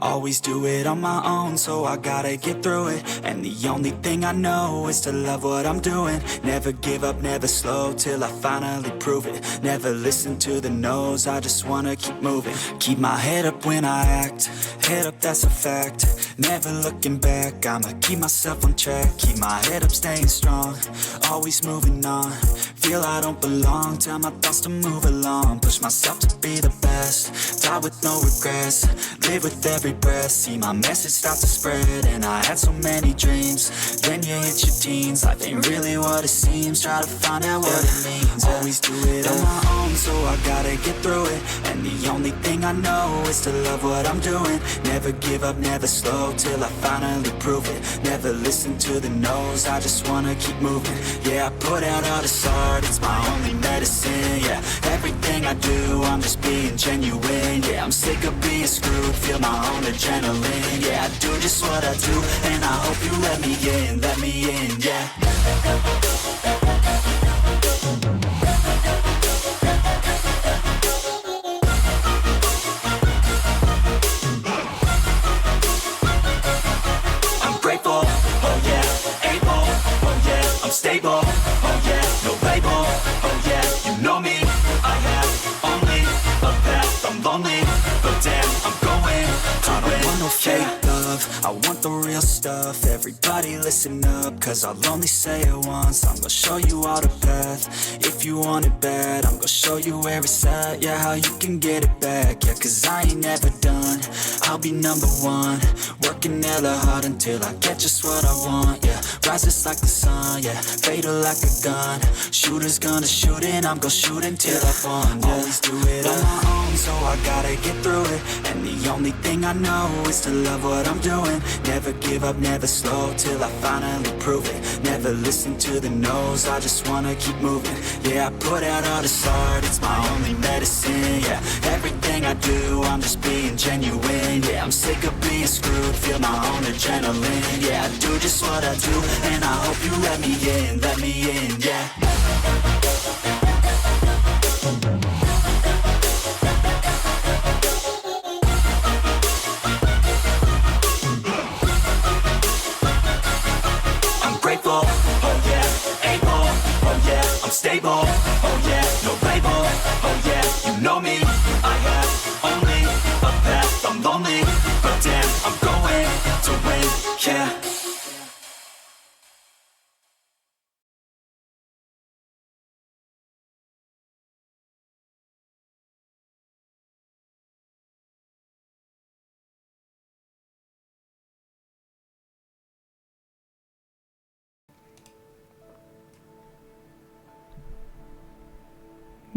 Always do it on my own, so I gotta get through it. And the only thing I know is to love what I'm doing. Never give up, never slow, till I finally prove it. Never listen to the no's, I just wanna keep moving. Keep my head up when I act, head up, that's a fact. Never looking back, I'ma keep myself on track. Keep my head up, staying strong, always moving on. Feel I don't belong, tell my thoughts to move along. Push myself to be the best, die with no regrets. Live with every breath, see my message start to spread. And I had so many dreams, then you hit your teens. Life ain't really what it seems, try to find out what it means. Always do it on my own, so I gotta get through it. And the only thing I know is to love what I'm doing. Never give up, never slow, till I finally prove it. Never listen to the no's, I just wanna keep moving. Yeah, I put out all this art, it's my only medicine. Yeah, everything I do, I'm just being genuine. Yeah, I'm sick of being screwed, feel my own adrenaline. Yeah, I do just what I do, and I hope you let me in, yeah. I'm stable, oh yeah, no label, oh yeah, you know me. I have only a path, I'm lonely, but damn, I'm going to win. I don't want no fake love, I want the real stuff. Everybody listen up, cause I'll only say it once. I'm gonna show you all the path, if you want it bad. I'm gonna show you where it's at, yeah, how you can get it back. Yeah, cause I ain't never done, I'll be number one. Working hella hard until I get just what I want, yeah. Rises like the sun, yeah, fatal like a gun. Shooters gonna shoot and I'm gonna shoot until I've won, yeah. Always do it on my own, so I gotta get through it. And the only thing I know is to love what I'm doing. Never give up, never slow, till I finally prove it. Never listen to the no's, I just wanna keep moving. Yeah, I put out all this art, it's my only medicine. Yeah, everything I do, I'm just being genuine. Yeah, I'm sick of being screwed, feel my own adrenaline. Yeah, I do just what I do, and I hope you let me in, yeah. I'm grateful, oh yeah, able, oh yeah, I'm stable, oh yeah, no label, oh yeah, you know me. I have only a path, I'm lonely, but damn, I'm going to win, yeah.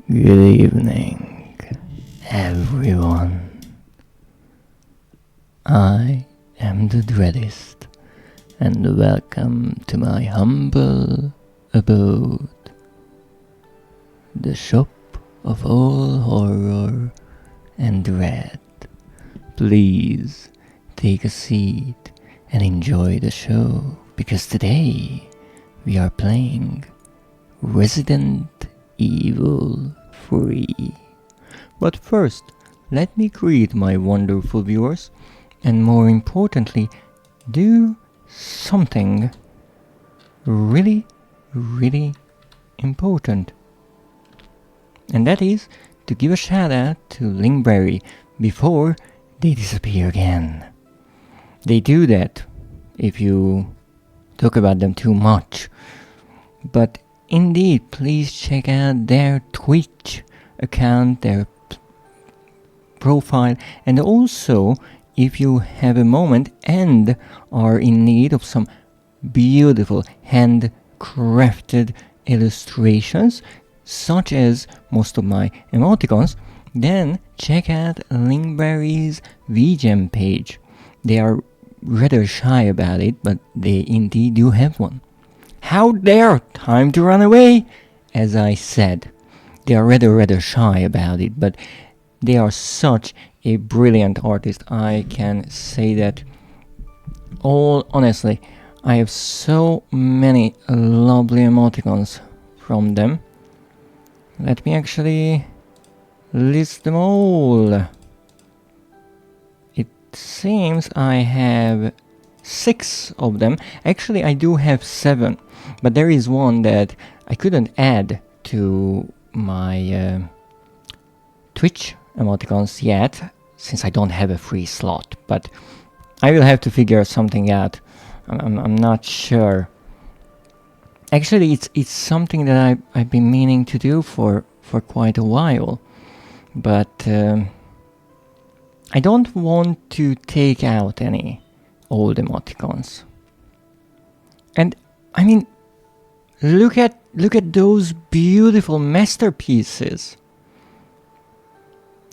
Good evening, everyone. I am the Dreadist, and welcome to my humble abode, the shop of all horror and dread. Please take a seat and enjoy the show, because today we are playing Resident Evil 3. But first, let me greet my wonderful viewers, and more importantly, do something really important. And that is to give a shout out to Linkberry before they disappear again. They do that if you talk about them too much. But indeed, please check out their Twitch account, their profile, and also, if you have a moment and are in need of some beautiful handcrafted illustrations, such as most of my emoticons, then check out Linkberry's VGem page. They are rather shy about it, but they indeed do have one. How dare time to run away? As I said, they are rather shy about it, but they are such a brilliant artist. I can say that all honestly. I have so many lovely emoticons from them. Let me actually list them all. It seems I have 6 of them. Actually, I do have 7, but there is one that I couldn't add to my Twitch emoticons yet, since I don't have a free slot, but I will have to figure something out. I'm not sure. Actually, it's something that I've been meaning to do for quite a while, but I don't want to take out any old emoticons. And I mean, look at those beautiful masterpieces.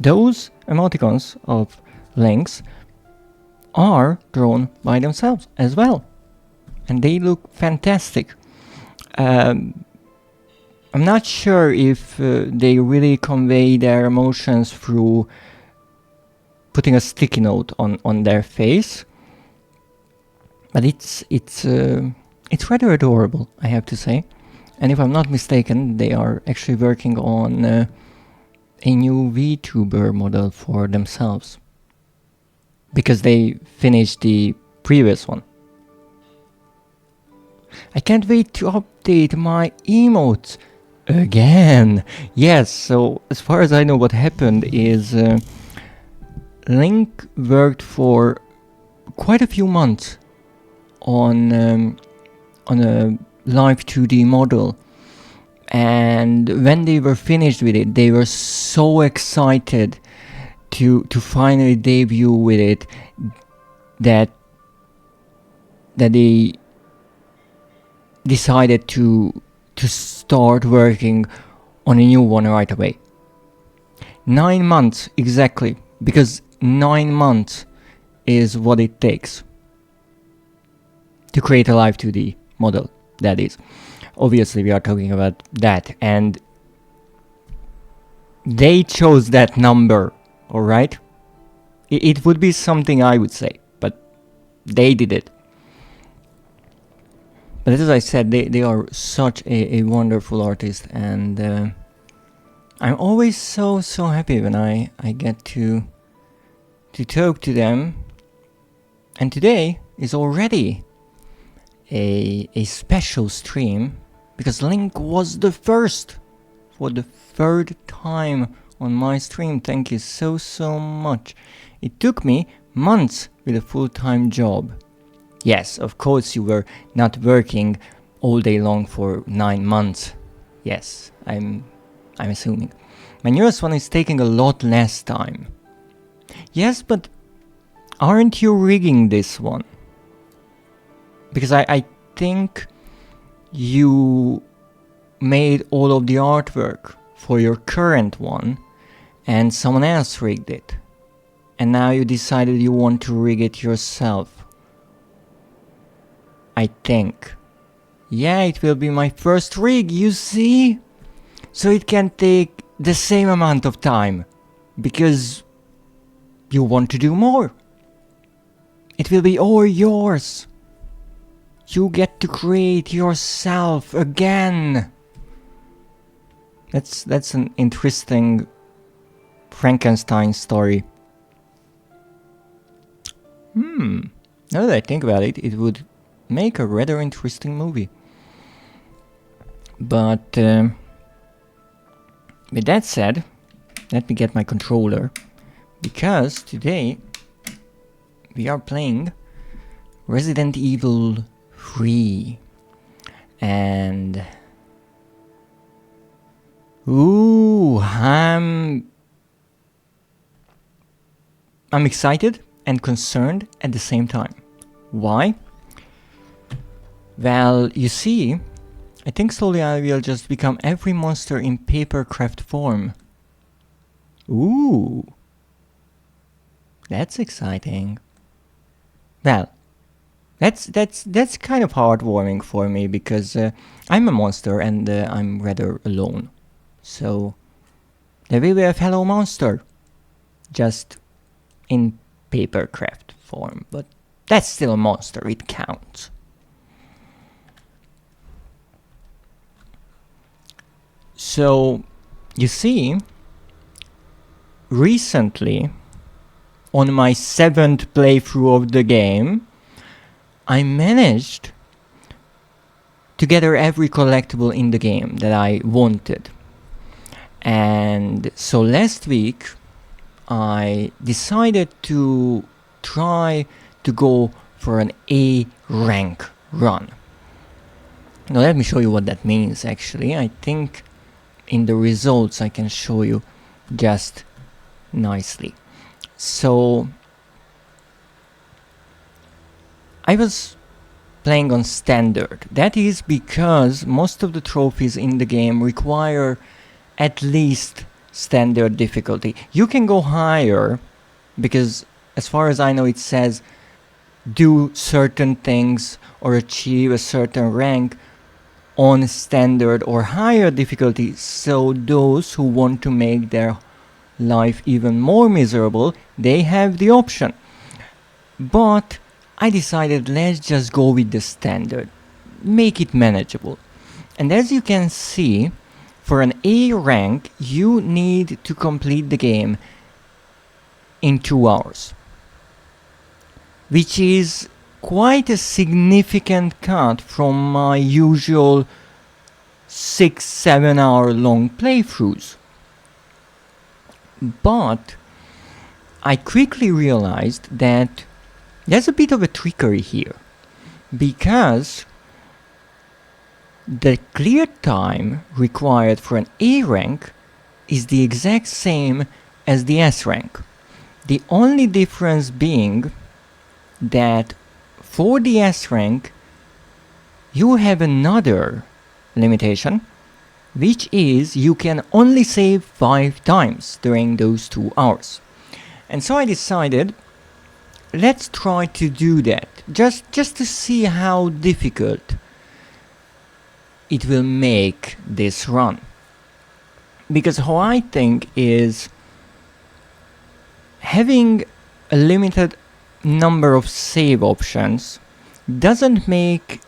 Those emoticons of links are drawn by themselves as well, and they look fantastic. I'm not sure if they really convey their emotions through putting a sticky note on their face, but it's rather adorable, I have to say. And if I'm not mistaken, they are actually working on a new VTuber model for themselves, because they finished the previous one. I can't wait to update my emotes again. Yes, so as far as I know, what happened is Link worked for quite a few months on a live 2D model, and when they were finished with it, they were so excited to finally debut with it that they decided to start working on a new one right away. 9 months exactly, because 9 months is what it takes to create a live 2D model, that is. Obviously we are talking about that, and they chose that number, alright? It would be something I would say, but they did it. But as I said, they are such a wonderful artist, and I'm always so happy when I get to talk to them. And today is already a special stream, because Link was the first for the 3rd time on my stream. Thank you so much. It took me months with a full-time job. Yes, of course you were not working all day long for 9 months. Yes, I'm assuming. My newest one is taking a lot less time. Yes, but aren't you rigging this one? Because I think you made all of the artwork for your current one and someone else rigged it. And now you decided you want to rig it yourself. I think. Yeah, it will be my first rig, you see? So it can take the same amount of time, because you want to do more. It will be all yours. You get to create yourself again. That's an interesting Frankenstein story. Now that I think about it, it would make a rather interesting movie. But with that said, let me get my controller, because today we are playing Resident Evil 3, and ooh, I'm excited and concerned at the same time. Why? Well, you see, I think slowly I will just become every monster in papercraft form. Ooh, that's exciting. Well, that's kind of heartwarming for me, because I'm a monster and I'm rather alone. So there will be a fellow monster, just in papercraft form, but that's still a monster, it counts. So, you see, recently on my 7th playthrough of the game, I managed to gather every collectible in the game that I wanted. And so last week I decided to try to go for an A rank run. Now let me show you what that means actually. I think in the results I can show you just nicely. So I was playing on standard. That is because most of the trophies in the game require at least standard difficulty. You can go higher because as far as I know it says do certain things or achieve a certain rank on standard or higher difficulty, so those who want to make their life even more miserable, they have the option. But I decided let's just go with the standard, make it manageable. And as you can see, for an A rank you need to complete the game in 2 hours, which is quite a significant cut from my usual 6-7 hour long playthroughs. But I quickly realized that there's a bit of a trickery here, because the clear time required for an A rank is the exact same as the S rank. The only difference being that for the S rank you have another limitation, which is you can only save 5 times during those 2 hours. And so I decided let's try to do that, just to see how difficult it will make this run. Because how I think is having a limited number of save options doesn't make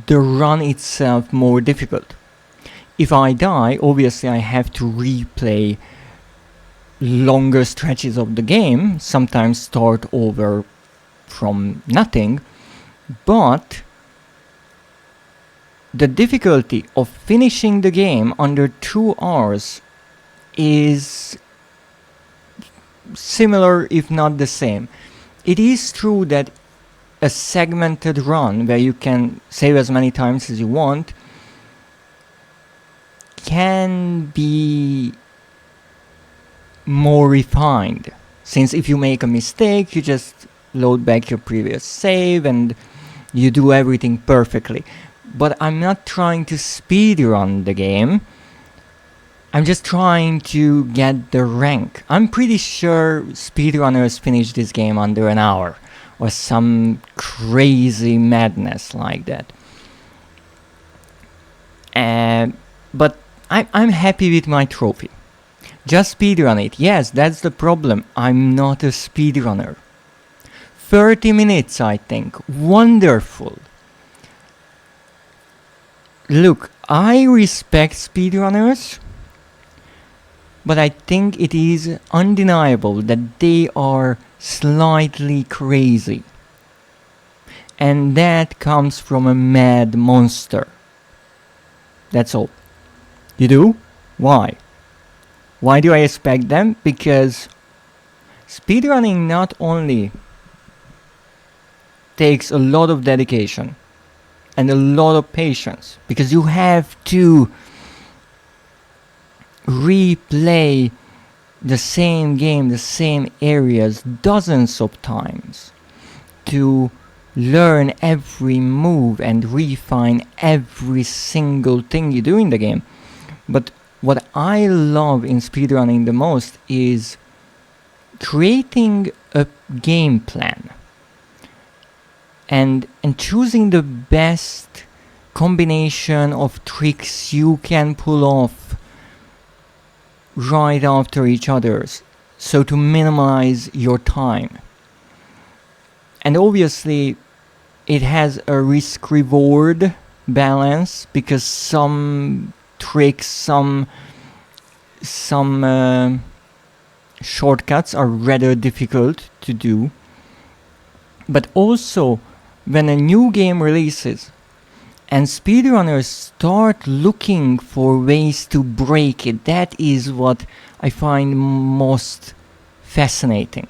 the run itself more difficult. If I die, obviously I have to replay longer stretches of the game, sometimes start over from nothing, but the difficulty of finishing the game under 2 hours is similar if not the same. It is true that a segmented run where you can save as many times as you want can be more refined, since if you make a mistake you just load back your previous save and you do everything perfectly. But I'm not trying to speedrun the game, I'm just trying to get the rank. I'm pretty sure speedrunners finish this game under an hour or some crazy madness like that. But I'm happy with my trophy. Just speedrun it. Yes, that's the problem. I'm not a speedrunner. 30 minutes, I think. Wonderful. Look, I respect speedrunners, but I think it is undeniable that they are slightly crazy. And that comes from a mad monster. That's all. You do? Why? Why do I respect them? Because speedrunning not only takes a lot of dedication and a lot of patience, because you have to replay the same game, the same areas dozens of times to learn every move and refine every single thing you do in the game. But what I love in speedrunning the most is creating a game plan and choosing the best combination of tricks you can pull off right after each other's, so to minimize your time. And obviously it has a risk-reward balance, because some tricks, some shortcuts are rather difficult to do. But also, when a new game releases and speedrunners start looking for ways to break it, that is what I find most fascinating.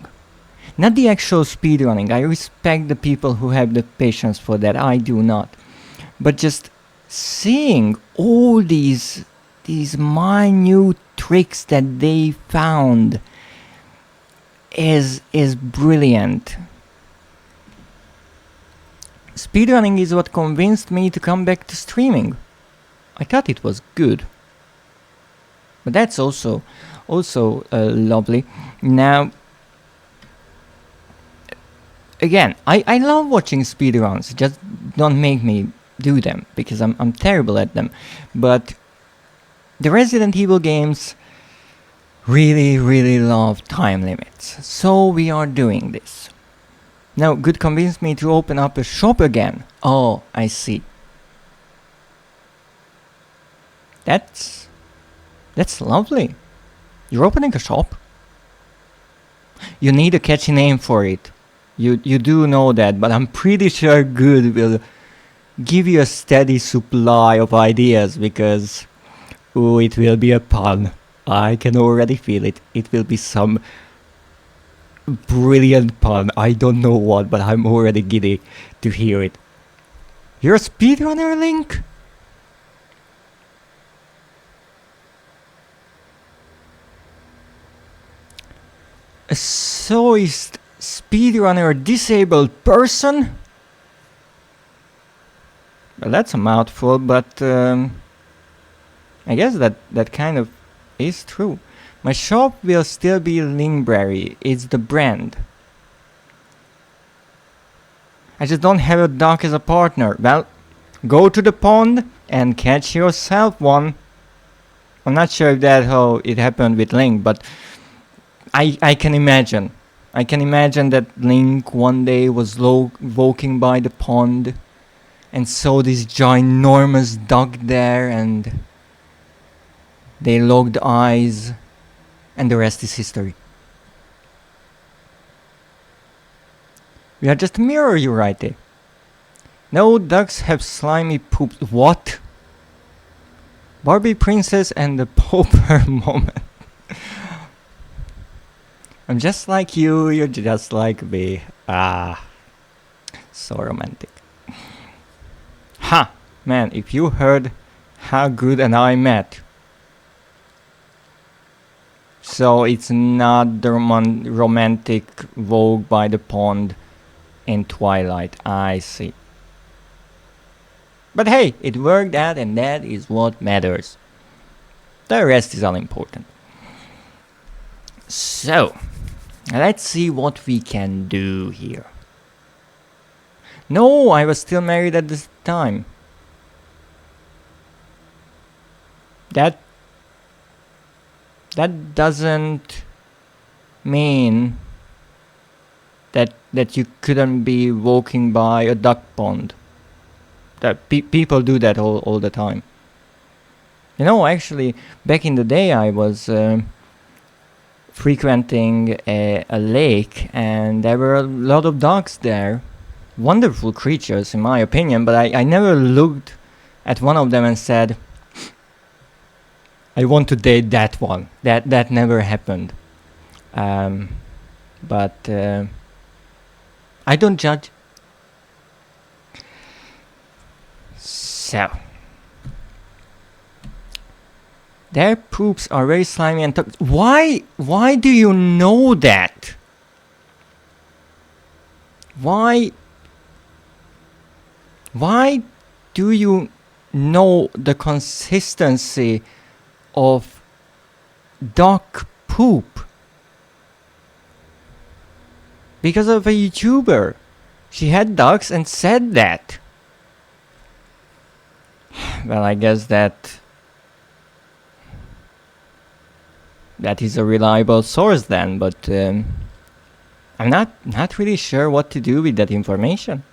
Not the actual speedrunning. I respect the people who have the patience for that. I do not. But just seeing all these minute tricks that they found is brilliant. Speedrunning is what convinced me to come back to streaming. I thought it was good. But that's also lovely. Now, again, I love watching speedruns. Just don't make me do them, because I'm terrible at them. But the Resident Evil games really love time limits. So we are doing this. Now, good convinced me to open up a shop again. Oh, I see. That's lovely. You're opening a shop? You need a catchy name for it. You do know that, but I'm pretty sure Good will give you a steady supply of ideas, because it will be a pun. I can already feel it. It will be some brilliant pun. I don't know what, but I'm already giddy to hear it. You're a speedrunner, Link? A soist speedrunner disabled person? Well, that's a mouthful, but I guess that kind of is true. My shop will still be Linkberry. It's the brand. I just don't have a duck as a partner. Well, go to the pond and catch yourself one. I'm not sure if that's how it happened with Link, but I can imagine. I can imagine that Link one day was walking by the pond and saw this ginormous duck there, and they locked eyes, and the rest is history. We are just a mirror, you write. No, ducks have slimy poops. What? Barbie princess and the pauper moment. I'm just like you, you're just like me. Ah, so romantic. Ha! Man, if you heard how Good and I met. So it's not the romantic walk by the pond in Twilight. I see. But hey, it worked out, and that is what matters. The rest is unimportant. So, let's see what we can do here. No, I was still married at this time. That doesn't mean that you couldn't be walking by a duck pond. That people do that all the time. You know, actually, back in the day, I was frequenting a lake, and there were a lot of ducks there. Wonderful creatures, in my opinion, but I never looked at one of them and said, I want to date that one. That never happened. But I don't judge. So, their poops are very slimy and toxic. Why do you know that? Why do you know the consistency of duck poop? Because of a YouTuber. She had ducks and said that. Well, I guess that is a reliable source then, but I'm not really sure what to do with that information.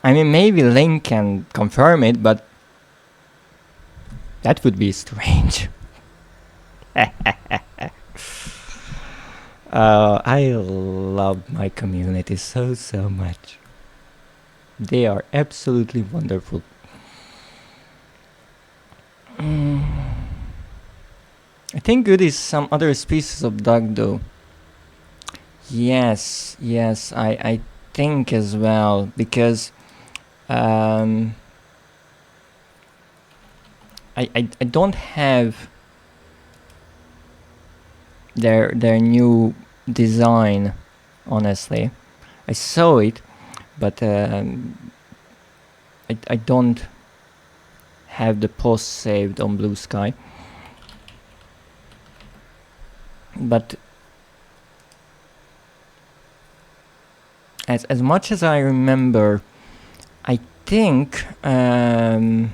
I mean, maybe Link can confirm it, but that would be strange. I love my community so much. They are absolutely wonderful. I think good is some other species of dog though. Yes, I think as well, because I don't have their new design, honestly. I saw it, but I don't have the post saved on Blue Sky. But as much as I remember, I think that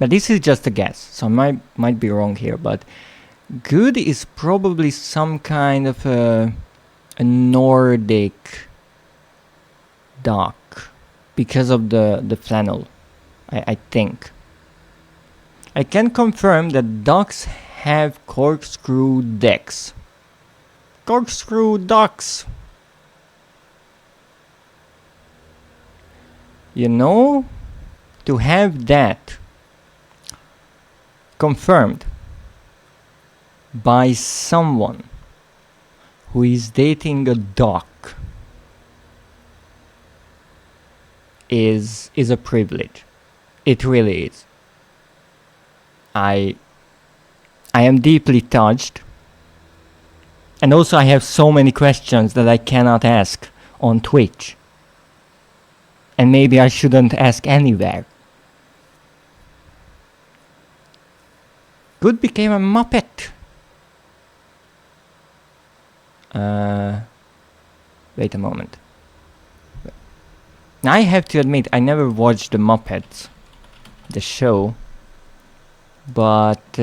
but this is just a guess, so I might be wrong here, but good is probably some kind of a Nordic duck because of the flannel, I think. I can confirm that ducks have corkscrew decks. Corkscrew ducks! You know, to have that confirmed by someone who is dating a duck is a privilege. It really is. I am deeply touched, and also I have so many questions that I cannot ask on Twitch, and maybe I shouldn't ask anywhere. Good became a Muppet. Wait a moment. I have to admit, I never watched the Muppets, the show, but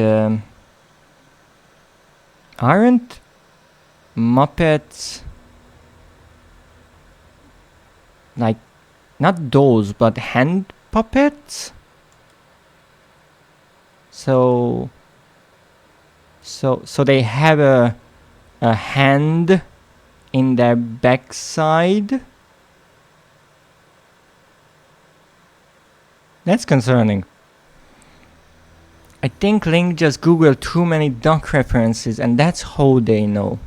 aren't Muppets like not dolls but hand puppets? So they have a hand in their backside. That's concerning. I think Link just googled too many duck references and that's how they know.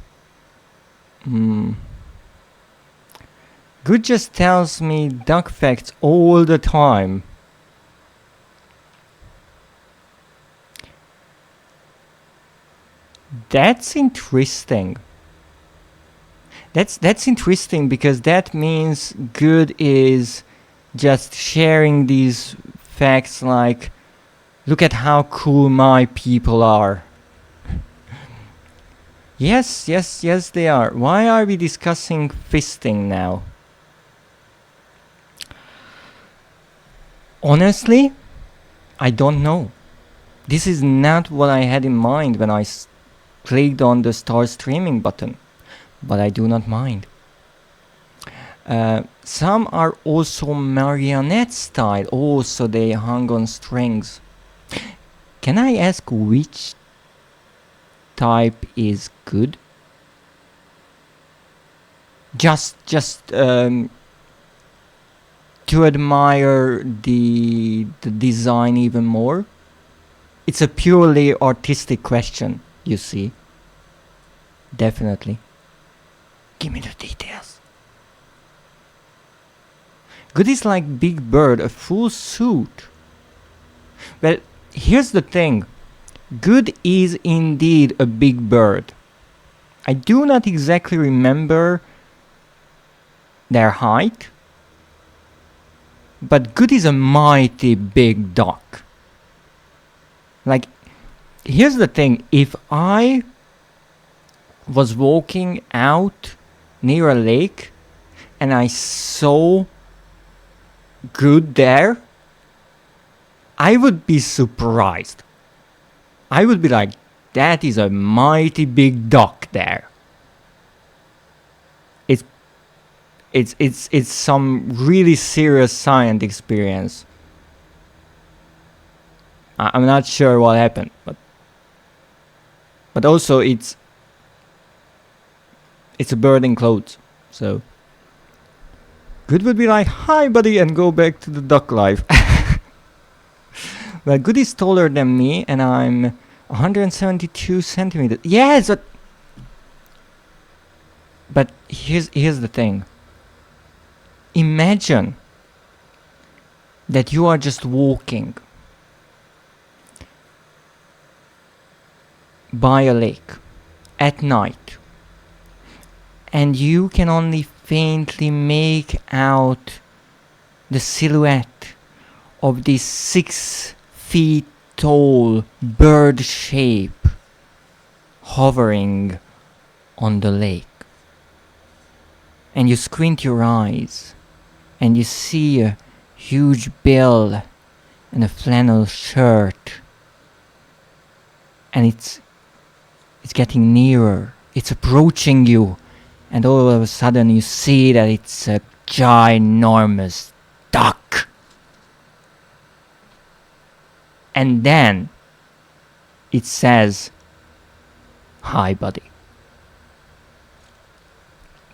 Good just tells me duck facts all the time. That's interesting. That's interesting because that means Good is just sharing these facts like, look at how cool my people are. Yes, they are. Why are we discussing fisting now? Honestly, I don't know. This is not what I had in mind when I clicked on the start streaming button, but I do not mind. Some are also marionette style. Oh, so they hung on strings. Can I ask which type is good? Just to admire the design even more. It's a purely artistic question, you see. Definitely. Give me the details. Good is like Big Bird, a full suit. Well, here's the thing. Good is indeed a big bird. I do not exactly remember their height, but Good is a mighty big duck. Like, here's the thing. If I was walking out near a lake and I saw Good there, I would be surprised. I would be like, that is a mighty big duck there. It's some really serious science experience. I'm not sure what happened, but But also it's a bird in clothes. So Good would be like, hi buddy, and go back to the duck life. Well, Good is taller than me, and I'm 172 centimeters. Yes, but here's the thing. Imagine that you are just walking by a lake at night, and you can only faintly make out the silhouette of this 6 feet tall bird shape hovering on the lake. And you squint your eyes and you see a huge bill and a flannel shirt, and it's getting nearer, it's approaching you, and all of a sudden you see that it's a ginormous duck. And then it says, hi buddy.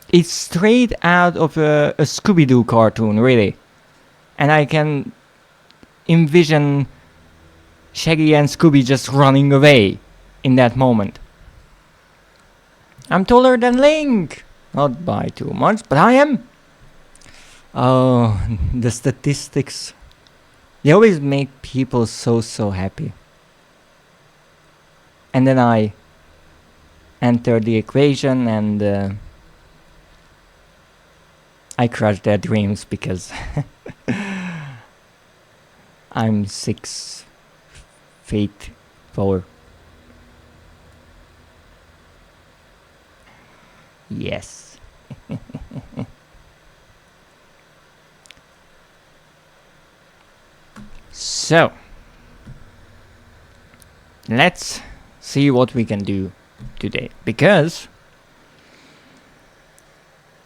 It's straight out of a Scooby-Doo cartoon, really. And I can envision Shaggy and Scooby just running away in that moment. I'm taller than Link! Not by too much, but I am! Oh, the statistics. They always make people so happy. And then I enter the equation and I crush their dreams because I'm 6 feet taller. Yes. So, let's see what we can do today, because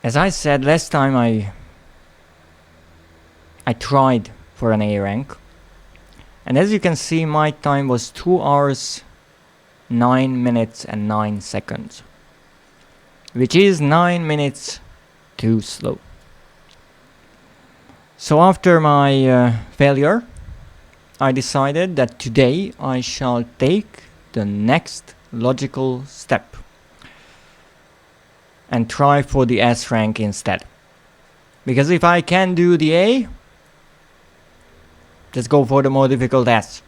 as I said last time, I tried for an A rank, and as you can see, my time was 2 hours 9 minutes and 9 seconds, which is 9 minutes too slow. So after my failure, I decided that today I shall take the next logical step and try for the S rank instead. Because if I can do the A, just go for the more difficult S.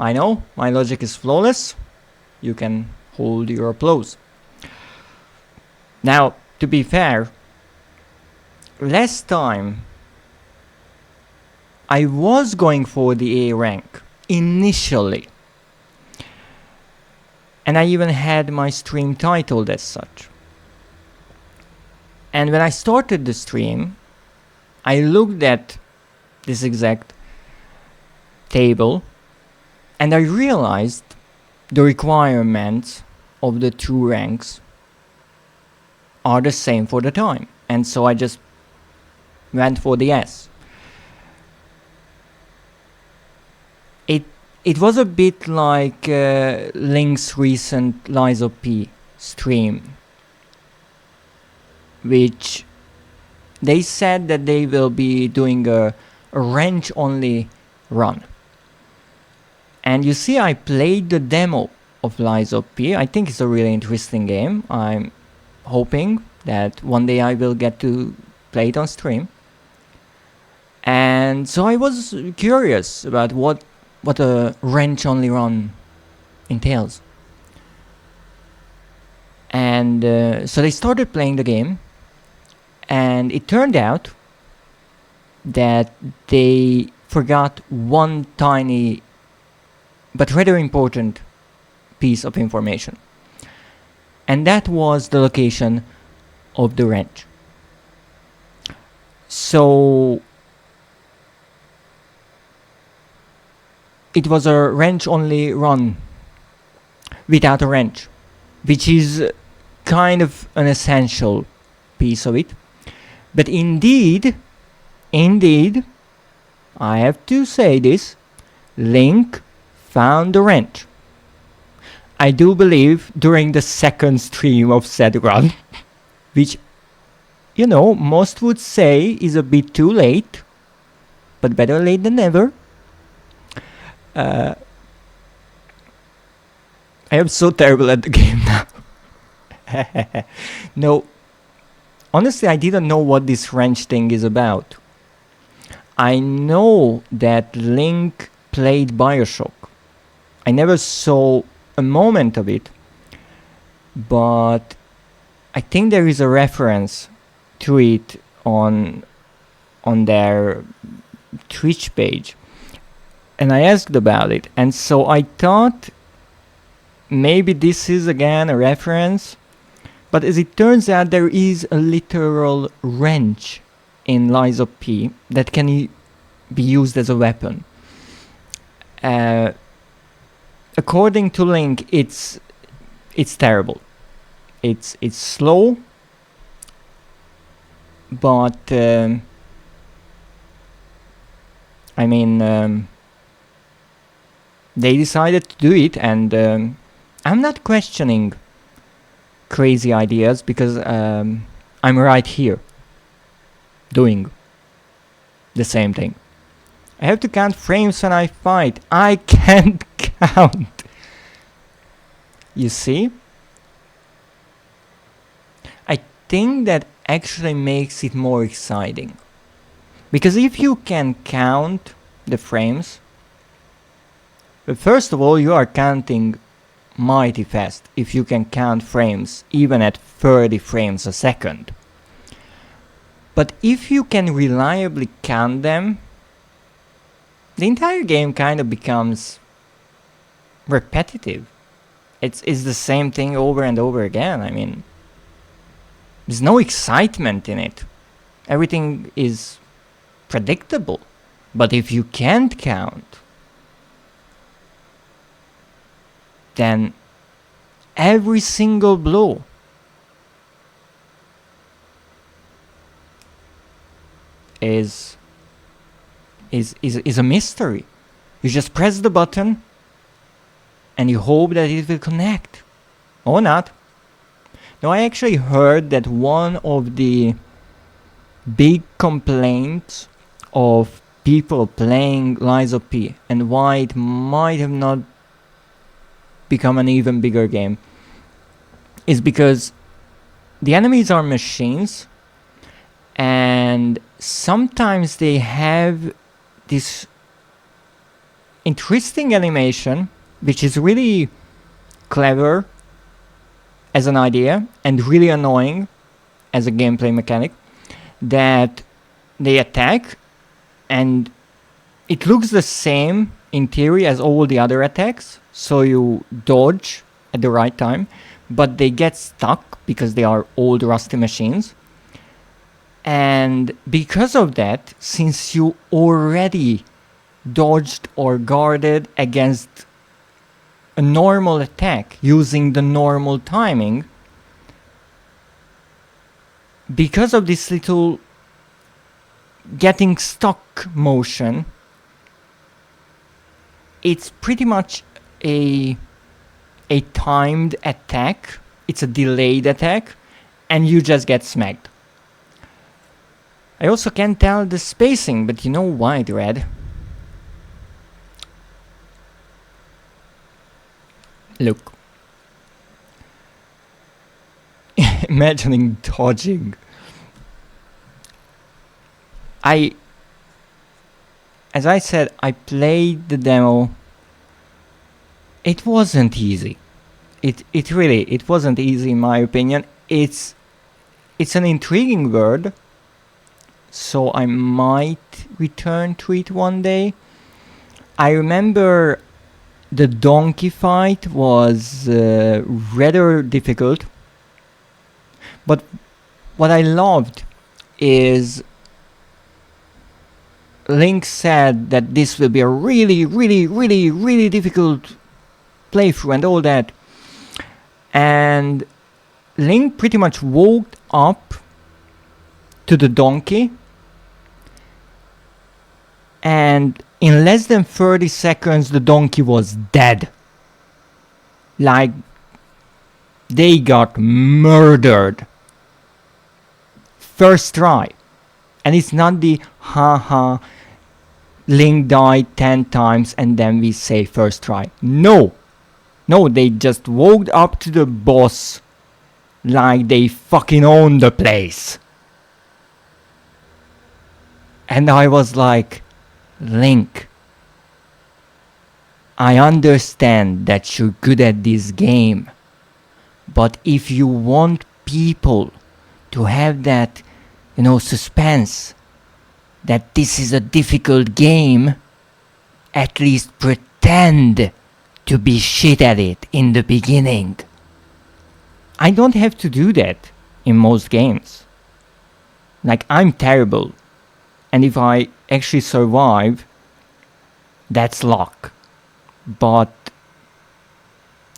I know, my logic is flawless. You can hold your applause. Now, to be fair, last time I was going for the A rank initially, and I even had my stream titled as such. And when I started the stream, I looked at this exact table and I realized the requirements of the 2 ranks are the same for the time, and so I just went for the S. It was a bit like Link's recent Lies of P stream, which they said that they will be doing a range only run. And you see, I played the demo of Lies of P. I think it's a really interesting game. I'm hoping that one day I will get to play it on stream. And so I was curious about what a range only run entails. And so they started playing the game, and it turned out that they forgot one tiny but rather important piece of information, and that was the location of the range. So it was a range only run without a range, which is kind of an essential piece of it. But indeed, I have to say this, Link found the range. I do believe during the second stream of said run, which, you know, most would say is a bit too late, but better late than never. I am so terrible at the game now. No, honestly, I didn't know what this wrench thing is about. I know that Link played Bioshock. I never saw a moment of it, but I think there is a reference to it on their Twitch page, and I asked about it, and so I thought maybe this is again a reference, but as it turns out, there is a literal wrench in Lies of P that can be used as a weapon. According to Link, it's terrible. It's slow, but I mean, they decided to do it, and I'm not questioning crazy ideas because I'm right here doing the same thing. I have to count frames when I fight. I can't count. You see? I think that actually makes it more exciting. Because if you can count the frames, first of all, you are counting mighty fast if you can count frames even at 30 frames a second. But if you can reliably count them, the entire game kind of becomes repetitive. It's the same thing over and over again. I mean, there's no excitement in it. Everything is predictable. But if you can't count, then every single blow is a mystery. You just press the button and you hope that it will connect. Or not. Now, I actually heard that one of the big complaints of people playing Lies of P and why it might have not become an even bigger game is because the enemies are machines, and sometimes they have this interesting animation which is really clever as an idea and really annoying as a gameplay mechanic, that they attack and it looks the same in theory as all the other attacks, so you dodge at the right time, but they get stuck because they are old rusty machines. And because of that, since you already dodged or guarded against a normal attack using the normal timing, because of this little getting stuck motion, it's pretty much a timed attack. It's a delayed attack, and you just get smacked. I also can't tell the spacing, but you know why, Dread? Look. Imagining dodging. As I said, I played the demo. It wasn't easy. It really wasn't easy in my opinion. It's an intriguing word, so I might return to it one day. I remember the donkey fight was rather difficult, but what I loved is Link said that this will be a really difficult playthrough and all that, and Link pretty much walked up to the donkey, and in less than 30 seconds the donkey was dead. Like, they got murdered. First try. And it's not the haha, Link died 10 times and then we say first try. No! No, they just walked up to the boss like they fucking own the place. And I was like, Link, I understand that you're good at this game, but if you want people to have that, suspense, that this is a difficult game, at least pretend to be shit at it in the beginning. I don't have to do that in most games. Like, I'm terrible. And if I actually survive, that's luck. But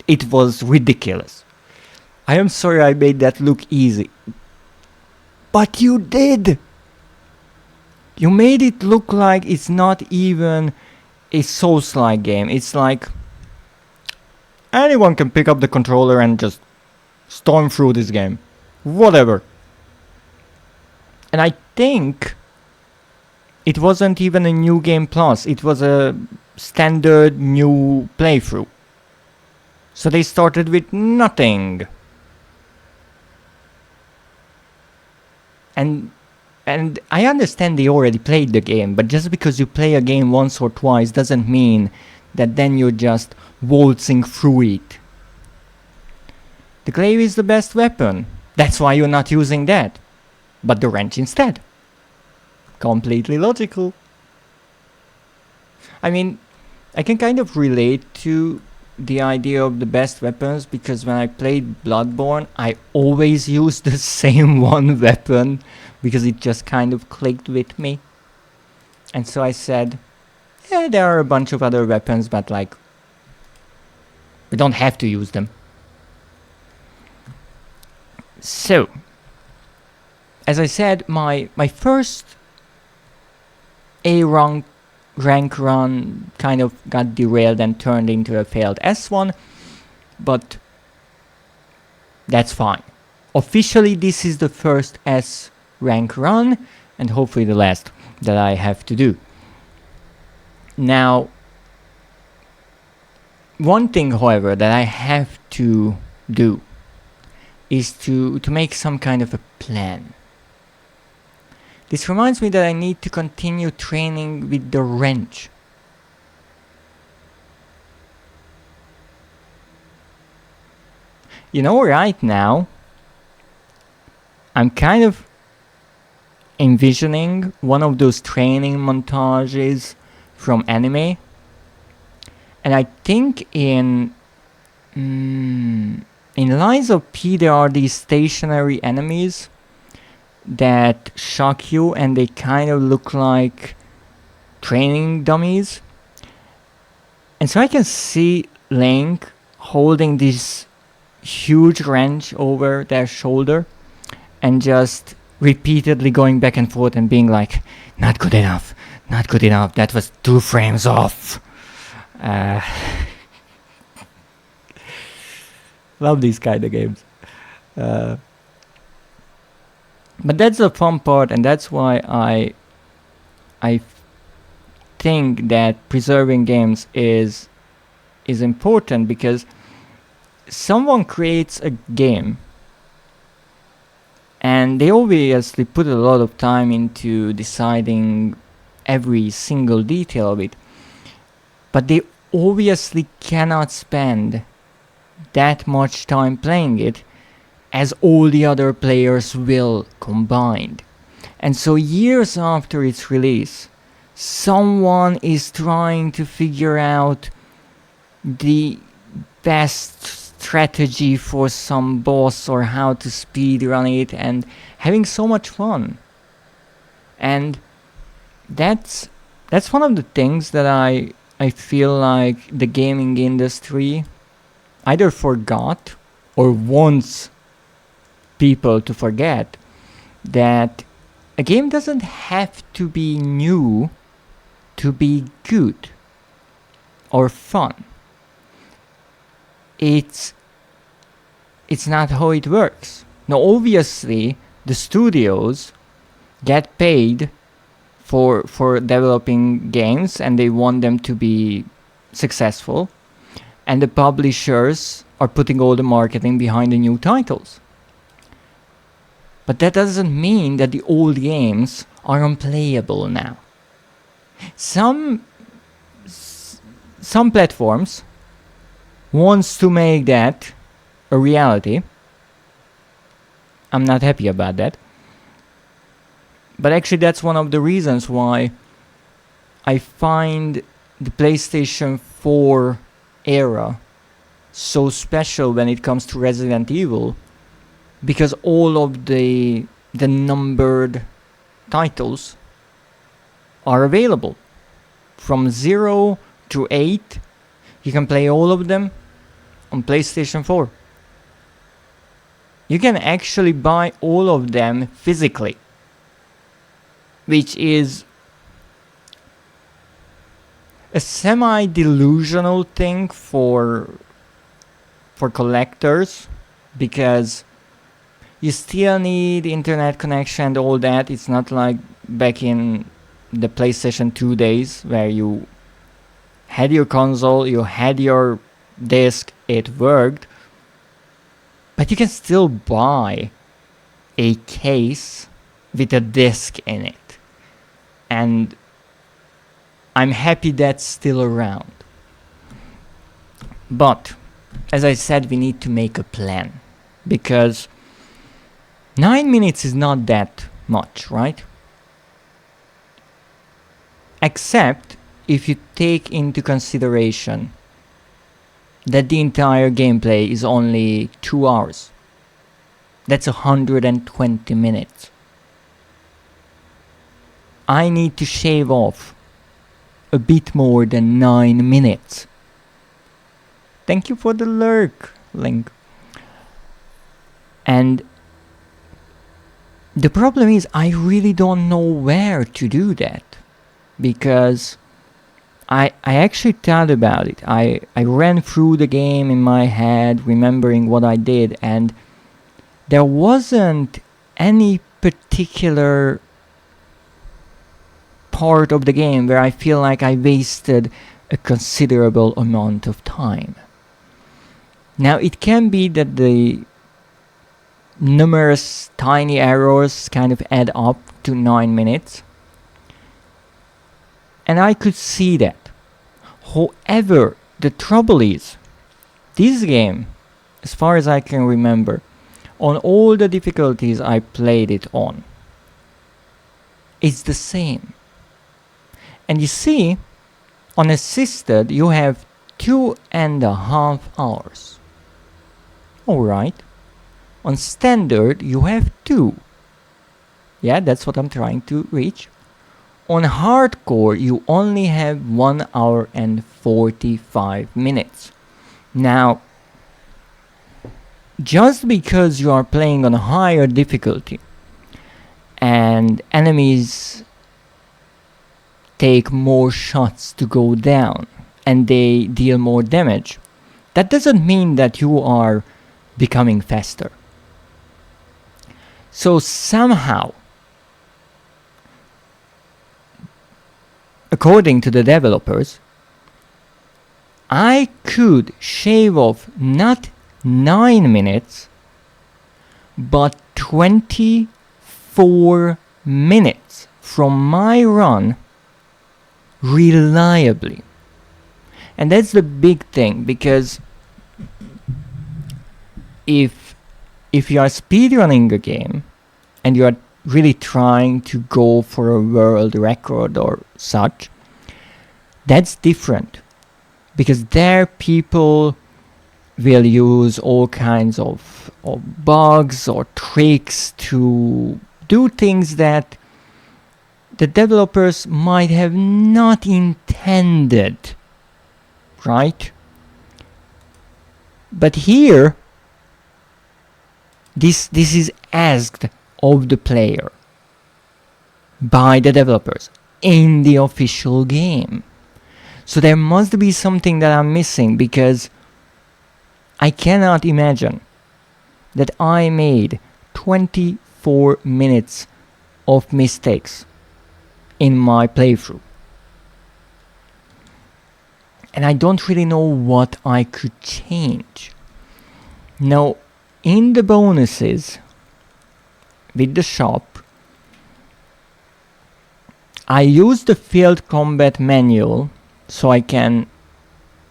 it was ridiculous. I am sorry I made that look easy. But you did! You made it look like it's not even a Souls-like game. It's like anyone can pick up the controller and just storm through this game. Whatever. And I think it wasn't even a new game plus. It was a standard new playthrough. So they started with nothing. And I understand they already played the game, but just because you play a game once or twice doesn't mean that then you're just waltzing through it. The glaive is the best weapon. That's why you're not using that. But the wrench instead. Completely logical. I mean, I can kind of relate to the idea of the best weapons, because when I played Bloodborne, I always used the same one weapon because it just kind of clicked with me. And so I said, yeah, there are a bunch of other weapons, but like, we don't have to use them. So, as I said, my first A rank run kind of got derailed and turned into a failed S1, but that's fine. Officially, this is the first S rank run, and hopefully the last that I have to do. Now, one thing, however, that I have to do is to make some kind of a plan. This reminds me that I need to continue training with the wrench. Right now, I'm kind of envisioning one of those training montages from anime. And I think in Lies of P there are these stationary enemies that shock you, and they kind of look like training dummies. And so I can see Link holding this huge wrench over their shoulder and just repeatedly going back and forth and being like, not good enough, not good enough, that was 2 frames off. Love these kind of games. But that's the fun part, and that's why I think that preserving games is important, because someone creates a game and they obviously put a lot of time into deciding every single detail of it, but they obviously cannot spend that much time playing it as all the other players will combined. And so years after its release, someone is trying to figure out the best strategy for some boss or how to speedrun it, and having so much fun. And that's one of the things that I feel like the gaming industry either forgot or wants people to forget, that a game doesn't have to be new to be good or fun. it's not how it works. Now, obviously, the studios get paid for developing games, and they want them to be successful, and the publishers are putting all the marketing behind the new titles. But that doesn't mean that the old games are unplayable now. Some platforms wants to make that a reality. I'm not happy about that. But actually that's one of the reasons why I find the PlayStation 4 era so special when it comes to Resident Evil, because all of the numbered titles are available. From 0 to 8, you can play all of them on PlayStation 4. You can actually buy all of them physically, which is a semi-delusional thing for collectors, because you still need internet connection and all that. It's not like back in the PlayStation 2 days where you had your console, you had your disc, it worked. But you can still buy a case with a disc in it. And I'm happy that's still around. But, as I said, we need to make a plan. Because 9 minutes is not that much, right? Except if you take into consideration that the entire gameplay is only 2 hours. That's 120 minutes. I need to shave off a bit more than 9 minutes. Thank you for the lurk, Link. And the problem is I really don't know where to do that, because I actually thought about it. I ran through the game in my head, remembering what I did, and there wasn't any particular part of the game where I feel like I wasted a considerable amount of time. Now, it can be that the numerous tiny errors kind of add up to 9 minutes, and I could see that. However, the trouble is, this game, as far as I can remember, on all the difficulties I played it on, it's the same. And you see, on assisted you have 2.5 hours. Alright. On standard you have 2. Yeah, that's what I'm trying to reach. On hardcore you only have 1 hour and 45 minutes. Now, just because you are playing on a higher difficulty and enemies take more shots to go down and they deal more damage, that doesn't mean that you are becoming faster. So somehow, according to the developers, I could shave off not 9 minutes, but 24 minutes from my run reliably. And that's the big thing, because if you are speedrunning a game and you are really trying to go for a world record or such, that's different, because there people will use all kinds of bugs or tricks to do things that the developers might have not intended, right? But here, this is asked of the player by the developers in the official game. So there must be something that I'm missing, because I cannot imagine that I made 24 minutes of mistakes in my playthrough. And I don't really know what I could change. Now, in the bonuses with the shop, I use the field combat manual so I can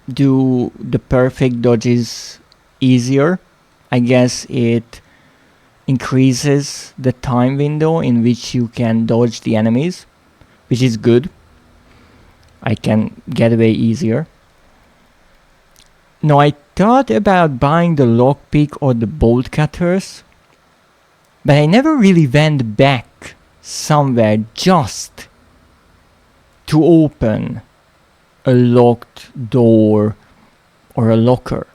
do the perfect dodges easier. I guess it increases the time window in which you can dodge the enemies, which is good. I can get away easier. Now, I thought about buying the lockpick or the bolt cutters, but I never really went back somewhere just to open a locked door or a locker.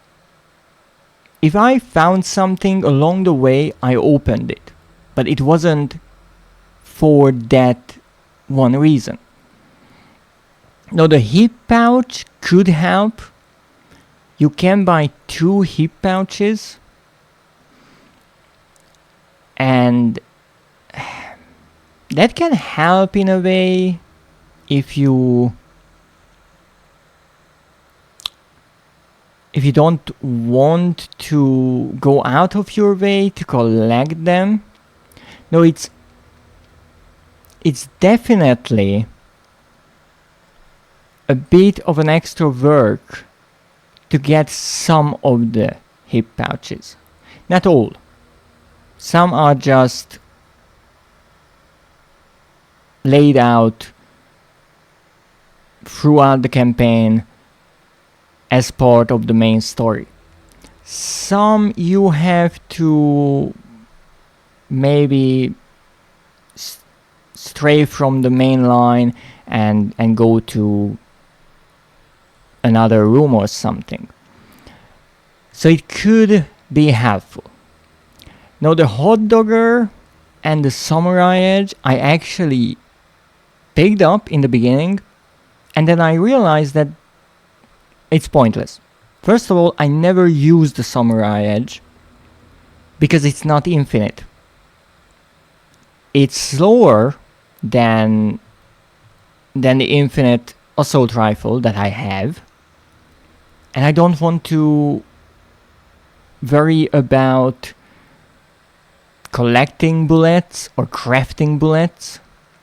If I found something along the way, I opened it, but it wasn't for that one reason. Now, the hip pouch could help. You can buy 2 hip pouches, and that can help in a way if you don't want to go out of your way to collect them. No, it's definitely a bit of an extra work to get some of the hip pouches. Not all. Some are just laid out throughout the campaign as part of the main story. Some you have to maybe stray from the main line and go to another room or something. So it could be helpful. Now, the hot dogger and the samurai edge I actually picked up in the beginning, and then I realized that it's pointless. First of all, I never used the samurai edge because it's not infinite. It's slower than the infinite assault rifle that I have, and I don't want to worry about collecting bullets or crafting bullets.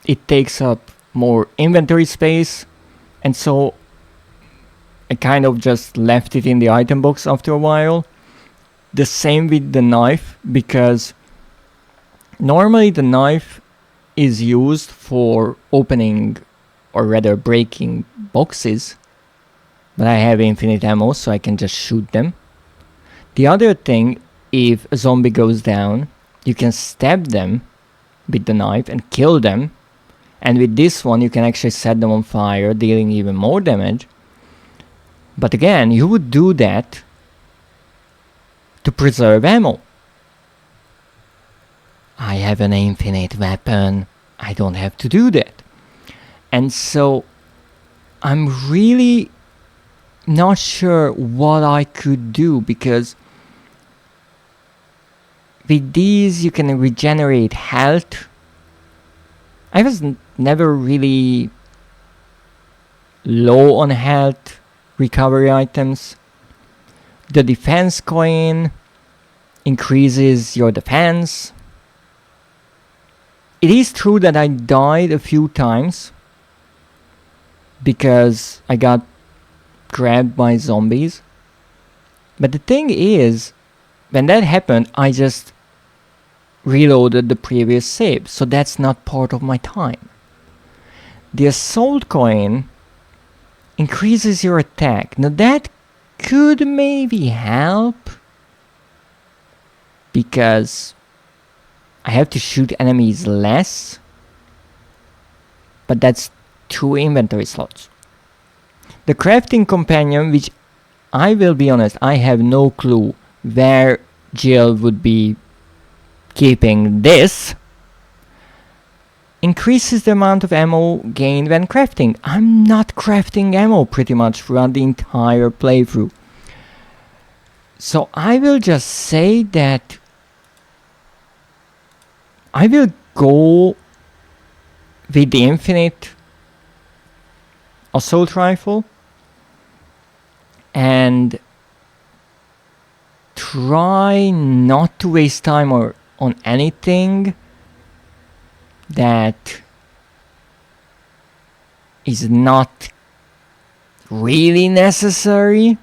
It takes up more inventory space, and so I kind of just left it in the item box after a while. The same with the knife, because normally the knife is used for opening or rather breaking boxes, but I have infinite ammo so I can just shoot them. The other thing, if a zombie goes down, you can stab them with the knife and kill them, and with this one you can actually set them on fire, dealing even more damage. But again, you would do that to preserve ammo. I have an infinite weapon, I don't have to do that. And so I'm really not sure what I could do, because with these you can regenerate health. I was never really low on health recovery items. The defense coin increases your defense. It is true that I died a few times because I got grabbed by zombies. But the thing is, when that happened, I just reloaded the previous save, so that's not part of my time. The assault coin increases your attack. Now that could maybe help, because I have to shoot enemies less, but that's 2 inventory slots. The crafting companion, which I will be honest, I have no clue where Jill would be keeping this, increases the amount of ammo gained when crafting. I'm not crafting ammo pretty much throughout the entire playthrough. So I will just say that I will go with the infinite assault rifle and try not to waste time on anything that is not really necessary.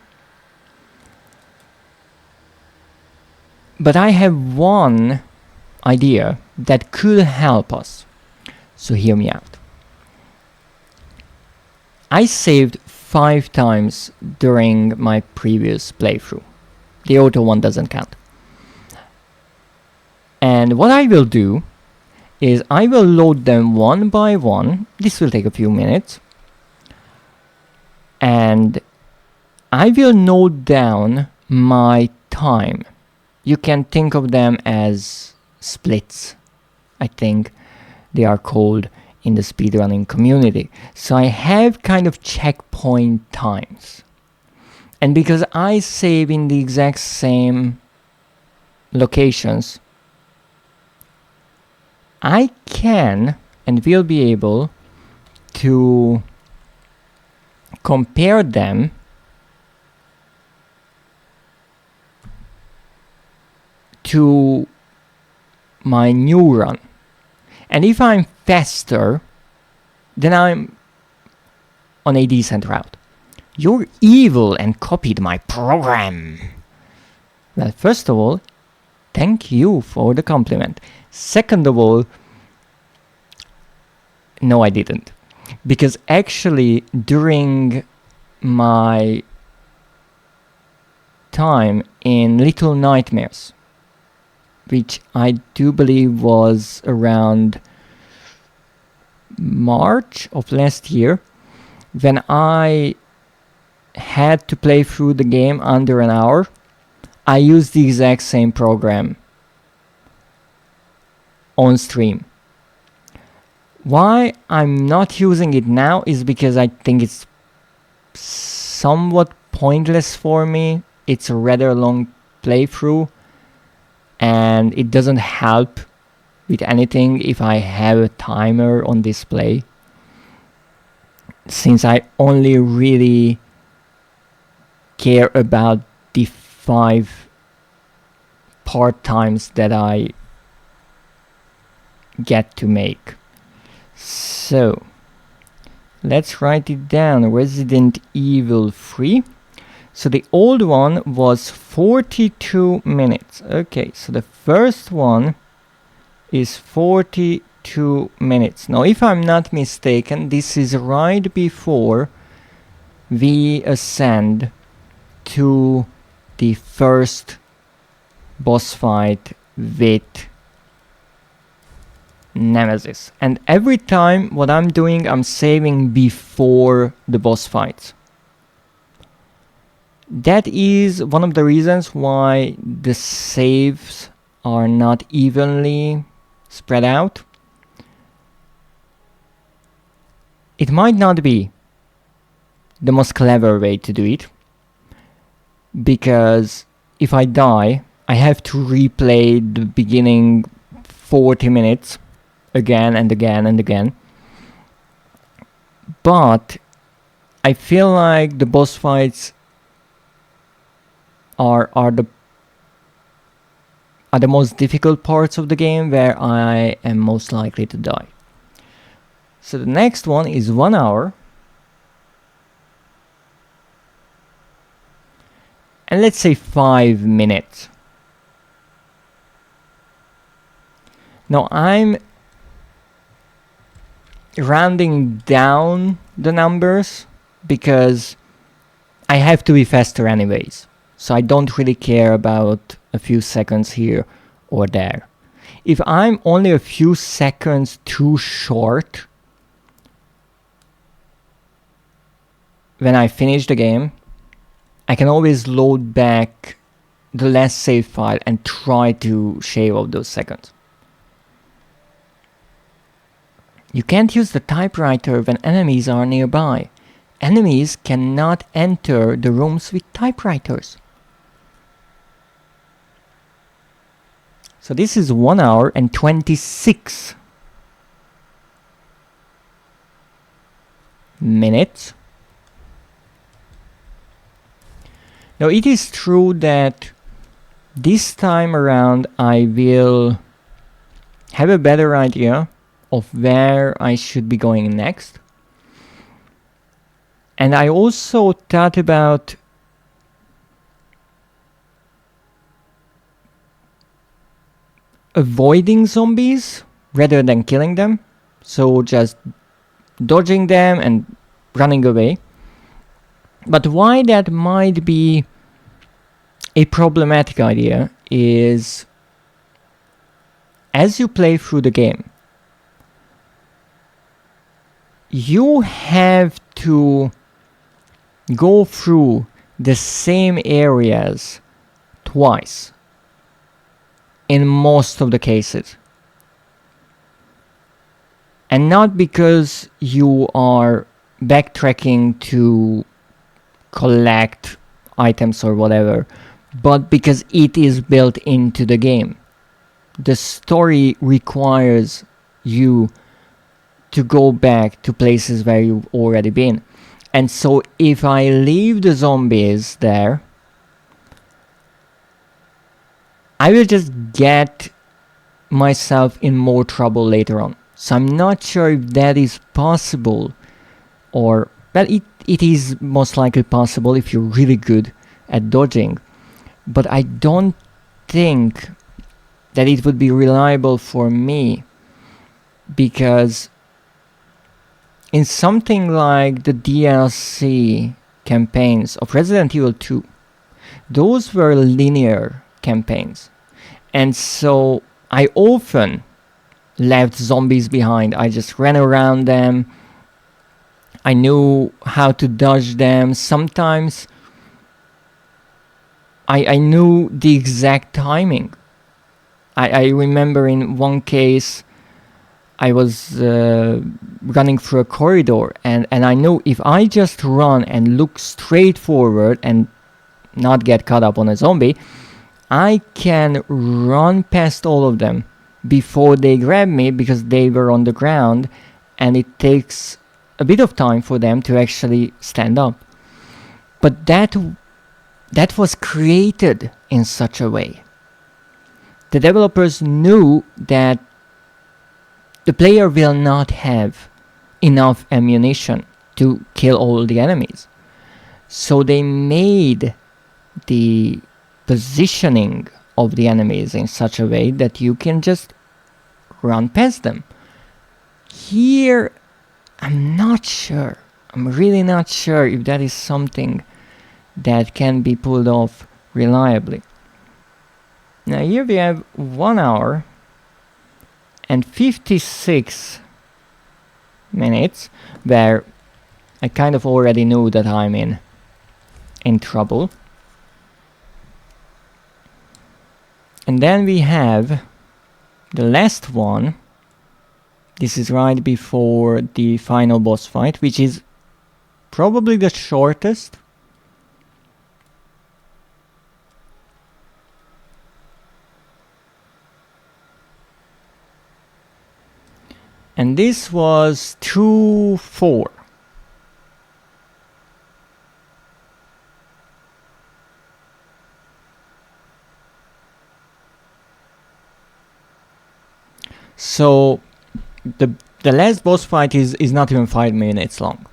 But I have one idea that could help us. So hear me out. I saved 5 times during my previous playthrough. The auto one doesn't count. And what I will do is I will load them one by one. This will take a few minutes. And I will note down my time. You can think of them as splits, I think they are called in the speedrunning community. So I have kind of checkpoint times. And because I save in the exact same locations, I can and will be able to compare them to my new run. And if I'm faster, then I'm on a decent route. You're evil and copied my program. Well, first of all, thank you for the compliment. Second of all, no, I didn't. Because actually, during my time in Little Nightmares, which I do believe was around March of last year, when I had to play through the game under an hour, I used the exact same program on stream. Why I'm not using it now is because I think it's somewhat pointless for me. It's a rather long playthrough, and it doesn't help with anything if I have a timer on display, since I only really care about the 5 part times that I get to make. So let's write it down. Resident Evil 3. So the old one was 42 minutes. Okay, so the first one is 42 minutes. Now, if I'm not mistaken, this is right before we ascend to the first boss fight with Nemesis. And every time what I'm doing, I'm saving before the boss fights. That is one of the reasons why the saves are not evenly spread out. It might not be the most clever way to do it, because if I die, I have to replay the beginning 40 minutes again and again and again. But I feel like the boss fights are the most difficult parts of the game, where I am most likely to die. So the next one is 1 hour. And let's say 5 minutes. Now I'm rounding down the numbers because I have to be faster anyways. So I don't really care about a few seconds here or there. If I'm only a few seconds too short when I finish the game, I can always load back the last save file and try to shave off those seconds. You can't use the typewriter when enemies are nearby. Enemies cannot enter the rooms with typewriters. So this is 1 hour and 26 minutes. Now it is true that this time around I will have a better idea of where I should be going next. And I also thought about avoiding zombies rather than killing them. So just dodging them and running away. But why that might be a problematic idea is, as you play through the game, you have to go through the same areas twice in most of the cases. And not because you are backtracking to collect items or whatever, but because it is built into the game. The story requires you to go back to places where you've already been. And so if I leave the zombies there, I will just get myself in more trouble later on. So I'm not sure if that is possible, or, well, it is most likely possible if you're really good at dodging. But I don't think that it would be reliable for me, because in something like the DLC campaigns of Resident Evil 2, those were linear campaigns. And so I often left zombies behind. I just ran around them. I knew how to dodge them. Sometimes I knew the exact timing. I remember in one case I was running through a corridor, and I knew if I just run and look straight forward and not get caught up on a zombie, I can run past all of them before they grab me, because they were on the ground and it takes a bit of time for them to actually stand up. But that was created in such a way. The developers knew that the player will not have enough ammunition to kill all the enemies. So they made the positioning of the enemies in such a way that you can just run past them. Here, I'm not sure. I'm really not sure if that is something that can be pulled off reliably. Now here we have 1 hour and 56 minutes where I kind of already knew that I'm in trouble. And then we have the last one. This is right before the final boss fight, which is probably the shortest. And this was 2-4. So the last boss fight is not even 5 minutes long.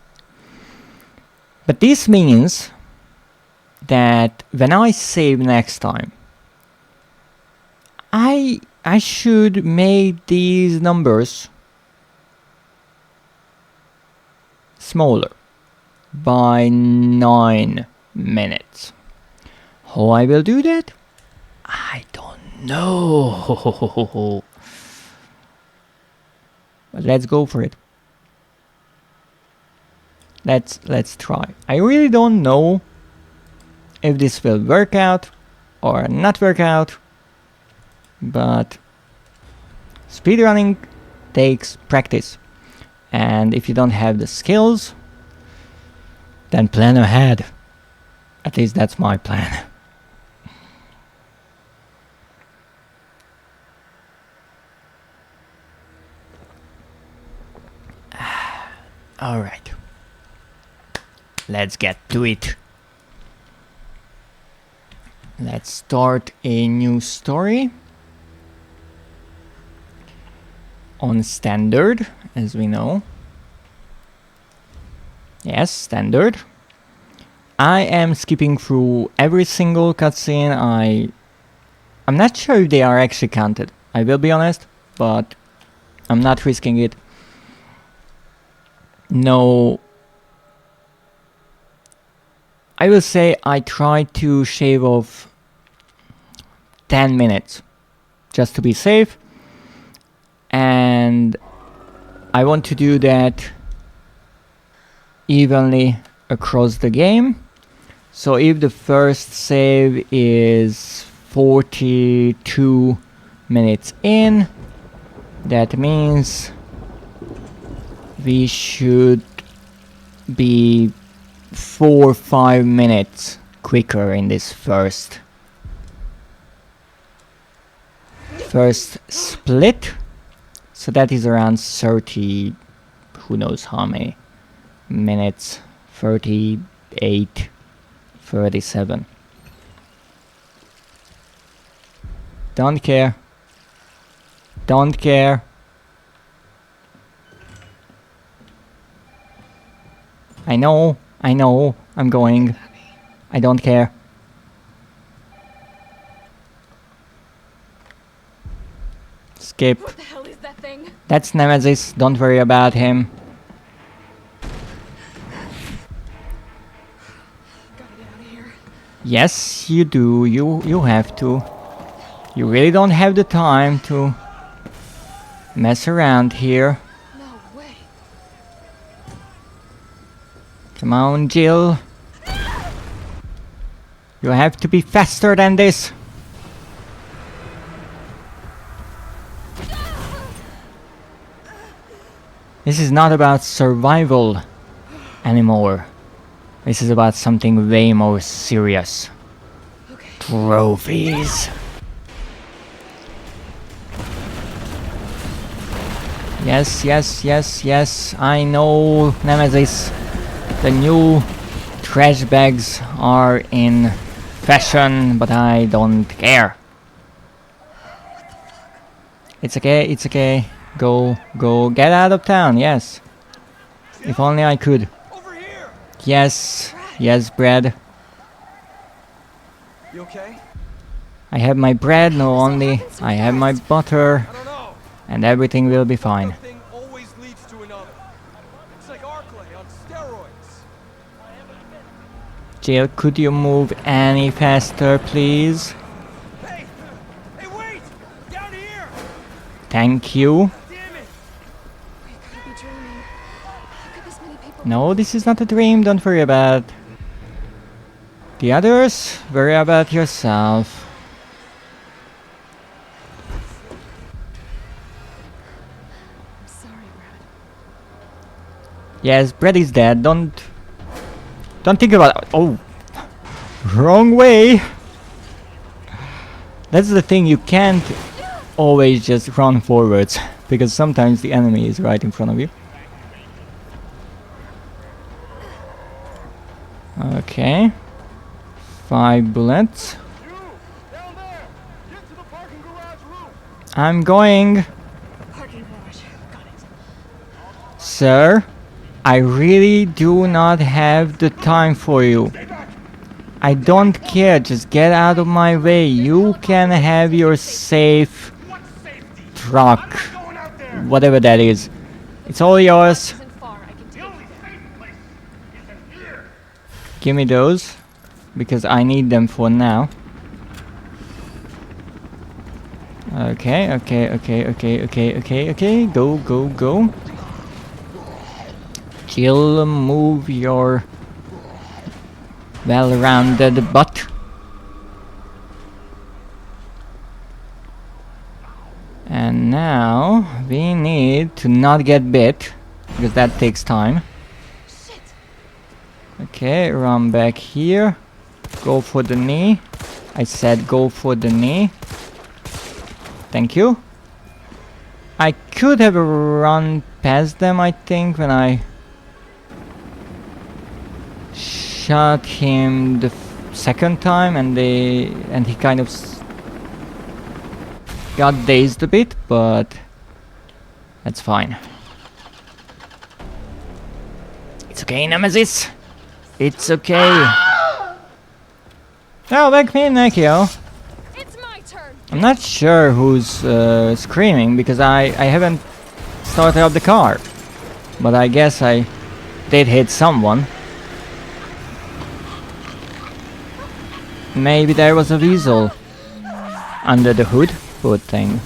But this means that when I save next time, I should make these numbers smaller by 9 minutes. How I will do that? I don't know. But let's go for it. Let's try. I really don't know if this will work out or not work out, but speedrunning takes practice. And if you don't have the skills, then plan ahead. At least that's my plan. Alright. Let's get to it. Let's start a new story. On standard, as we know. Yes, standard. I am skipping through every single cutscene. I'm not sure if they are actually counted. I will be honest, but I'm not risking it. No. I will say I try to shave off 10 minutes just to be safe. And I want to do that evenly across the game. So if the first save is 42 minutes in, that means we should be 4 or 5 minutes quicker in this first split. So that is around 30, who knows how many minutes, 38, 37. Don't care. Don't care. I know, I'm going. I don't care. Skip. What the hell is that thing? That's Nemesis, don't worry about him. Gotta get out of here. Yes, you do. You have to. You really don't have the time to mess around here. No way. Come on, Jill. You have to be faster than this. This is not about survival anymore. This is about something way more serious. Okay. Trophies. Yes. I know, Nemesis. The new trash bags are in fashion, but I don't care. It's okay. Go, get out of town, yes. If only I could. Over here. Yes, Brad. You okay? I have my bread, no only I have my butter, I don't know. and everything will be fine. One thing always leads to another. It's like Arclay on steroids. Jill, could you move any faster, please? Hey, wait! Down here! Thank you. Damn it! We could be dreaming. How could this many people? No, this is not a dream, don't worry about the others, worry about yourself. I'm sorry, Brad. Yes, Brad is dead, don't think about it. Oh, wrong way. That's the thing, you can't always just run forwards, because sometimes the enemy is right in front of you. Okay. 5 bullets. You! Down there! Get to the parking garage room! I'm going. Parking garage. Got it. Sir, I really do not have the time for you. I don't care, just get out of my way. You can have your safe truck. Whatever that is. It's all yours. Isn't far. I can take it. Give me those, because I need them for now. Okay. Go. Jill, move your well-rounded butt. And now we need to not get bit, because that takes time. Shit. Okay, run back here. Go for the knee. I said go for the knee. Thank you. I could have run past them, I think, when I shot him the second time, and he kind of got dazed a bit, but that's fine. It's okay, Nemesis. It's okay. Oh, back me, Nekio. It's my turn. I'm not sure who's screaming because I haven't started up the car, but I guess I did hit someone. Maybe there was a weasel under the hood. Good thing.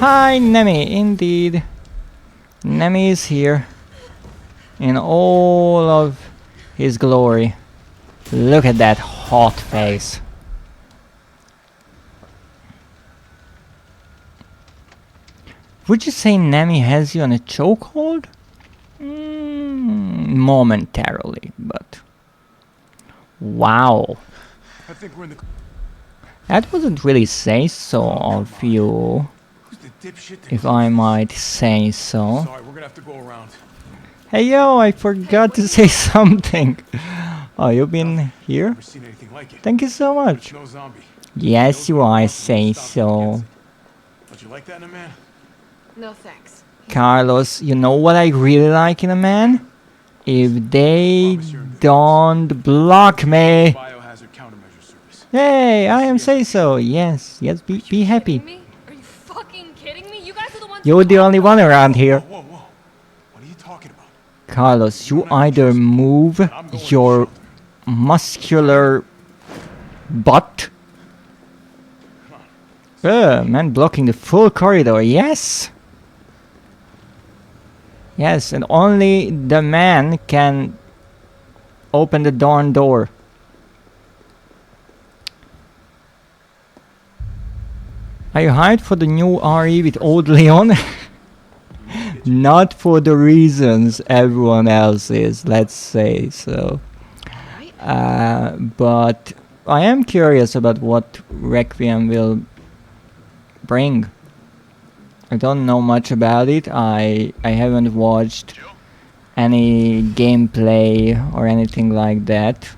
Hi, Nemi. Indeed, Nemi is here in all of his glory. Look at that hot face. Would you say Nemi has you on a chokehold? Momentarily, but wow. I think we're in the. That wasn't really say so of you, Who's the dipshit that if I might say so. Sorry, we're gonna have to go around. Hey yo, I forgot to say something. Oh, you've been here? Never seen anything like it. Thank you so much. No zombie. Yes, you I say so. Don't you like that in a man? No thanks. Carlos, you know what I really like in a man? If they don't block me. Biohazard countermeasure service. Hey, I am say so. Yes, be happy. Kidding me? Are you fucking kidding me? You guys are the ones. You're the only one around here. Whoa, whoa, whoa. What are you talking about? Carlos, you either move your muscular butt. Man blocking the full corridor, yes! Yes, and only the man can open the darn door. Are you hyped for the new RE with old Leon? Not for the reasons everyone else is, let's say so. But I am curious about what Requiem will bring. I don't know much about it. I haven't watched any gameplay or anything like that.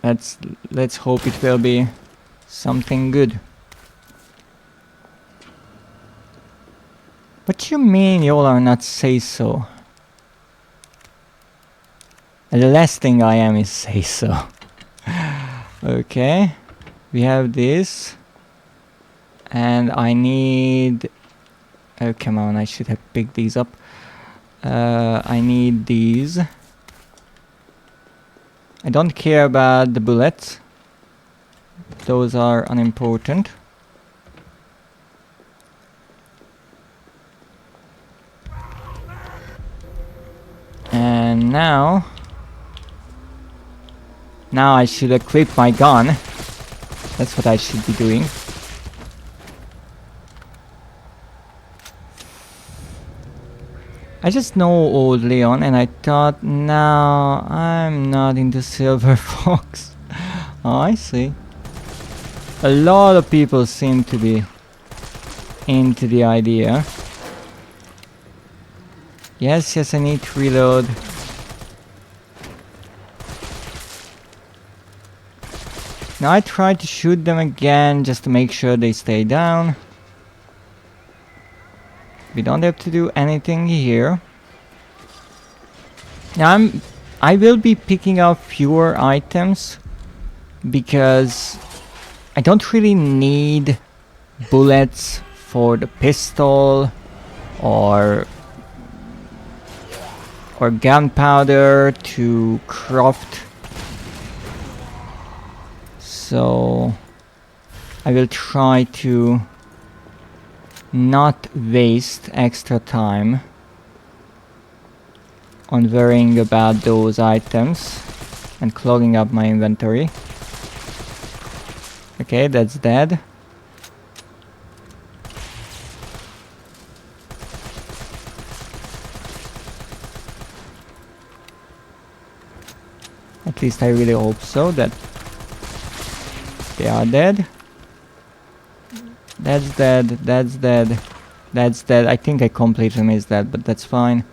Let's hope it will be something good. What you mean y'all are not say so? The last thing I am is say so. Okay, we have this, and I need. Oh come on! I should have picked these up. I need these. I don't care about the bullets. Those are unimportant. And now I should equip my gun. That's what I should be doing. I just know old Leon, and I thought, no, I'm not into Silver Fox. Oh, I see. A lot of people seem to be into the idea. Yes, I need to reload. Now I try to shoot them again just to make sure they stay down. We don't have to do anything here. Now I will be picking up fewer items because I don't really need bullets for the pistol or gunpowder to craft. So I will try to not waste extra time on worrying about those items and clogging up my inventory. Okay, that's dead. At least I really hope so that they are dead. That's dead, that's dead, that's dead. I think I completely missed that, but that's fine.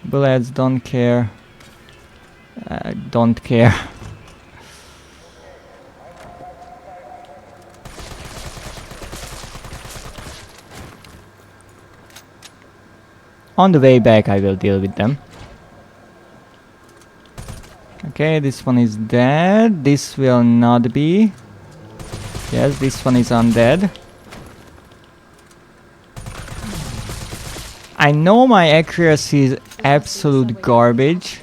Bullets, don't care. Don't care. On the way back I will deal with them. Okay, this one is dead. This will not be. Yes, this one is undead. I know my accuracy is absolute garbage.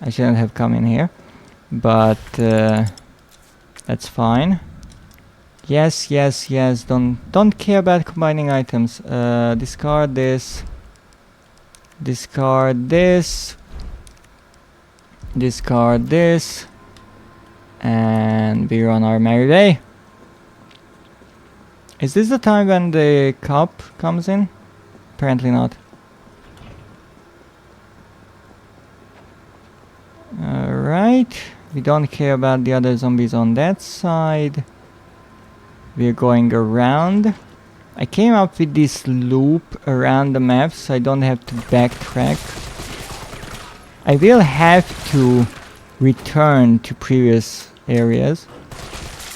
I shouldn't have come in here. But that's fine. Yes, yes, yes. Don't care about combining items. Discard this. Discard this. Discard this. And we're on our merry way. Is this the time when the cop comes in? Apparently not. Alright. We don't care about the other zombies on that side. We're going around. I came up with this loop around the map so I don't have to backtrack. I will have to return to previous areas.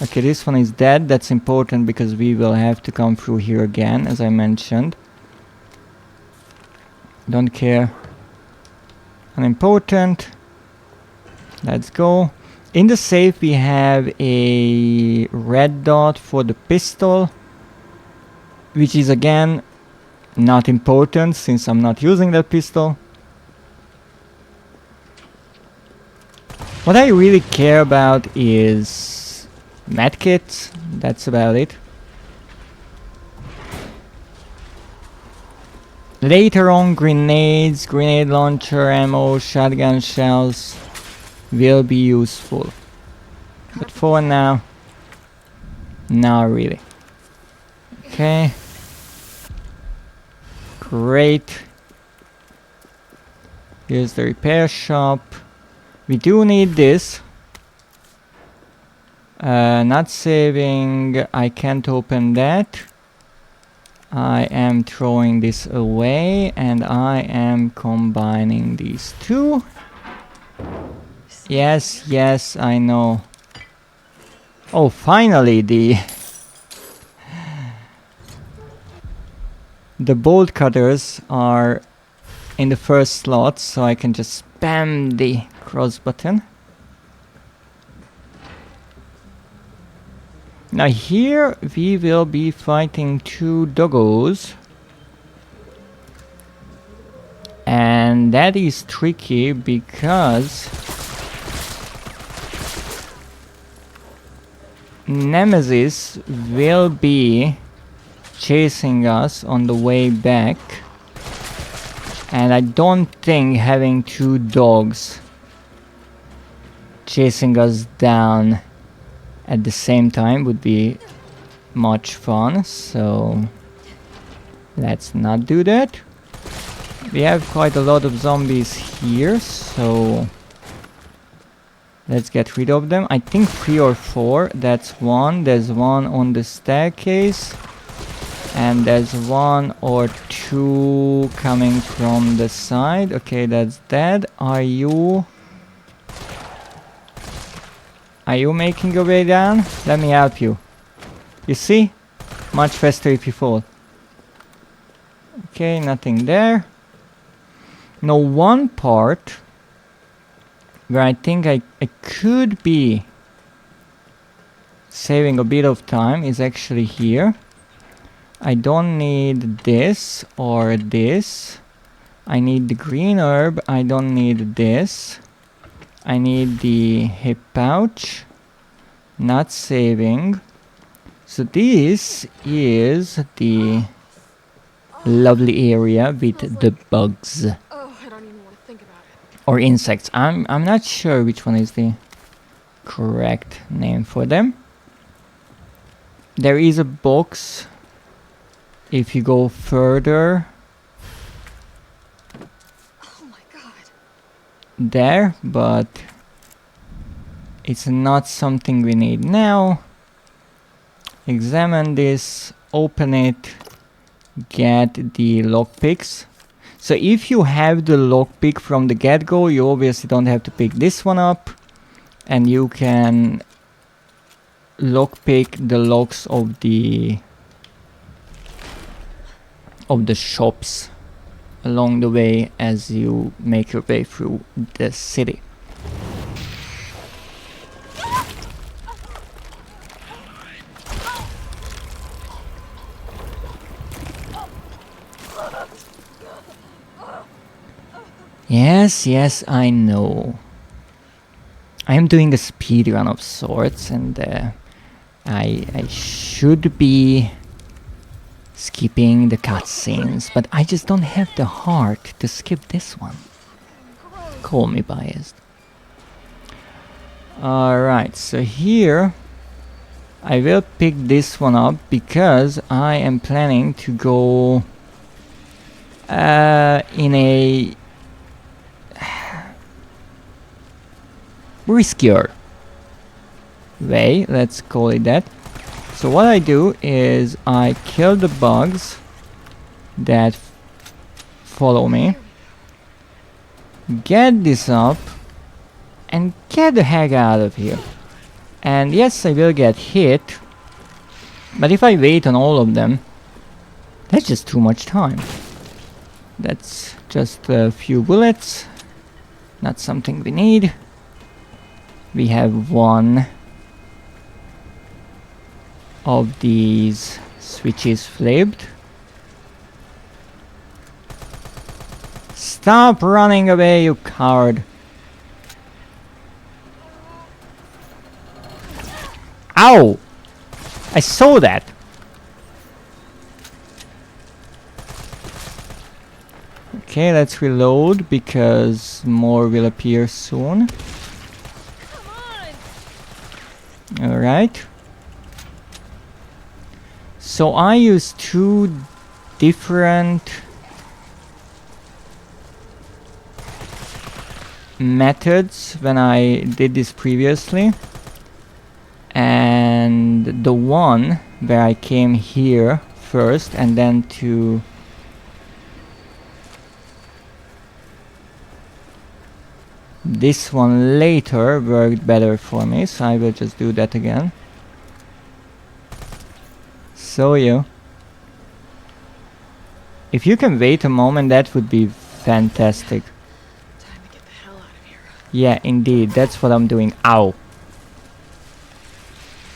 Okay, this one is dead. That's important because we will have to come through here again, as I mentioned. Don't care. Unimportant. Let's go. In the safe we have a red dot for the pistol, which is again not important since I'm not using that pistol. What I really care about is medkits. That's about it. Later on, grenades, grenade launcher ammo, shotgun shells will be useful. But for now, not really. Okay. Great. Here's the repair shop. We do need this. Not saving. I can't open that. I am throwing this away and I am combining these two. Yes, yes, I know. Oh, finally the bolt cutters are in the first slot, so I can just spam the cross button. Now here we will be fighting two doggos. And that is tricky because Nemesis will be chasing us on the way back. And I don't think having two dogs chasing us down at the same time would be much fun, so let's not do that. We have quite a lot of zombies here, so let's get rid of them. I think 3 or 4, that's one. There's one on the staircase. And there's 1 or 2 coming from the side. Okay, that's dead. Are you making your way down? Let me help you. You see? Much faster if you fall. Okay, nothing there. Now one part where I think I could be saving a bit of time is actually here. I don't need this or this. I need the green herb. I don't need this. I need the hip pouch. Not saving. So this is the lovely area with the bugs. Oh, I don't even want to think about it. Or insects. I'm not sure which one is the correct name for them. There is a box if you go further. Oh my god. There, but it's not something we need now. Examine this, open it, get the lockpicks. So if you have the lockpick from the get-go, you obviously don't have to pick this one up, and you can lockpick the locks of the shops along the way as you make your way through the city. Yes, yes, I know. I am doing a speed run of sorts, and I should be skipping the cutscenes, but I just don't have the heart to skip this one. Call me biased. Alright, so here I will pick this one up because I am planning to go in a riskier way, let's call it that. So what I do is I kill the bugs that follow me, get this up, and get the heck out of here. And yes, I will get hit, but if I wait on all of them, that's just too much time. That's just a few bullets, not something we need. We have one of these switches flipped. Stop running away, you coward! Ow! I saw that! Okay, let's reload because more will appear soon. Alright. So I used two different methods when I did this previously. And the one where I came here first and then to this one later worked better for me, so I will just do that again. So if you can wait a moment, that would be fantastic. Time to get the hell out of here. Yeah, indeed, that's what I'm doing. Ow.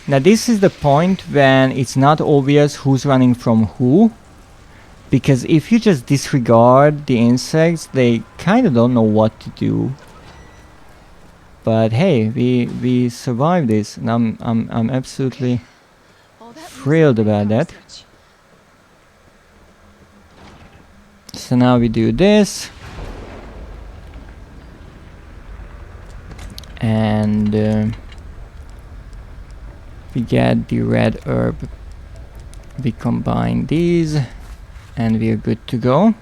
Now this is the point when it's not obvious who's running from who, because if you just disregard the insects, they kind of don't know what to do. But hey, we survived this, and I'm absolutely thrilled about that. So now we do this, and we get the red herb. We combine these, and we are good to go.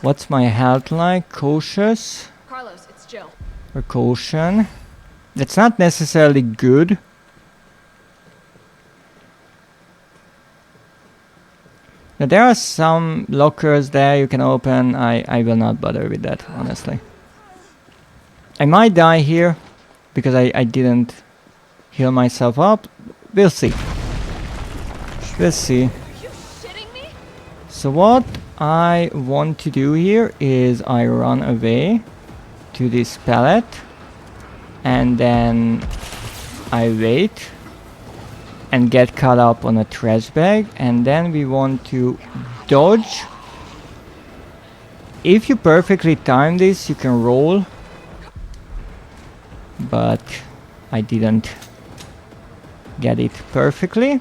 What's my health like? Cautious? Carlos, it's Jill. Or caution? That's not necessarily good. Now there are some lockers there you can open. I will not bother with that, honestly. I might die here because I didn't heal myself up. We'll see. We'll see. Are you shitting me? So what I want to do here is I run away to this pallet and then I wait and get caught up on a trash bag, and then we want to dodge. If you perfectly time this, you can roll, but I didn't get it perfectly.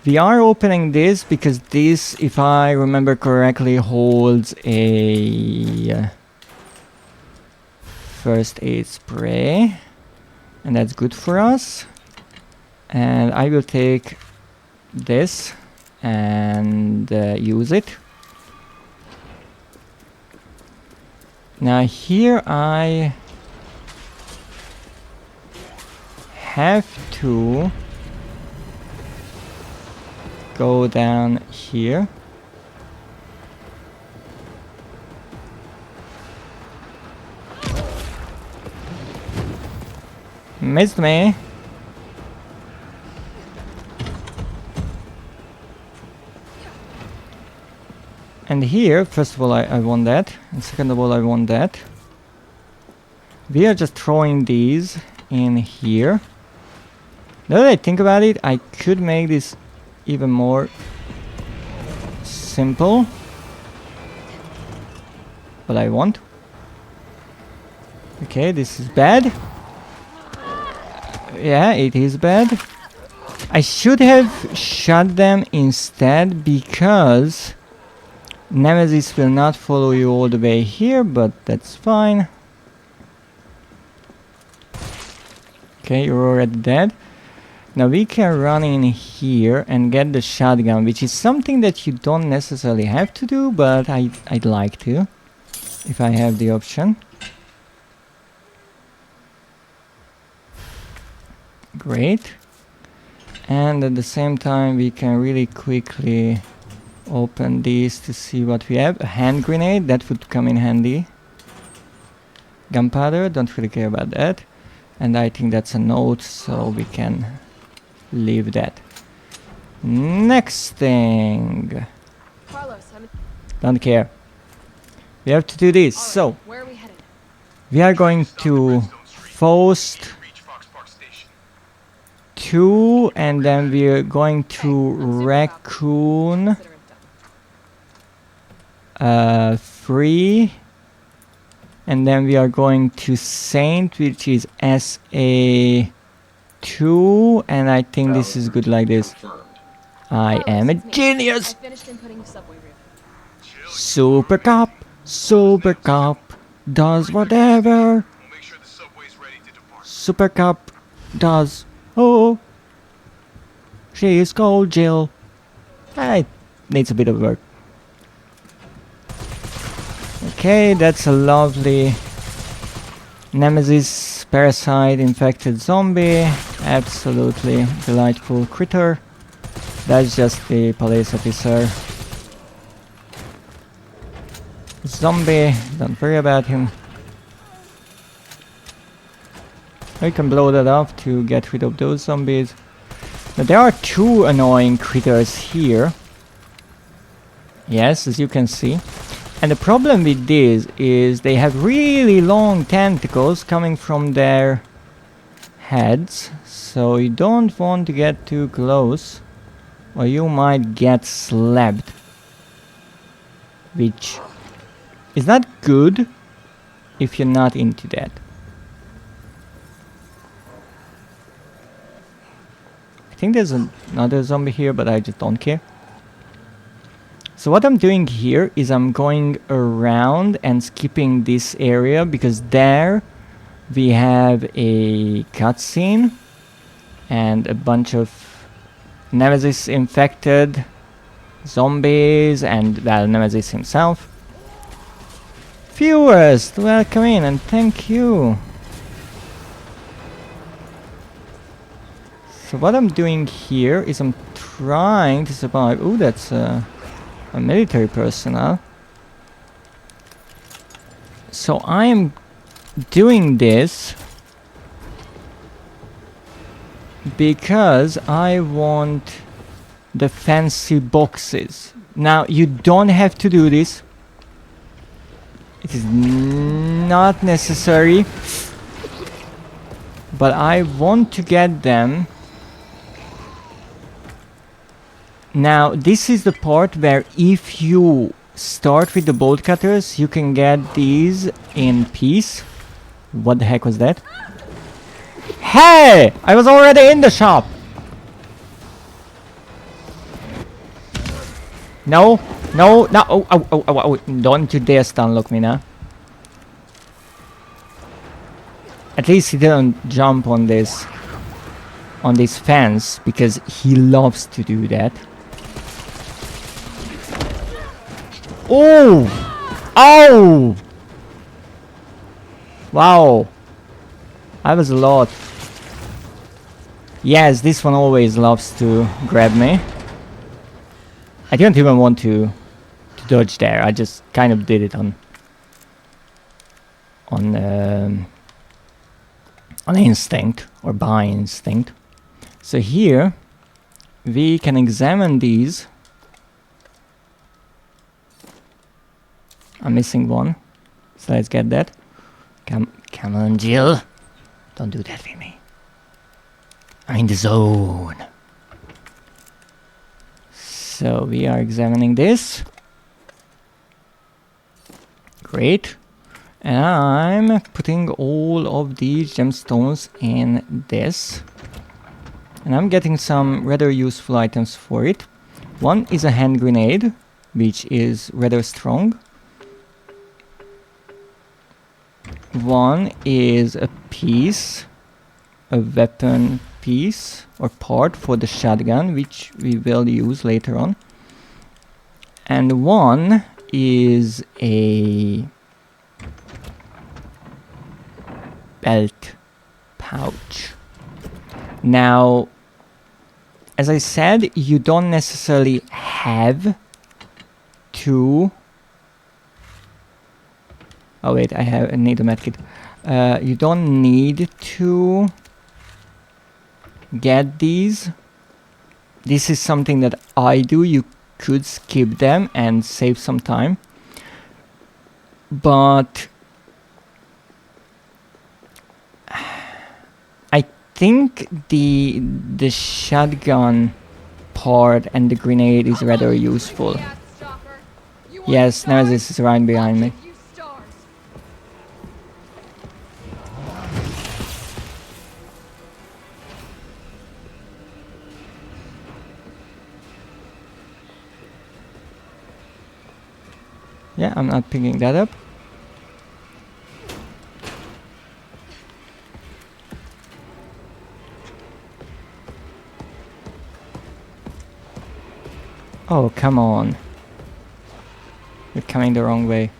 We are opening this because this, if I remember correctly, holds a first aid spray, and that's good for us. And I will take this and use it. Now here I have to go down here Missed me. And here, first of all, I want that. And second of all, I want that. We are just throwing these in here. Now that I think about it, I could make this even more simple. But I won't. Okay, this is bad. Yeah, it is bad. I should have shot them instead because Nemesis will not follow you all the way here, but that's fine. Okay, you're already dead. Now we can run in here and get the shotgun, which is something that you don't necessarily have to do, but I'd like to, if I have the option. Great. And at the same time we can really quickly open these to see what we have. A hand grenade, that would come in handy. Gunpowder, don't really care about that. And I think that's a note, so we can leave that. Next thing. Carlos, Don't care. We have to do this. All right, So where are we headed? we are going to Faust 2, and then we are going to Raccoon Consider it done. 3, and then we are going to Saint, which is SA2, and I think this is good like this. I Carlos, am a it's me. genius! I finished inputting the subway route. Super Cop does whatever. Super Cop does. Oh, she is called Jill. It needs a bit of work. Okay, that's a lovely Nemesis parasite infected zombie. Absolutely delightful critter. That's just the police officer. Zombie, don't worry about him. We can blow that up to get rid of those zombies. But there are two annoying critters here. Yes, as you can see. And the problem with these is they have really long tentacles coming from their heads. So you don't want to get too close, or you might get slapped. Which is not good if you're not into that. I think there's another zombie here, but I just don't care. So what I'm doing here is I'm going around and skipping this area, because there we have a cutscene and a bunch of Nemesis infected zombies and, well, Nemesis himself. Viewers, welcome in and thank you. So what I'm doing here is I'm trying to survive. Oh, that's a military personnel. So I'm doing this because I want the fancy boxes. Now, you don't have to do this. It is not necessary. But I want to get them. Now, this is the part where if you start with the bolt cutters, you can get these in peace. What the heck was that? Hey! I was already in the shop! No! No! No! Oh, oh, oh, oh, oh. Don't you dare stun lock me now. At least he didn't jump on this fence, because he loves to do that. Oh! Oh! Wow. I was a lot. Yes, this one always loves to grab me. I didn't even want to dodge there. I just kind of did it on on instinct or by instinct. So here we can examine these. I'm missing one, so let's get that. Come on, Jill. Don't do that with me. I'm in the zone. So we are examining this. Great. And I'm putting all of these gemstones in this. And I'm getting some rather useful items for it. One is a hand grenade, which is rather strong. One is a piece, a weapon piece or part for the shotgun, which we will use later on. And one is a belt pouch. Now, as I said, you don't necessarily have to... Oh wait, I need a medkit. You don't need to get these. This is something that I do. You could skip them and save some time. But I think the shotgun part and the grenade is rather useful. Yes, Nemesis is right behind me. Yeah, I'm not picking that up. Oh, come on. You're coming the wrong way.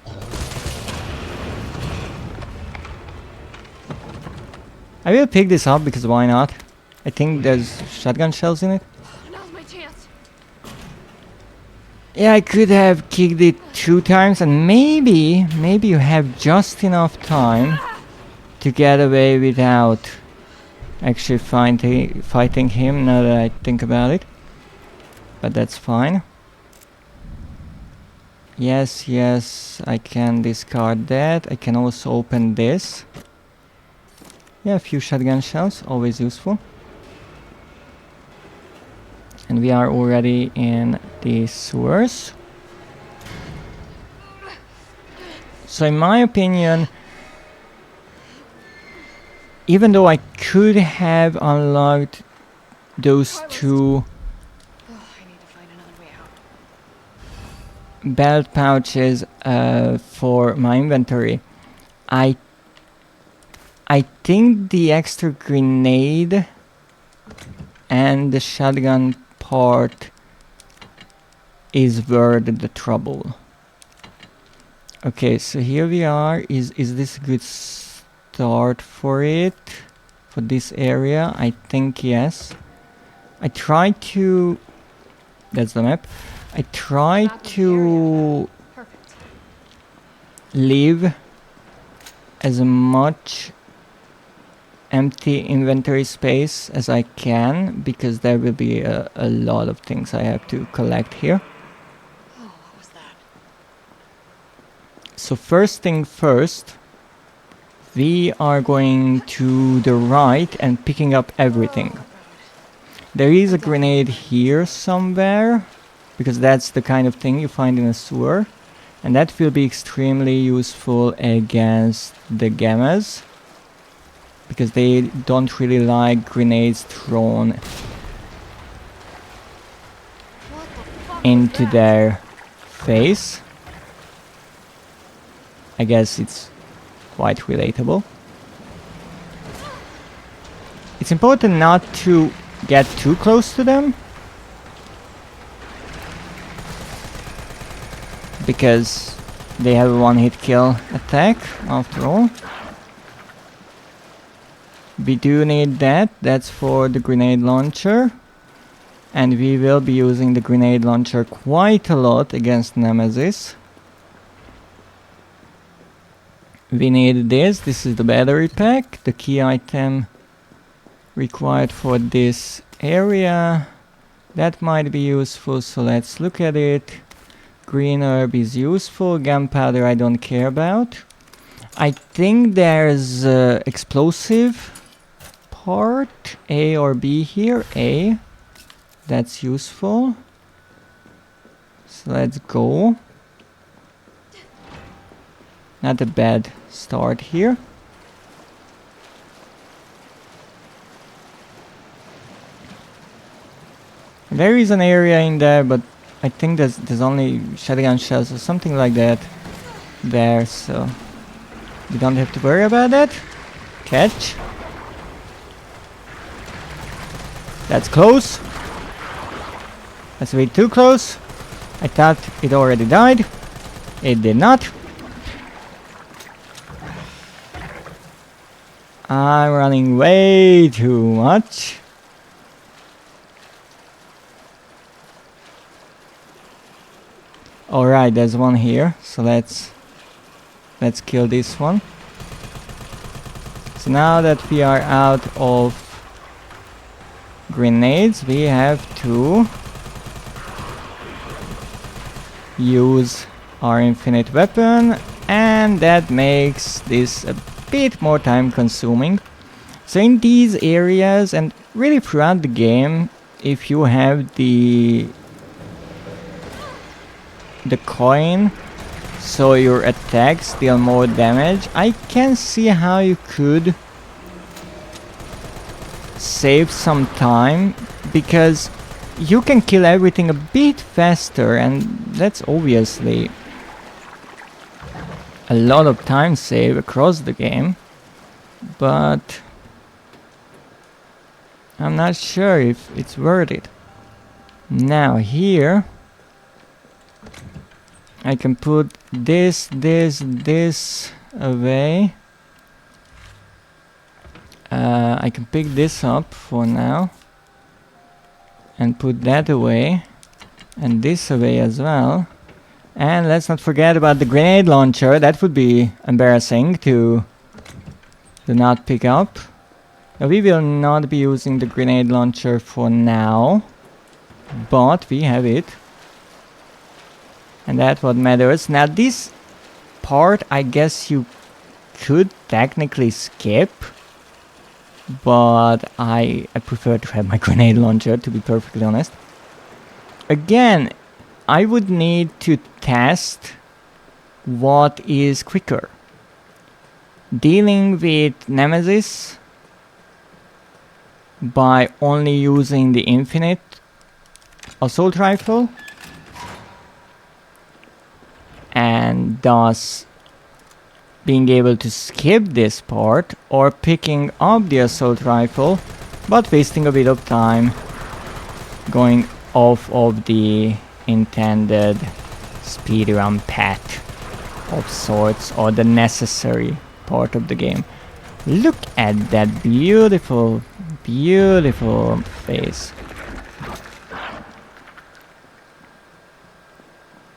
I will pick this up because why not? I think there's shotgun shells in it. Now's my chance. Yeah, I could have kicked it 2 times and maybe you have just enough time to get away without actually fighting him, now that I think about it. But that's fine. Yes, I can discard that. I can also open this. Yeah, a few shotgun shells, always useful. And we are already in the sewers. So in my opinion, even though I could have unlocked those 2 belt pouches for my inventory, I think the extra grenade and the shotgun part is worth the trouble. Okay, so here we are. Is this a good start for it? For this area? I think yes. I try to... That's the map. I try to leave as much empty inventory space as I can, because there will be a lot of things I have to collect here. Oh, what was that? So first thing first, we are going to the right and picking up everything. There is a grenade here somewhere, because that's the kind of thing you find in a sewer, and that will be extremely useful against the gammas, because they don't really like grenades thrown into their face. I guess it's quite relatable. It's important not to get too close to them, because they have a one-hit kill attack after all. We do need that. That's for the grenade launcher, and we will be using the grenade launcher quite a lot against Nemesis. We need this. This is the battery pack, the key item required for this area. That might be useful, so let's look at it. Green herb is useful. Gunpowder I don't care about. I think there's explosive part, A or B here. A. That's useful. So let's go. Not a bad start here. There is an area in there, but I think there's only shotgun shells or something like that there, so we don't have to worry about that. Catch. That's close. That's way too close. I thought it already died. It did not. I'm running way too much. Alright, there's one here, so let's kill this one. So now that we are out of grenades, we have to use our infinite weapon, and that makes this a bit more time consuming. So in these areas, and really throughout the game, if you have the coin, so your attacks deal more damage, I can see how you could save some time, because you can kill everything a bit faster, and that's obviously a lot of time save across the game, but I'm not sure if it's worth it. Now here I can put this away. I can pick this up for now and put that away, and this away as well. And let's not forget about the grenade launcher. That would be embarrassing to not pick up. We will not be using the grenade launcher for now, but we have it. And that's what matters. Now this part I guess you could technically skip, but I prefer to have my grenade launcher, to be perfectly honest. Again, I would need to test what is quicker. Dealing with Nemesis by only using the infinite assault rifle, and thus being able to skip this part, or picking up the assault rifle but wasting a bit of time going off of the intended speedrun path of sorts, or the necessary part of the game. Look at that beautiful, beautiful face.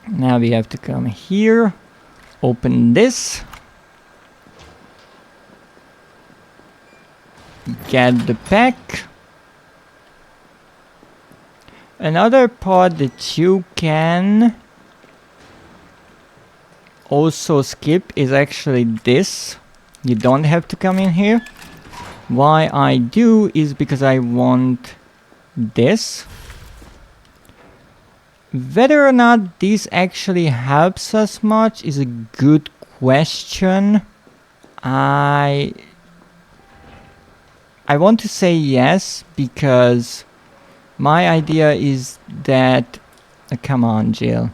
Now we have to come here, open this, get the pack. Another part that you can also skip is actually this. You don't have to come in here. Why I do is because I want this. Whether or not this actually helps us much is a good question. I want to say yes, because my idea is that... come on, Jill.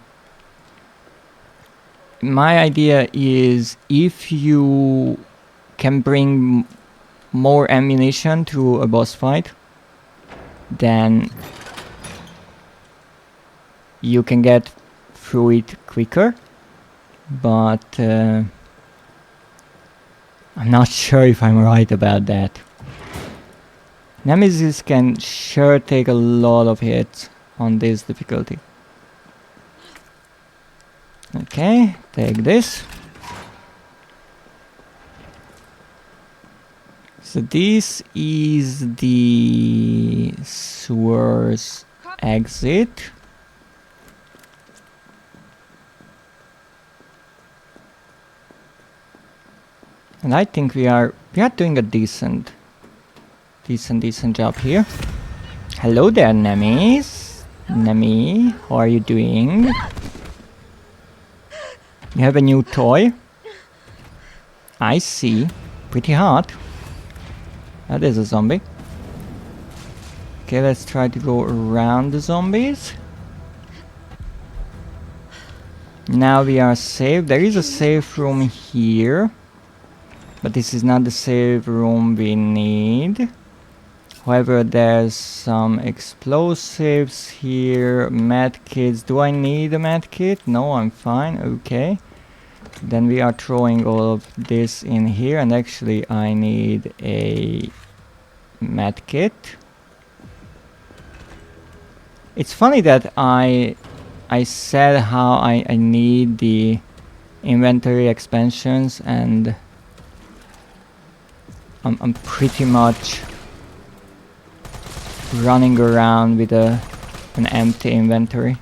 My idea is if you can bring more ammunition to a boss fight, then you can get through it quicker. But I'm not sure if I'm right about that. Nemesis can sure take a lot of hits on this difficulty. Okay, take this. So this is the sewers exit. And I think we are doing a decent job here. Hello there, Nemis. Nemi, how are you doing? You have a new toy? I see. Pretty hot. That is a zombie. Okay, let's try to go around the zombies. Now we are safe. There is a safe room here. But this is not the safe room we need. However, there's some explosives here. Medkits. Do I need a medkit? No, I'm fine. Okay. Then we are throwing all of this in here. And actually, I need a medkit. It's funny that I said how I need the inventory expansions, and I'm pretty much running around with an empty inventory.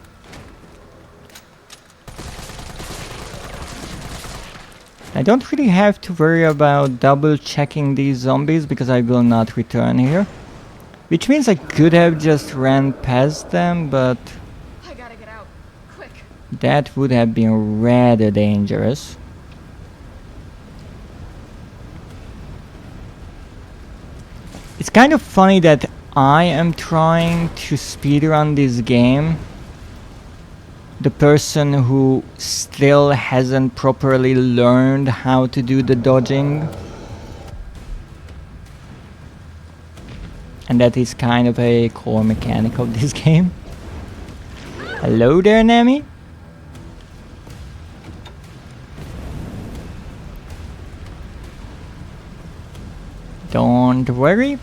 I don't really have to worry about double checking these zombies because I will not return here. Which means I could have just ran past them, but I gotta get out. Quick. that would have been rather dangerous. It's kind of funny that I am trying to speedrun this game. The person who still hasn't properly learned how to do the dodging. And that is kind of a core mechanic of this game. Hello there, Nemi. Don't worry.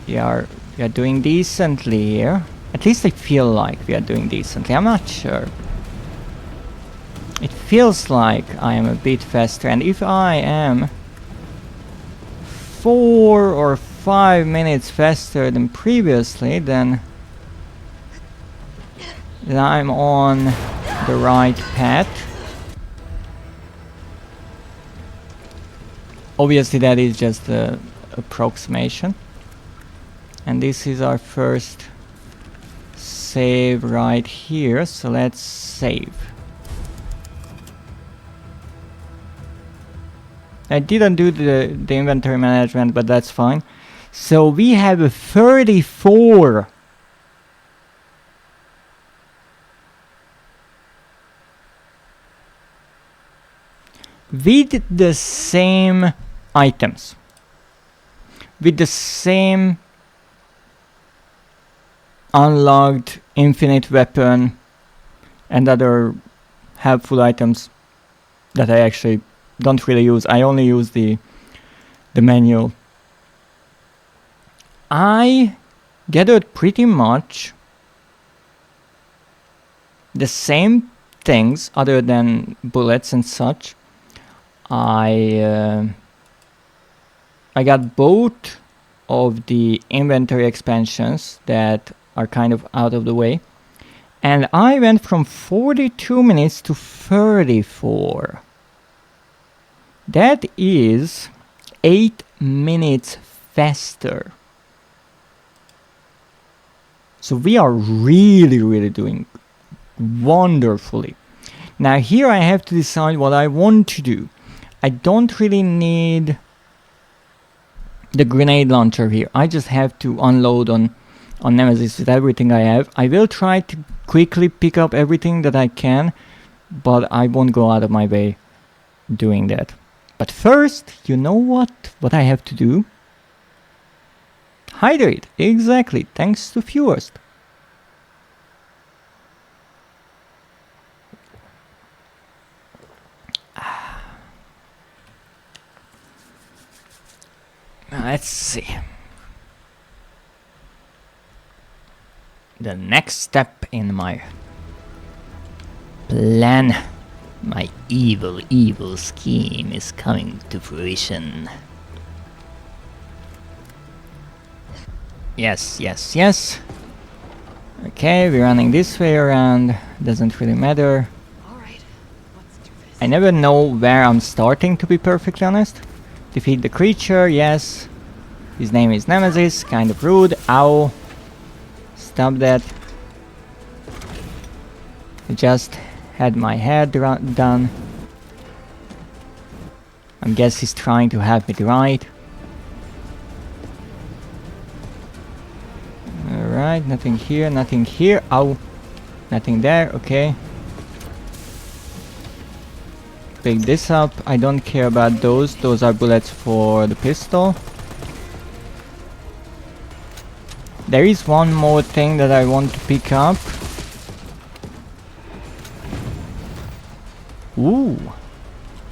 We are doing decently here. At least I feel like we are doing decently. I'm not sure. It feels like I am a bit faster, and if I am 4 or 5 minutes faster than previously, then I'm on the right path. Obviously that is just an approximation. And this is our first save right here, so let's save. I didn't do the inventory management, but that's fine. So we have a 34. With the same items. With the same unlocked infinite weapon and other helpful items that I actually don't really use. I only use the manual. I gathered pretty much the same things other than bullets and such. I got both of the inventory expansions that are kind of out of the way, and I went from 42 minutes to 34. That is 8 minutes faster. So we are really doing wonderfully. Now here I have to decide what I want to do. I don't really need the grenade launcher here. I just have to unload on Nemesis with everything I have. I will try to quickly pick up everything that I can, but I won't go out of my way doing that. But first, you know what I have to do? Hydrate, exactly, thanks to Fewest. Let's see. The next step in my plan. My evil, evil scheme is coming to fruition. Yes, yes, yes. Okay, we're running this way around. Doesn't really matter. All right, let's do this. I never know where I'm starting, to be perfectly honest. Defeat the creature, yes. His name is Nemesis, kind of rude. Ow. Stop that. I just had my head done. I guess he's trying to have it right. Alright, nothing here, nothing here. Ow. Nothing there, okay. Pick this up. I don't care about those. Those are bullets for the pistol. There is one more thing that I want to pick up. Ooh.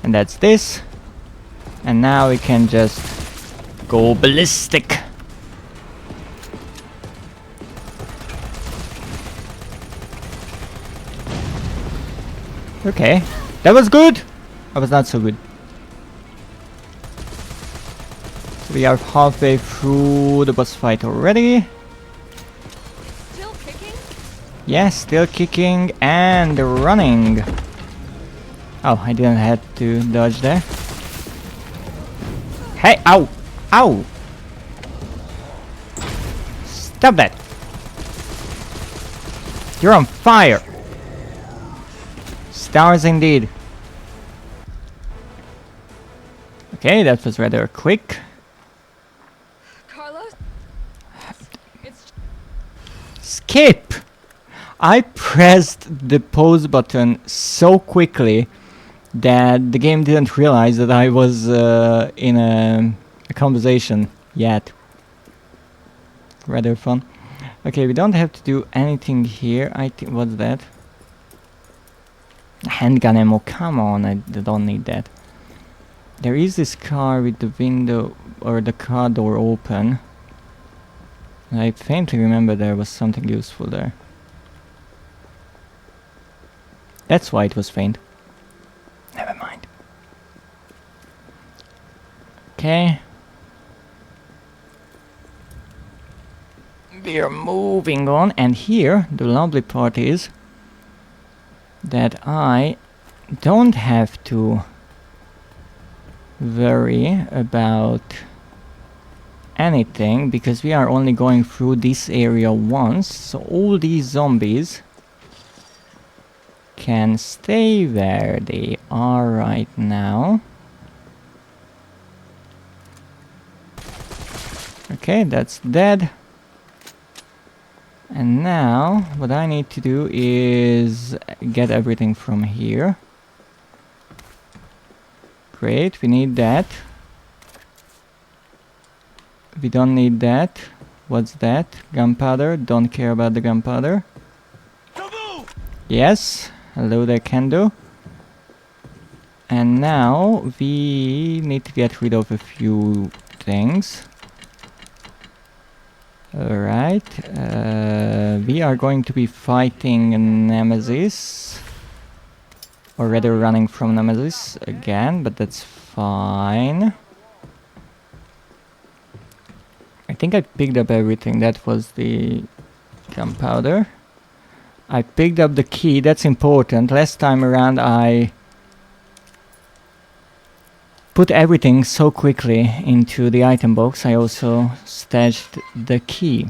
And that's this. And now we can just go ballistic. Okay. That was good. That was not so good. So we are halfway through the boss fight already. Still kicking? Yes, still kicking and running. Oh, I didn't have to dodge there. Hey, ow! Ow! Stop that! You're on fire! Stars indeed. Okay, that was rather quick. Carlos? It's Skip! I pressed the pause button so quickly that the game didn't realize that I was in a conversation yet. Rather fun. Okay, we don't have to do anything here. I think, what's that? Handgun ammo, come on, I don't need that. There is this car with the window or the car door open. I faintly remember there was something useful there. That's why it was faint. Never mind. Okay. We are moving on, and here the lovely part is that I don't have to worry about anything because we are only going through this area once, so all these zombies can stay where they are right now. Okay, that's dead. And now what I need to do is get everything from here. Great, we need that. We don't need that. What's that? Gunpowder. Don't care about the gunpowder. Yes. Hello there, Kendo. And now we need to get rid of a few things. Alright. We are going to be fighting Nemesis. Or rather running from Nemesis again, but that's fine. I think I picked up everything. That was the gunpowder. I picked up the key, that's important. Last time around I put everything so quickly into the item box. I also stashed the key.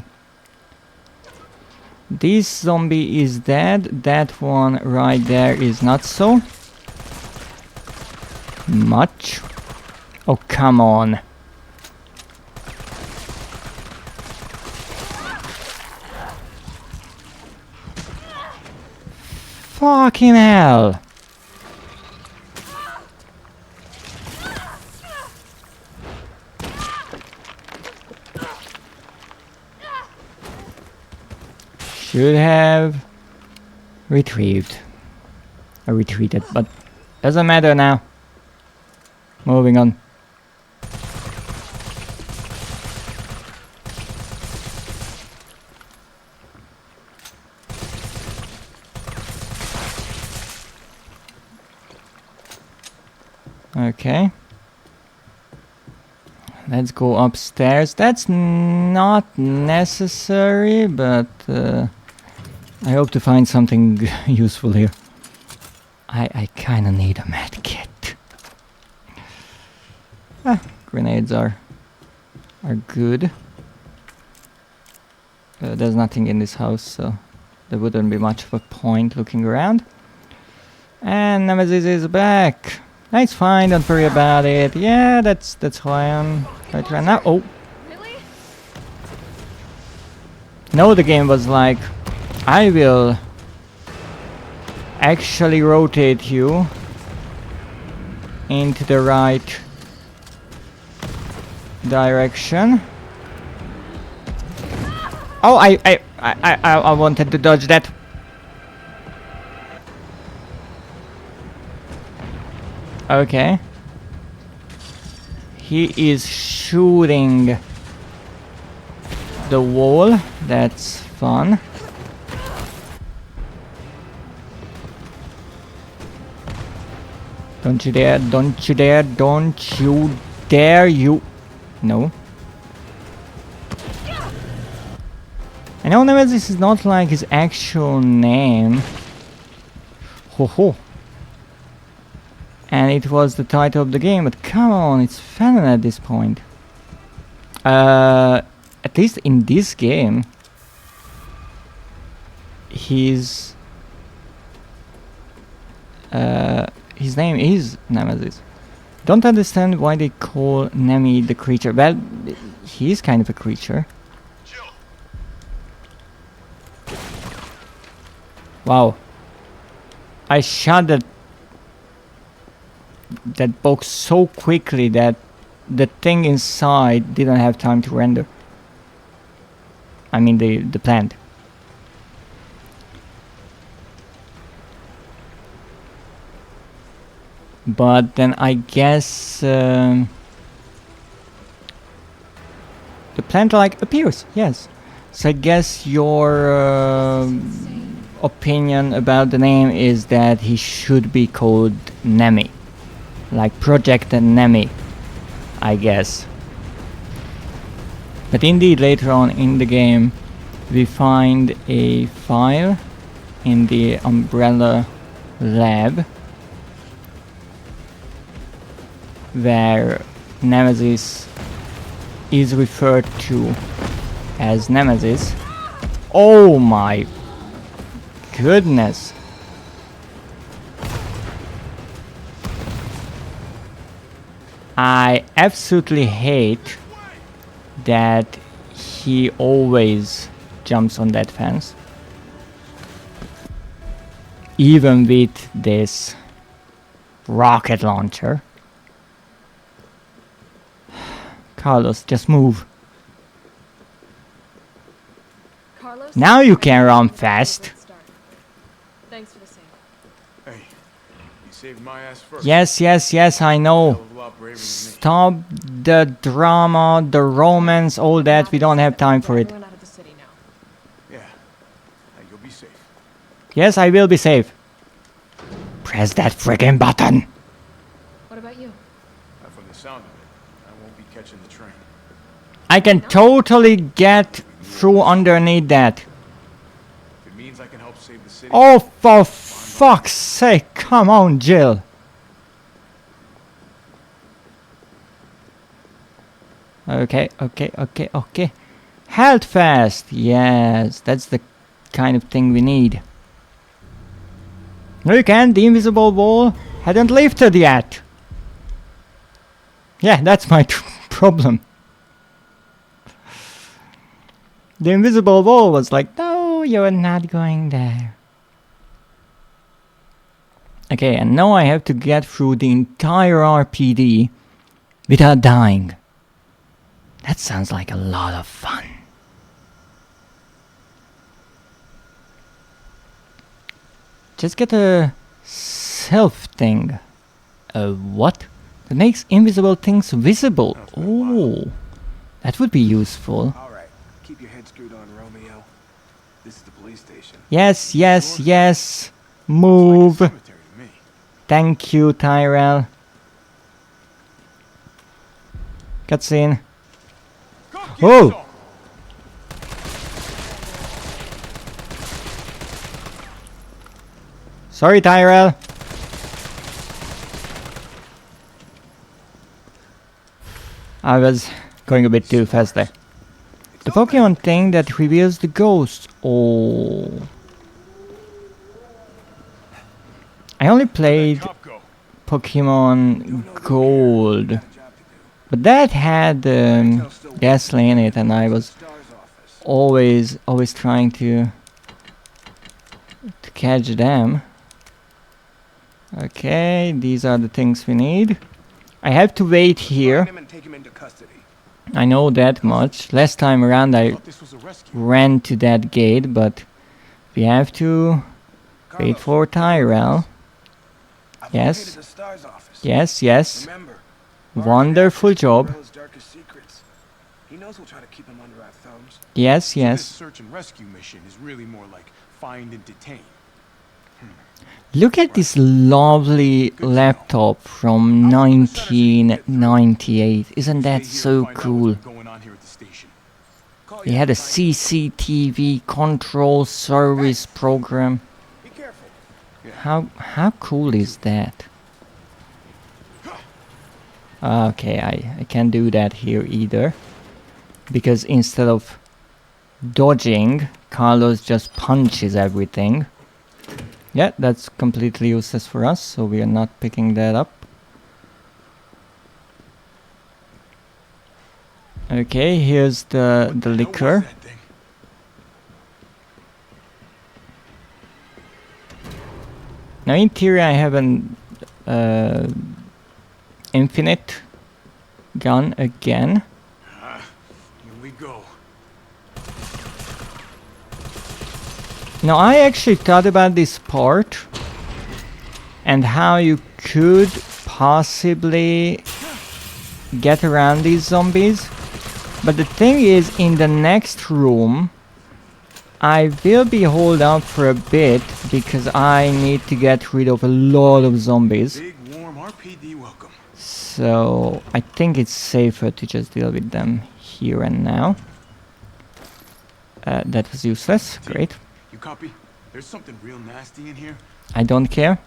This zombie is dead. That one right there is not so much. Oh, come on. Fucking hell. Should have retrieved or retreated, but doesn't matter now. Moving on. Okay. Let's go upstairs. That's not necessary, but I hope to find something useful here. I kinda need a med kit. Grenades are good. There's nothing in this house, so there wouldn't be much of a point looking around. And Nemesis is back. It's fine, don't worry about it. Yeah, that's who I am right now. Oh, Really? no, the game was like, I will actually rotate you into the right direction. Oh, I wanted to dodge that. Okay. He is shooting the wall. That's fun. Don't you dare, don't you dare, don't you dare, you... No. I know Nemesis is not like his actual name. Ho ho. And it was the title of the game, but come on, it's fun at this point. At least in this game, his name is Nemesis. Don't understand why they call Nemi the creature. Well, he's kind of a creature. Wow. I shot that box so quickly that the thing inside didn't have time to render. I mean the plant. But then I guess the plant like appears, yes. So I guess your opinion about the name is that he should be called Nemi. Like Project Nemi, I guess. But indeed later on in the game we find a file in the Umbrella lab where Nemesis is referred to as Nemesis. Oh my goodness. I absolutely hate that he always jumps on that fence. Even with this rocket launcher. Carlos, just move. Carlos? Now you can run fast. Thanks for the save. Hey, you saved my ass first. Yes, I know. Stop the drama, the romance, all that. We don't have time for it. Everyone out of the city now. Yeah. Hey, you'll be safe. Yes, I will be safe. Press that friggin' button. What about you? From the sound of it, I won't be catching the train. I can totally get through underneath that. If it means I can help save the city. Oh, for fuck's sake, come on, Jill. Okay. Held fast. Yes, that's the kind of thing we need. No, you can't. The invisible wall hadn't lifted yet. Yeah, that's my problem. The invisible wall was like, no, you're not going there. Okay, and now I have to get through the entire RPD without dying. That sounds like a lot of fun. Just get a self thing. A what? That makes invisible things visible. Oh, that would be useful. All right, keep your head screwed on, Romeo. This is the police station. Yes. Move. Cemetery to me. Thank you, Tyrell. Cutscene. Go get Oh! some. Sorry, Tyrell. I was going a bit too fast there. The Pokemon thing that reveals the ghost. Oh. I only played Cop go. Pokemon Gold, but that had Ghastly in it, and I was always trying to catch them. Okay, these are the things we need. I have to wait here. Find him and take him into custody. I know that much. Last time around I Thought this was a rescue. ran to that gate, but we have to wait Carlos, for Tyrell. I've Yes. located the STARS office. Yes, yes. Remember, Wonderful job. Umbrella's darkest secrets. He knows we'll try to keep him under our thumbs. Yes, So yes. This search and rescue mission is really more like find and detain. Look at this lovely laptop from 1998. Isn't that Stay here so and find out cool? what's going on here at the station. They had a CCTV control service program. Be careful. How cool is that? Okay, I can't do that here either. Because instead of dodging, Carlos just punches everything. Yeah, that's completely useless for us, so we are not picking that up. Okay, here's the What the hell was liquor. that thing? Now in theory I have an infinite gun again. Here we go. Now I actually thought about this part and how you could possibly get around these zombies. But the thing is, in the next room I will be holed out for a bit because I need to get rid of a lot of zombies. Big warm RPD welcome. So I think it's safer to just deal with them here and now. That was useless. Great. You copy? There's something real nasty in here. I don't care.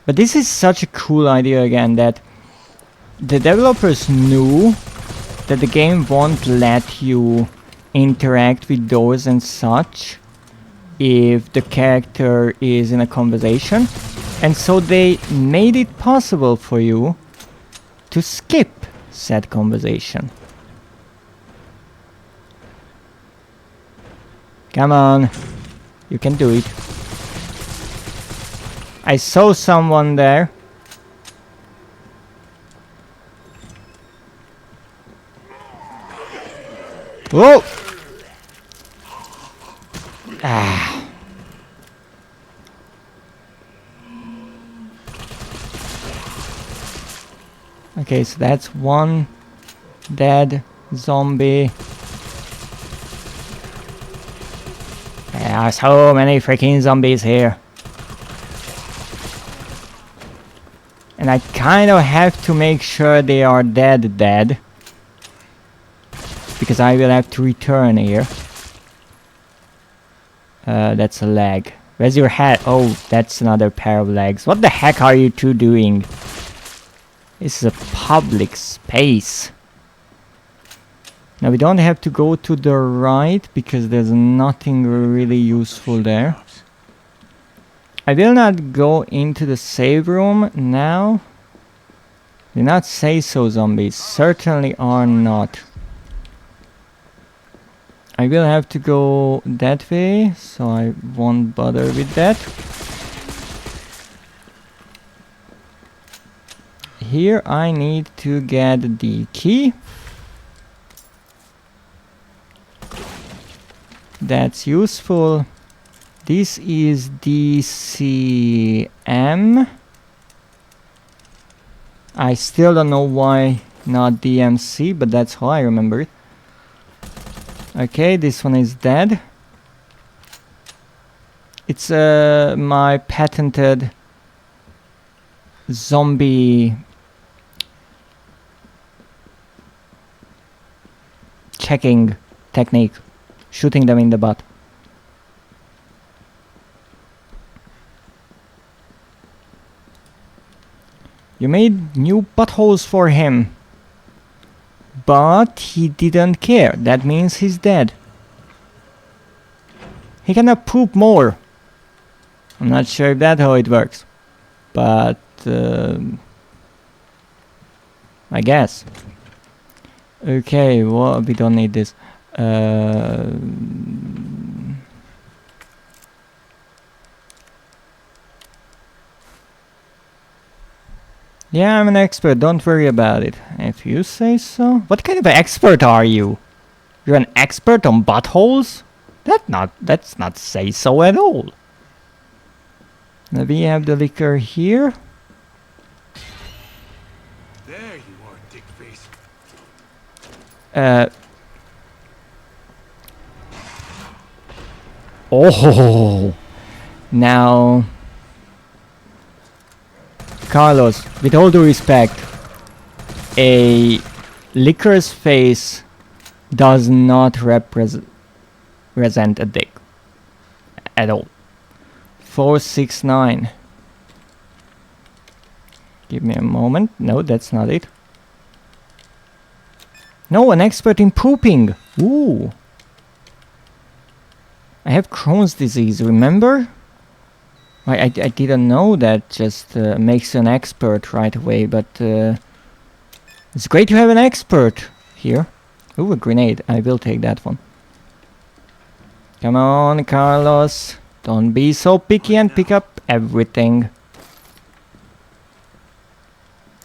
But this is such a cool idea again, that the developers knew that the game won't let you interact with doors and such if the character is in a conversation, and so they made it possible for you to skip said conversation. Come on, you can do it. I saw someone there. Whoa! Ah. Okay, so that's one dead zombie. There are so many freaking zombies here. And I kind of have to make sure they are dead. Because I will have to return here. That's a leg. Where's your hat? Oh, that's another pair of legs. What the heck are you two doing? This is a public space. Now we don't have to go to the right because there's nothing really useful there. I will not go into the save room now. Do not say so, zombies. Certainly are not. I will have to go that way, so I won't bother with that. Here I need to get the key. That's useful. This is DCM. I still don't know why not DMC, but that's how I remember it. Okay, this one is dead. It's my patented zombie checking technique. Shooting them in the butt. You made new buttholes for him. But he didn't care. That means he's dead. He cannot poop more. I'm not sure if that's how it works. But I guess. Okay, well, we don't need this. Yeah, I'm an expert, don't worry about it. If you say so. What kind of an expert are you? You're an expert on buttholes? That's not say so at all. Now we have the liquor here. There you are, dick face. Oh, now, Carlos, with all due respect, a liquor's face does not represent a dick at all. 469. Give me a moment. No, that's not it. No, an expert in pooping. Ooh. I have Crohn's disease, remember? I didn't know that just makes you an expert right away, but it's great to have an expert here. Ooh, a grenade. I will take that one. Come on, Carlos. Don't be so picky and pick up everything.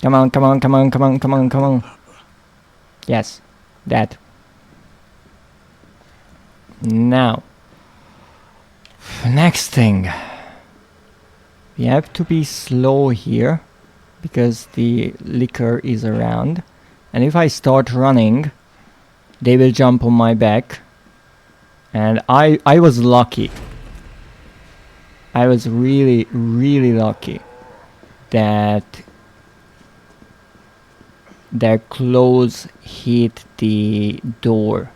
Come on, come on, come on, come on, come on, come on. Yes, that. Now. Next thing. We have to be slow here because the liquor is around, and if I start running they will jump on my back, and I was lucky. I was really lucky that their clothes hit the door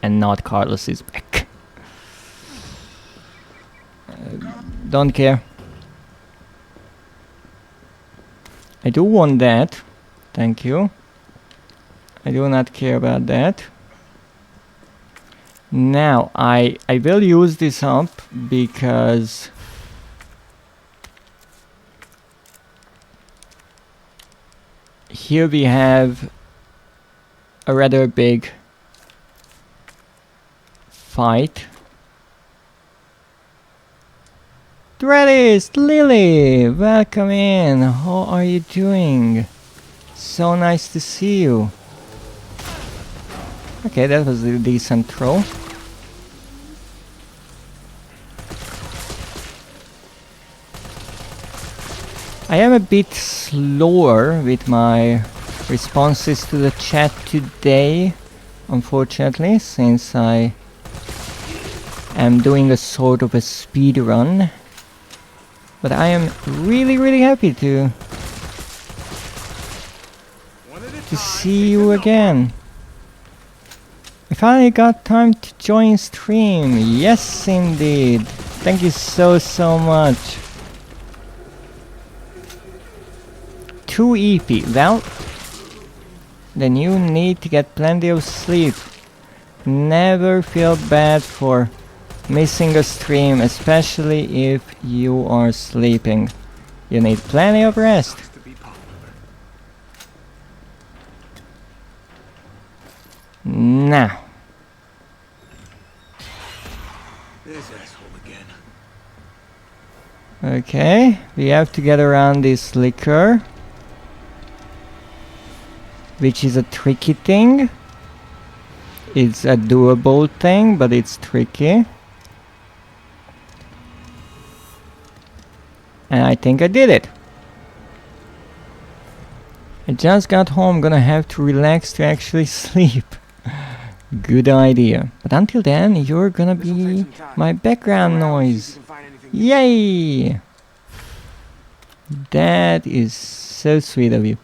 and not Carlos's back. Don't care. I do want that. Thank you. I do not care about that. Now, I will use this up because here we have a rather big fight. Dreadist, Lily, welcome in. How are you doing? So nice to see you. Okay, that was a decent throw. I am a bit slower with my responses to the chat today, unfortunately, since I am doing a sort of a speed run. But I am really happy to see you again. I finally got time to join stream. Yes, indeed. Thank you so much. 2 EP. Well, then you need to get plenty of sleep. Never feel bad for missing a stream, especially if you are sleeping. You need plenty of rest. Now. This asshole again. Okay, we have to get around this liquor, which is a tricky thing. It's a doable thing, but it's tricky. And I think I did it. I just got home, gonna have to relax to actually sleep. Good idea. But until then, you're gonna be my background noise. Yay! That is so sweet of you.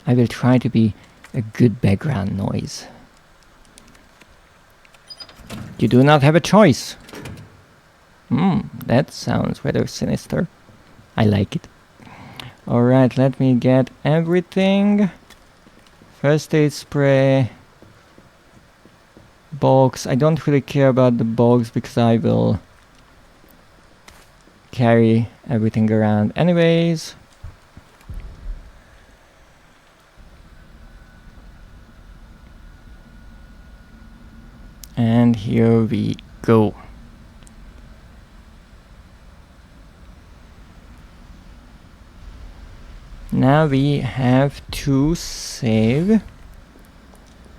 I will try to be a good background noise. You do not have a choice. That sounds rather sinister. I like it. Alright, let me get everything. First aid spray. Box. I don't really care about the box because I will carry everything around anyways. And here we go. Now we have to save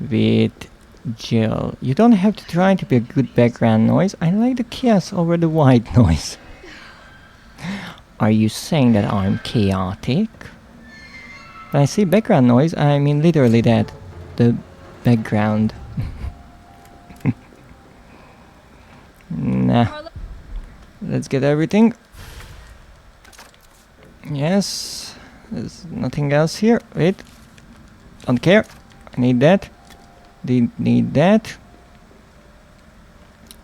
with Jill. You don't have to try to be a good background noise. I like the chaos over the white noise. Are you saying that I'm chaotic? When I say background noise, I mean literally that. The background. Nah. Let's get everything. Yes. There's nothing else here. Wait. Don't care. I need that. Didn't need that.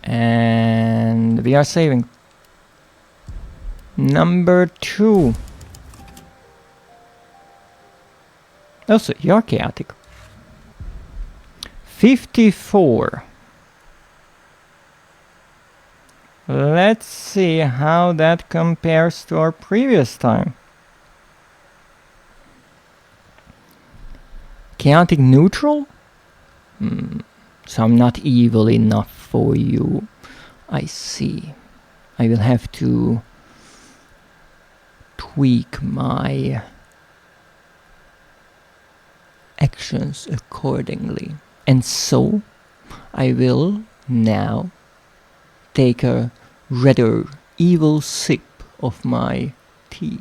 And we are saving. Number 2. Also, you're chaotic. 54. Let's see how that compares to our previous time. Chaotic neutral? So I'm not evil enough for you. I see. I will have to tweak my actions accordingly. And so I will now take a rather evil sip of my tea.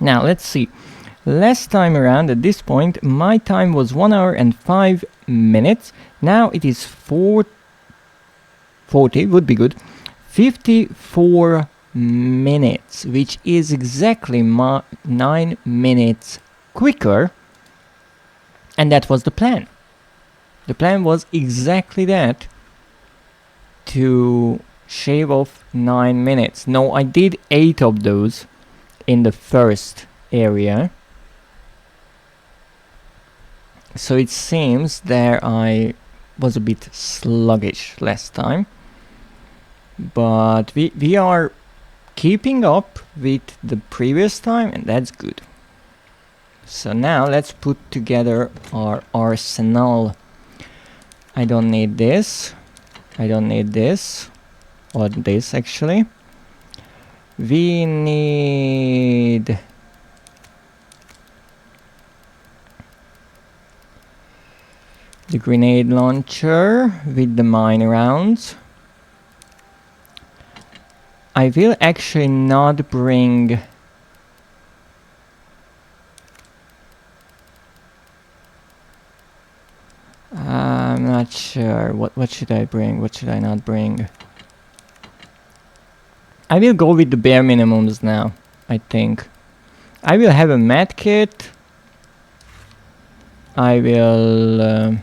Now let's see. Last time around at this point my time was 1 hour and 5 minutes. Now it is 40 would be good. 54 minutes, which is exactly 9 minutes quicker, and that was the plan. The plan was exactly that, to shave off 9 minutes. No, I did 8 of those in the first area, so it seems that I was a bit sluggish last time, but we are keeping up with the previous time, and that's good. So now let's put together our arsenal. I don't need this. I don't need this. Or this actually. We need the grenade launcher with the mine rounds. I will actually not bring I'm not sure. What should I bring? What should I not bring? I will go with the bare minimums now, I think. I will have a med kit. I will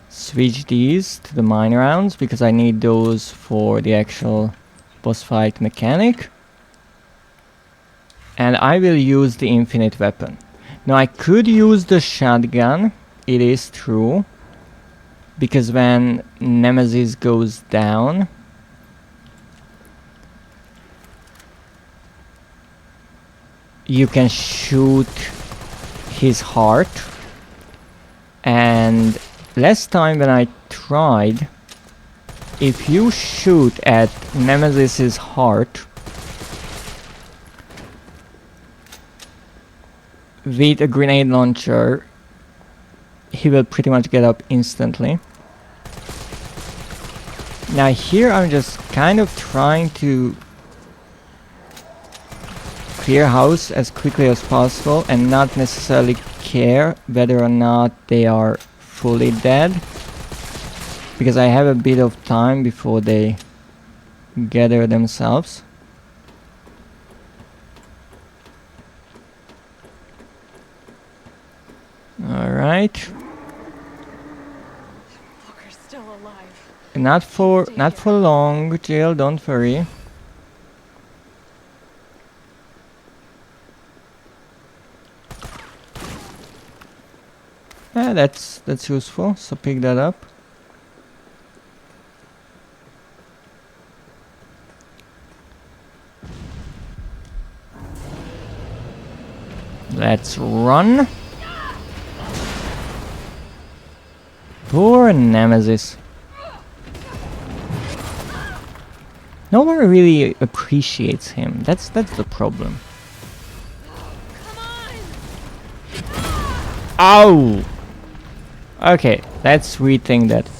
switch these to the mine rounds because I need those for the actual boss fight mechanic. And I will use the infinite weapon. Now I could use the shotgun, it is true, because when Nemesis goes down, you can shoot his heart. And last time when I tried, if you shoot at Nemesis's heart with a grenade launcher, he will pretty much get up instantly. Now here I'm just kind of trying to clear house as quickly as possible and not necessarily care whether or not they are fully dead, because I have a bit of time before they gather themselves. Alright. Walker's still alive. Not for long, Jill, don't worry. Yeah, that's useful, so pick that up. Let's run. Poor Nemesis. No one really appreciates him. That's the problem. Ow! Okay, let's rethink that.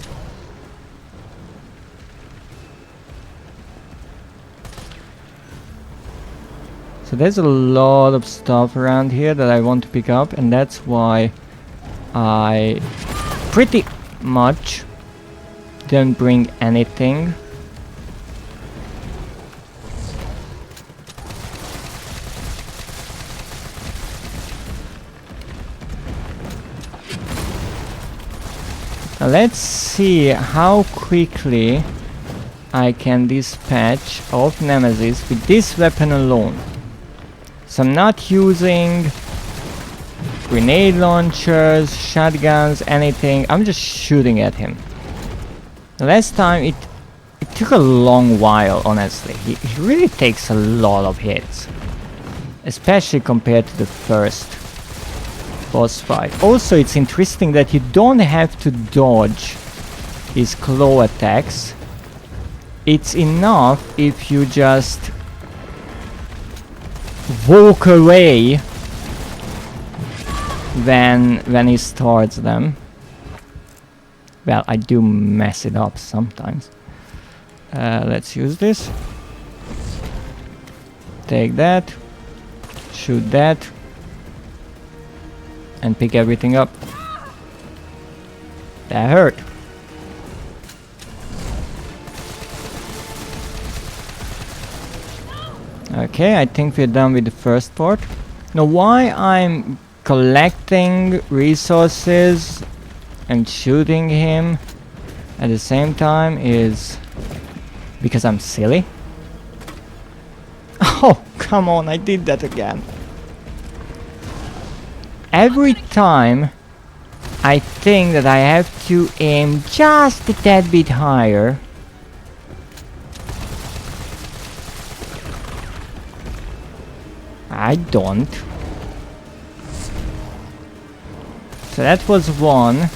So there's a lot of stuff around here that I want to pick up, and that's why I pretty much didn't bring anything. Now let's see how quickly I can dispatch of Nemesis with this weapon alone. So I'm not using grenade launchers, shotguns, anything. I'm just shooting at him. The last time it took a long while, honestly. He really takes a lot of hits, especially compared to the first boss fight. Also, it's interesting that you don't have to dodge his claw attacks. It's enough if you just walk away when he starts them. Well, I do mess it up sometimes. Let's use this. Take that. Shoot that. And pick everything up. That hurt. Okay, I think we're done with the first part. Now, why I'm collecting resources and shooting him at the same time is because I'm silly. Oh, come on, I did that again. Every time I think that I have to aim just a tad bit higher, I don't. So that was one.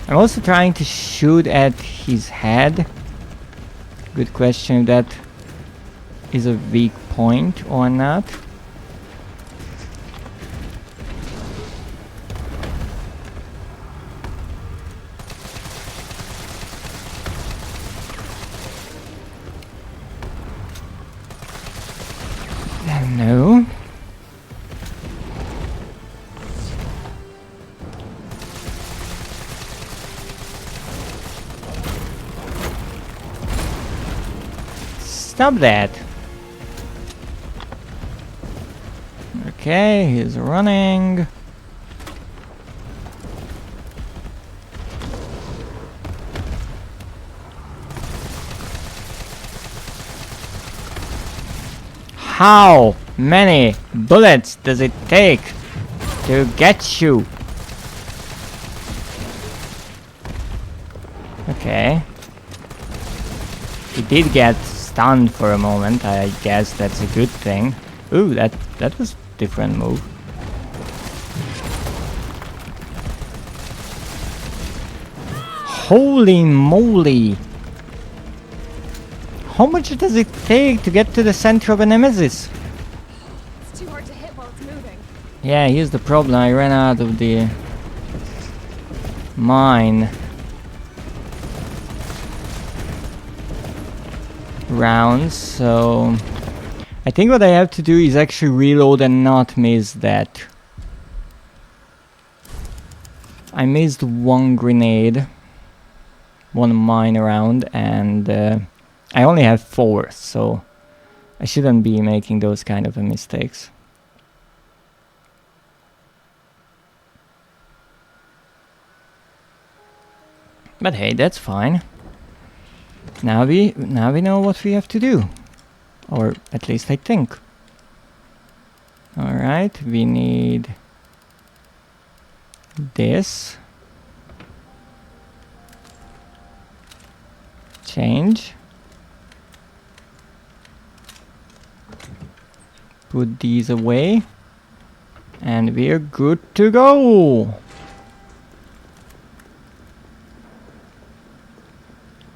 I'm also trying to shoot at his head. Good question if that is a weak point or not. No. Stop that. Okay, he's running. How many bullets does it take to get you? Okay. He did get stunned for a moment. I guess that's a good thing. Ooh, that was a different move. Holy moly! How much does it take to get to the center of a Nemesis? It's too hard to hit while it's moving. Yeah, here's the problem. I ran out of the mine rounds, so I think what I have to do is actually reload and not miss that. I missed one grenade, one mine round, and I only have 4, so I shouldn't be making those kind of mistakes. But hey, that's fine. Now we know what we have to do. Or at least I think. Alright, we need this. Change. Put these away. And we're good to go.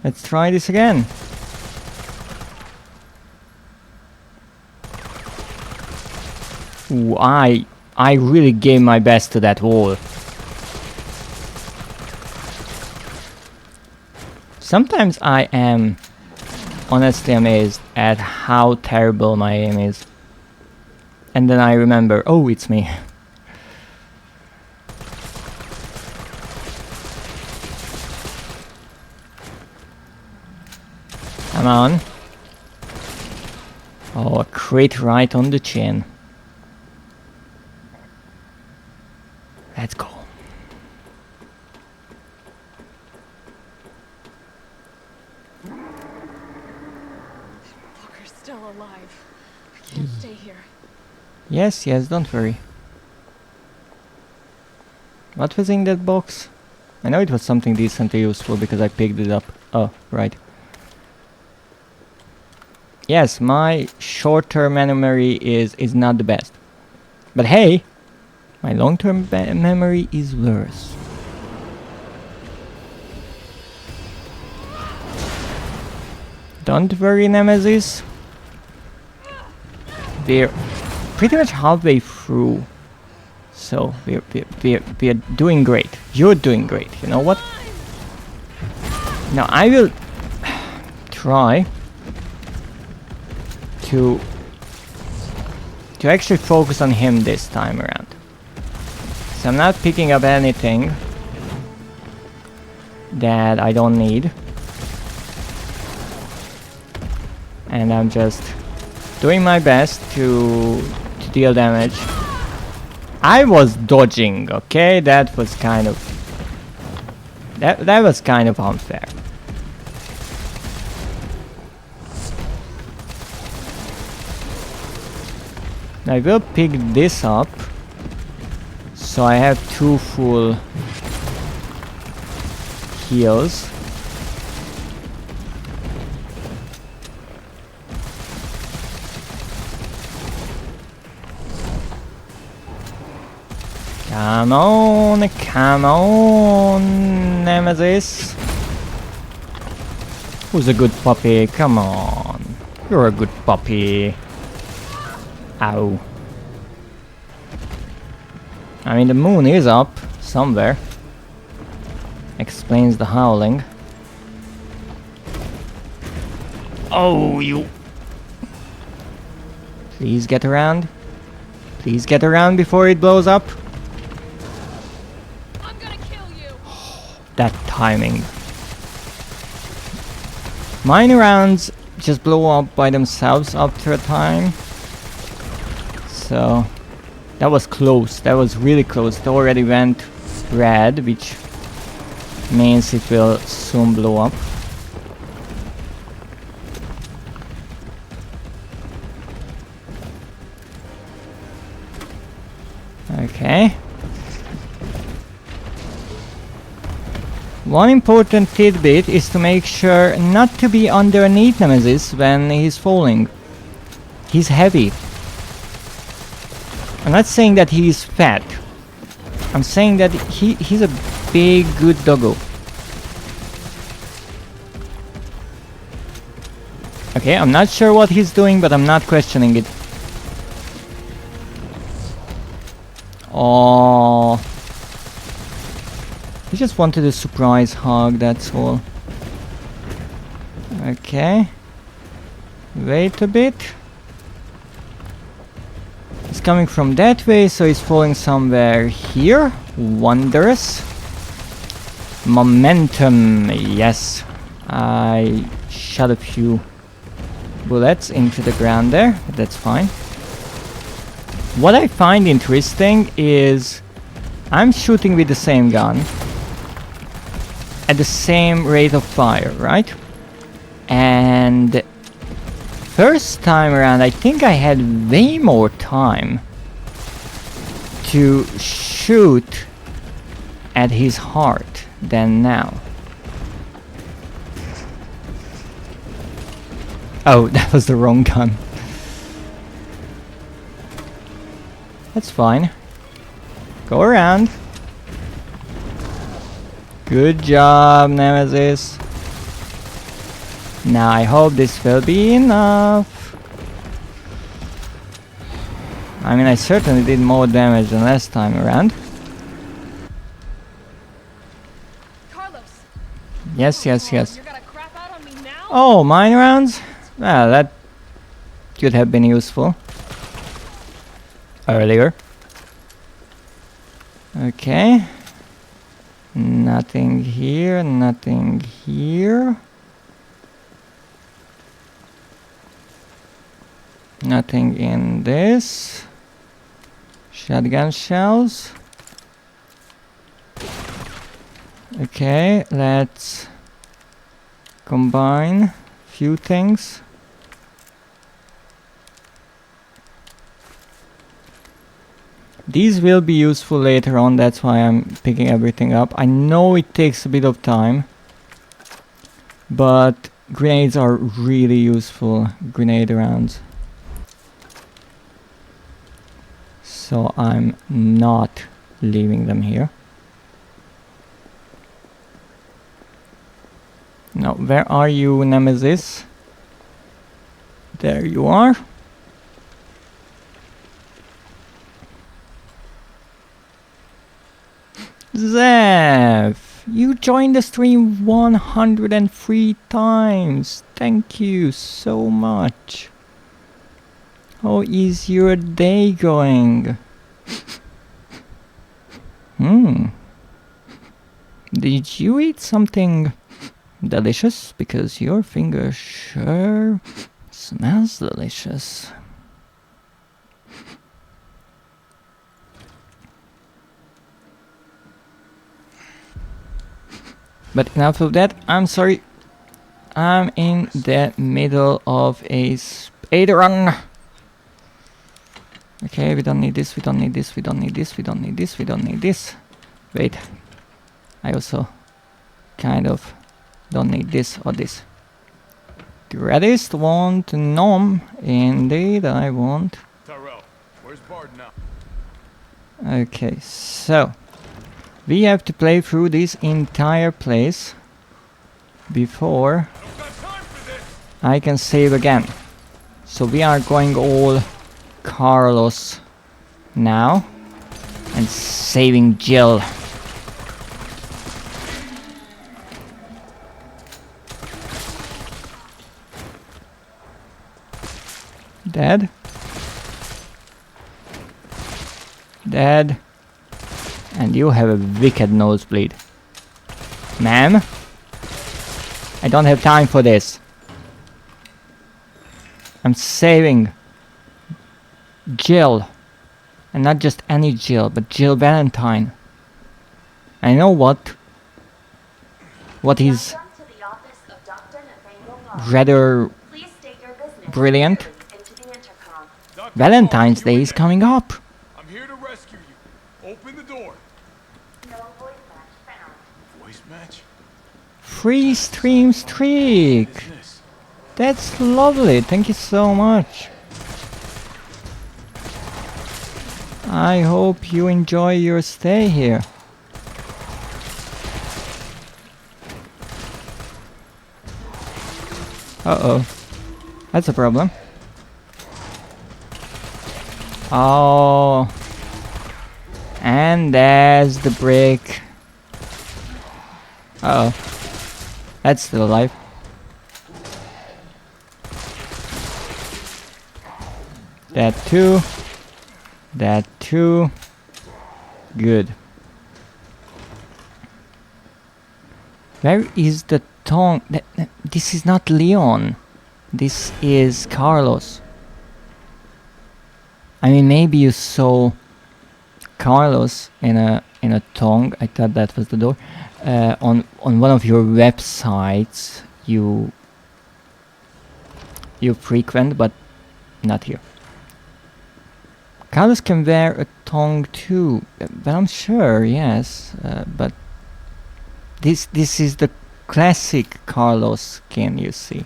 Let's try this again. Ooh, I really gave my best to that wall. Sometimes I am honestly amazed at how terrible my aim is. And then I remember, oh, it's me. Come on. Oh, a crit right on the chin. Let's go. Walker's still alive. I can't stay here. Yes, don't worry. What was in that box? I know it was something decently useful because I picked it up. Oh, right. Yes, my short-term memory is not the best. But hey, my long-term memory is worse. Don't worry, Nemesis. We're pretty much halfway through. So we're doing great. You're doing great. You know what? Now I will try to actually focus on him this time around. So I'm not picking up anything that I don't need. And I'm just doing my best to deal damage. I was dodging, okay? That was kind of that was kind of unfair. I will pick this up, so I have 2 full heals. Come on, Nemesis. Who's a good puppy? Come on. You're a good puppy. Ow. I mean, the moon is up somewhere. Explains the howling. Oh, you. Please get around. Please get around before it blows up. I'm gonna kill you. That timing. Mine rounds just blow up by themselves after a time. So that was close. That was really close. It already went red, which means it will soon blow up. Okay. One important tidbit is to make sure not to be underneath Nemesis when he's falling. He's heavy. I'm not saying that he's fat. I'm saying that he's a big, good doggo. Okay, I'm not sure what he's doing, but I'm not questioning it. Oh, he just wanted a surprise hug, that's all. Okay. Wait a bit. He's coming from that way, so he's falling somewhere here. Wondrous. Momentum, yes. I shot a few bullets into the ground there, but that's fine. What I find interesting is I'm shooting with the same gun. at the same rate of fire, right? And first time around, I think I had way more time to shoot at his heart than now. Oh, that was the wrong gun. That's fine. Go around. Good job, Nemesis. Now I hope this will be enough. I mean, I certainly did more damage than last time around. Carlos. Yes, yes, yes. You're gonna crap out on me now? Oh, mine rounds? Well, that could have been useful earlier. Okay. Nothing here, nothing here. Nothing in this. Shotgun shells. Okay, let's combine few things. These will be useful later on, that's why I'm picking everything up. I know it takes a bit of time, but grenades are really useful, grenade rounds. So I'm not leaving them here. Now, where are you, Nemesis? There you are. Zeph, you joined the stream 103 times. Thank you so much. How is your day going? Did you eat something delicious? Because your finger sure smells delicious. But enough of that, I'm sorry. I'm in the middle of a speedrun. Okay, we don't need this, we don't need this, we don't need this, we don't need this, we don't need this. Wait. I also kind of don't need this or this. Dreadist want Nom. Indeed, I want. Tyrell, where's Bard now? Okay, so we have to play through this entire place before I can save again. So we are going all Carlos now and saving Jill. Dead. Dead. And you have a wicked nosebleed. Ma'am? I don't have time for this. I'm saving Jill. And not just any Jill, but Jill Valentine. I know what is rather brilliant. Valentine's Day is coming up. I'm here to rescue you. Open the door. No voice match found. Voice match? Free stream streak. What is this? That's lovely. Thank you so much. I hope you enjoy your stay here. Uh-oh. That's a problem. Oh. And there's the brick. Uh-oh. That's still alive. That too. That too. Good. Where is the tongue? This is not Leon. This is Carlos. I mean, maybe you saw Carlos in a in a tongue. I thought that was the door. On one of your websites you frequent, but not here. Carlos can wear a tongue too, but I'm sure, yes. But this is the classic Carlos skin, you see.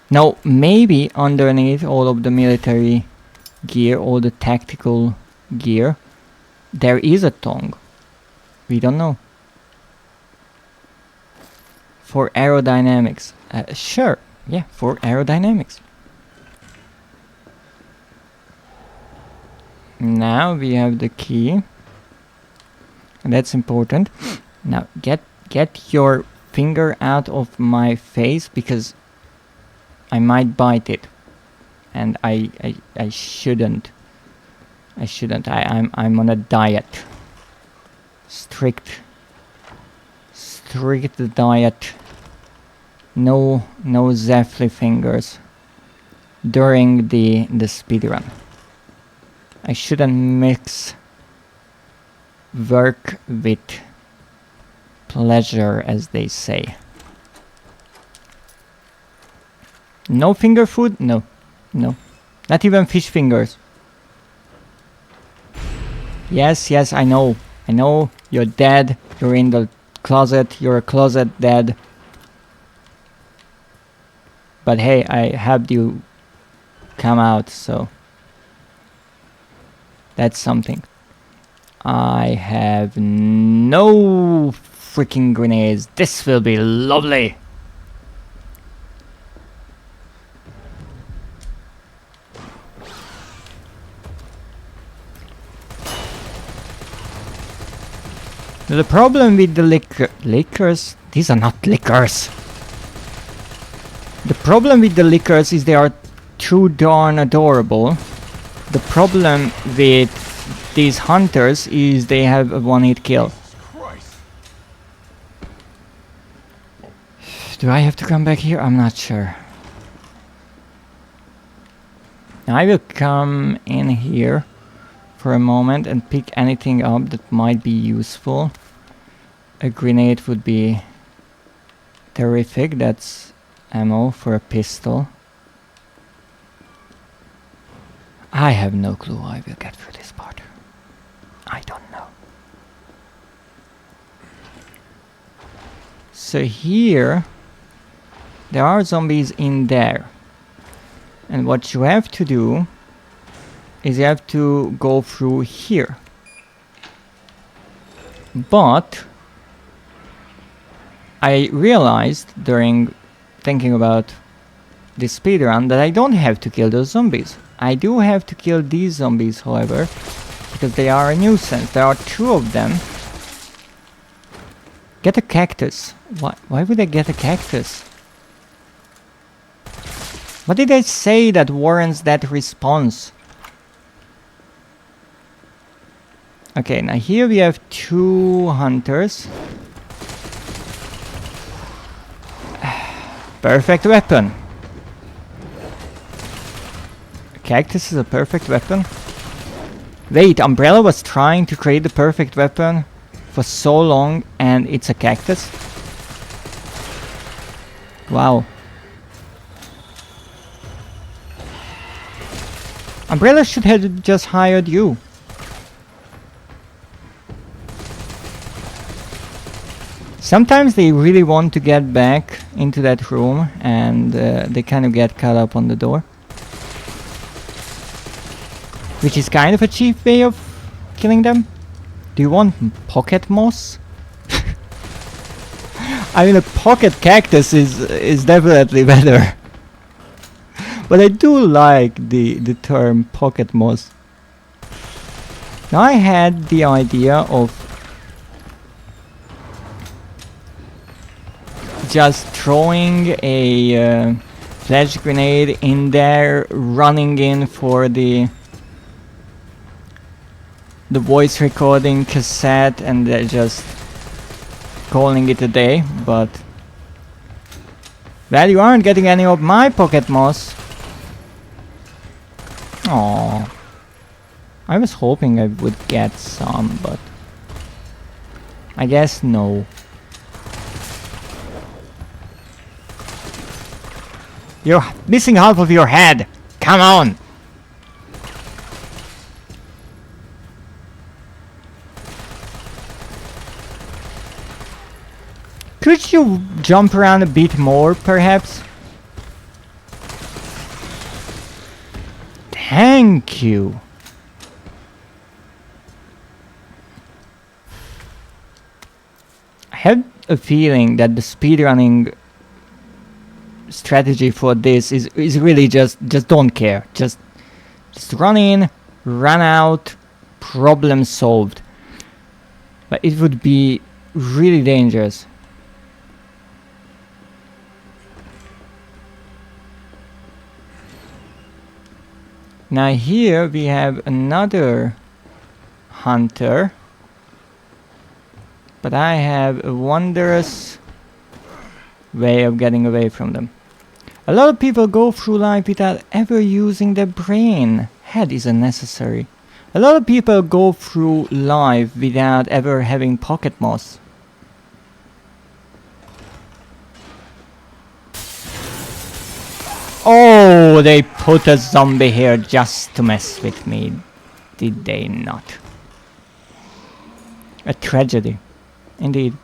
Now, maybe underneath all of the military gear, all the tactical gear, there is a tongue. We don't know. For aerodynamics. Sure, yeah, for aerodynamics. Now we have the key. And that's important. Now get your finger out of my face, because I might bite it, and I shouldn't. I'm on a diet. Strict diet. No Zephyr fingers during the speedrun. I shouldn't mix work with pleasure, as they say. No finger food? No. Not even fish fingers. Yes, I know. You're dead. You're in the closet. You're a closet dead. But hey, I helped you come out, so that's something. I have no freaking grenades. This will be lovely. The problem with the liquors, these are not liquors. The problem with the liquors is they are too darn adorable. The problem with these hunters is they have a one-hit kill. Christ. Do I have to come back here? I'm not sure. I will come in here for a moment and pick anything up that might be useful. A grenade would be terrific. That's ammo for a pistol. I have no clue how I will get through this part. I don't know. So here there are zombies in there. And what you have to do is you have to go through here. But I realized during thinking about this speedrun that I don't have to kill those zombies. I do have to kill these zombies, however, because they are a nuisance. There are two of them. Get a cactus. Why would I get a cactus? What did I say that warrants that response? Okay, now here we have two hunters. Perfect weapon. Cactus is a perfect weapon. Wait, Umbrella was trying to create the perfect weapon for so long and it's a cactus? Wow. Umbrella should have just hired you. Sometimes they really want to get back into that room and they kind of get caught up on the door. Which is kind of a cheap way of killing them. Do you want pocket moss? I mean, a pocket cactus is definitely better. But I do like the term pocket moss. Now I had the idea of just throwing a flash grenade in there, running in for the voice recording cassette and just calling it a day, but well, you aren't getting any of my pocket moss. Aww. I was hoping I would get some, but I guess no. You're missing half of your head! Come on! Could you jump around a bit more, perhaps? Thank you! I have a feeling that the speedrunning strategy for this is really just don't care. Just run in, run out, problem solved. But it would be really dangerous. Now here we have another hunter, but I have a wondrous way of getting away from them. A lot of people go through life without ever using their brain. Head is unnecessary. A lot of people go through life without ever having pocket moss. Oh, they put a zombie here just to mess with me, did they not? A tragedy, indeed.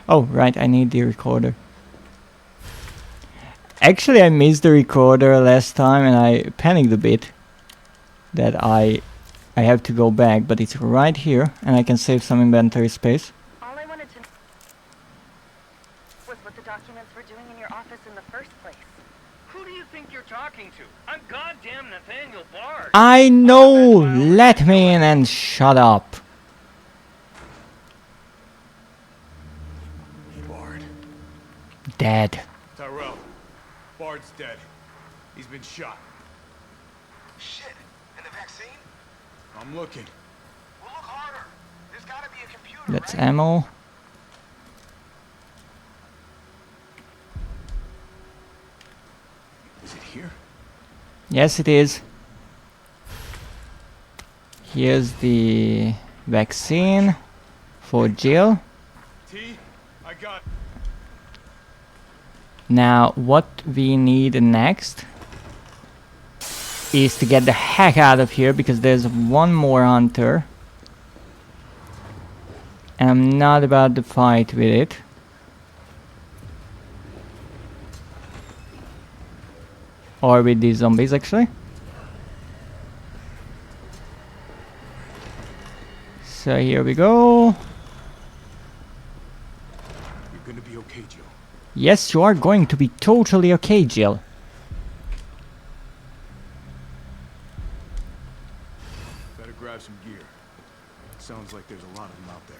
Oh, right, I need the recorder. Actually, I missed the recorder last time and I panicked a bit that I have to go back, but it's right here and I can save some inventory space. All I wanted to know was what the documents were doing in your office in the first place. Who do you think you're talking to? I'm goddamn Nathaniel Bard. I know! Let me in and shut up. Bard. Dead. Tyrell, Bard's dead. He's been shot. Shit. And the vaccine? I'm looking. Well, look harder. There's gotta be a computer, That's right? ammo. Is it here? Yes, it is. Here's the vaccine for Jill. T, I got. Now, what we need next is to get the heck out of here because there's one more hunter. And I'm not about to fight with it. Or with these zombies, actually. So here we go. You're gonna be okay, Jill. Yes, you are going to be totally okay, Jill. Better grab some gear. Sounds like there's a lot of them out there.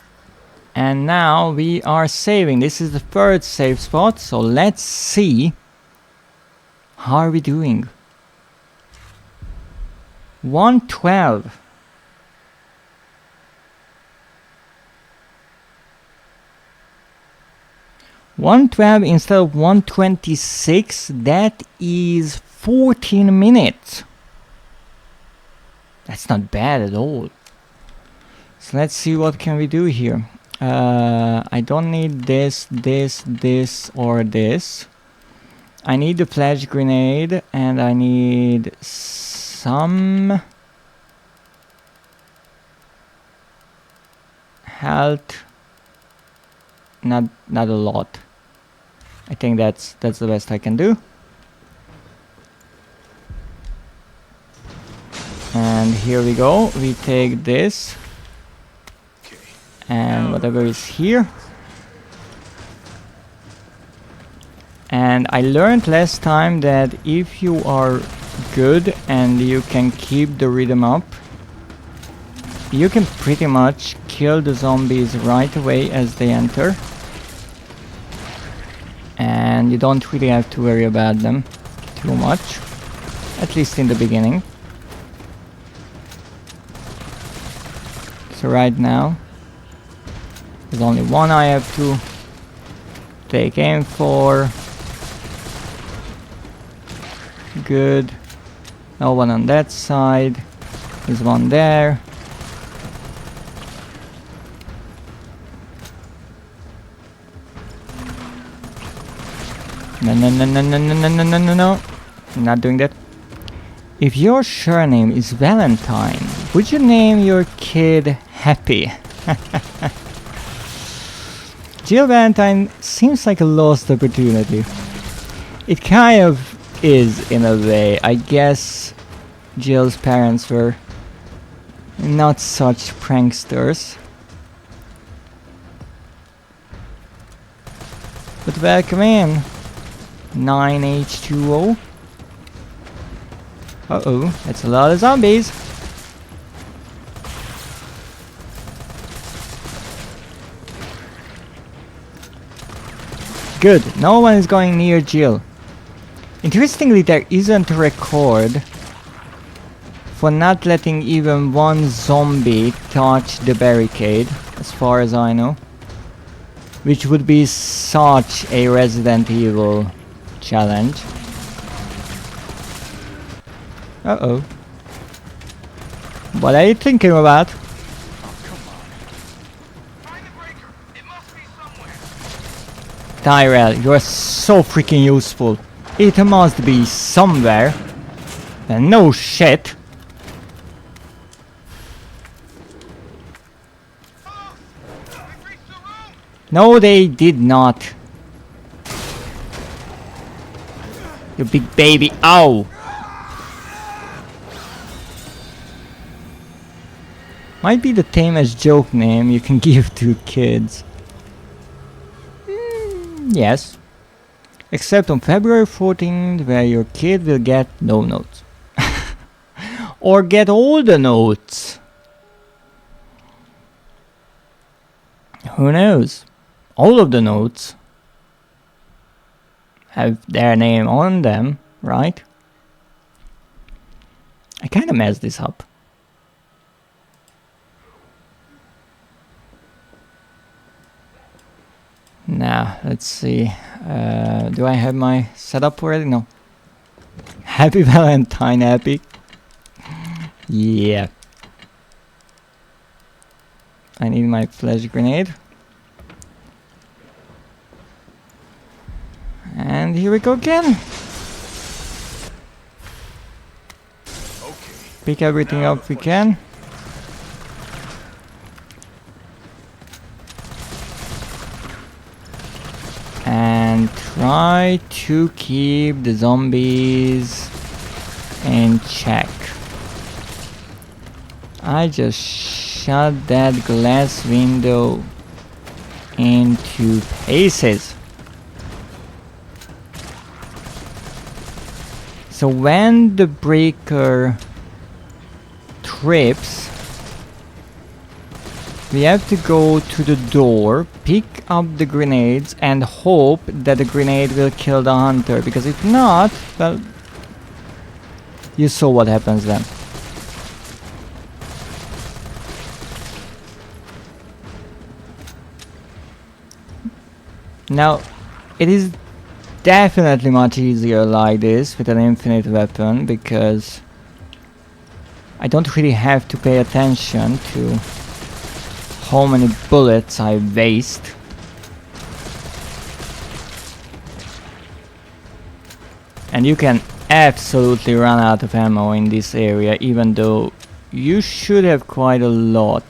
And now we are saving. This is the third save spot, so let's see. How are we doing? 112. Instead of 126, that is 14 minutes. That's not bad at all. So let's see what can we do here. I don't need this, or this. I need the flash grenade and I need some health. Not a lot. I think that's the best I can do. And here we go. We take this and whatever is here. And I learned last time that if you are good and you can keep the rhythm up, you can pretty much kill the zombies right away as they enter. And you don't really have to worry about them too much, at least in the beginning. So right now, there's only one I have to take aim for. Good. No one on that side. There's one there. No, no, no, no, no, no, no, no, no, no, no. I'm not doing that. If your surname is Valentine, would you name your kid Happy? Jill Valentine seems like a lost opportunity. It kind of is in a way. I guess Jill's parents were not such pranksters. But welcome in. 9H2O. Uh-oh, that's a lot of zombies. Good, no one is going near Jill. Interestingly, there isn't a record for not letting even one zombie touch the barricade, as far as I know. Which would be such a Resident Evil challenge. Uh-oh. What are you thinking about? Tyrell, you're so freaking useful. It must be somewhere. And no shit. No, they did not. You big baby. Ow! Might be the tamest joke name you can give to kids. Yes. Except on February 14th, where your kid will get no notes. Or get all the notes. Who knows? All of the notes have their name on them, right? I kinda messed this up. Now, let's see. Do I have my setup already? No. Happy Valentine, Happy. Yeah. I need my flash grenade. And here we go again. Pick everything up we can. And try to keep the zombies in check. I just shut that glass window into pieces. So when the breaker trips, we have to go to the door, pick up the grenades and hope that the grenade will kill the hunter, because if not, well, you saw what happens then. Now, it is definitely much easier like this with an infinite weapon, because I don't really have to pay attention to how many bullets I waste. And you can absolutely run out of ammo in this area, even though you should have quite a lot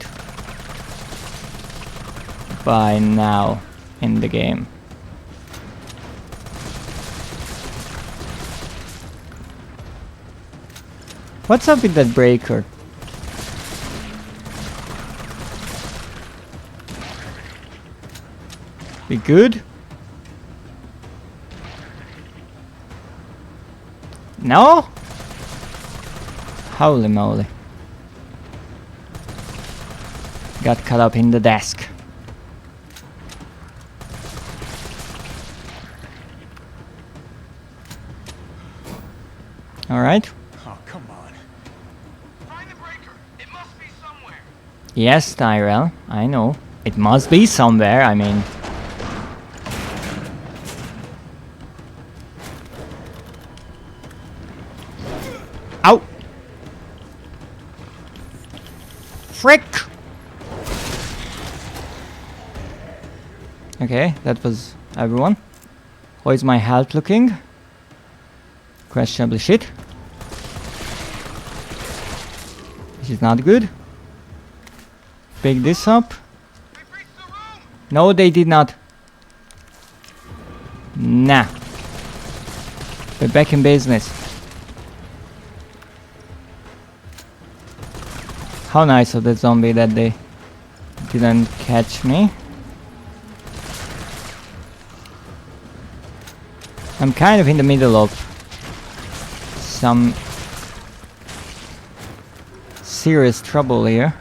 by now in the game. What's up with that breaker? We good? No? Holy moly. Got caught up in the desk. Alright. Oh, come on. Find the breaker. It must be somewhere. Yes, Tyrell, I know. It must be somewhere, I mean. Ow! frick! Okay, that was everyone. How is my health looking? Questionable shit. This is not good. Pick this up. No, they did not. Nah. We're back in business. How nice of the zombie that they didn't catch me. I'm kind of in the middle of some serious trouble here.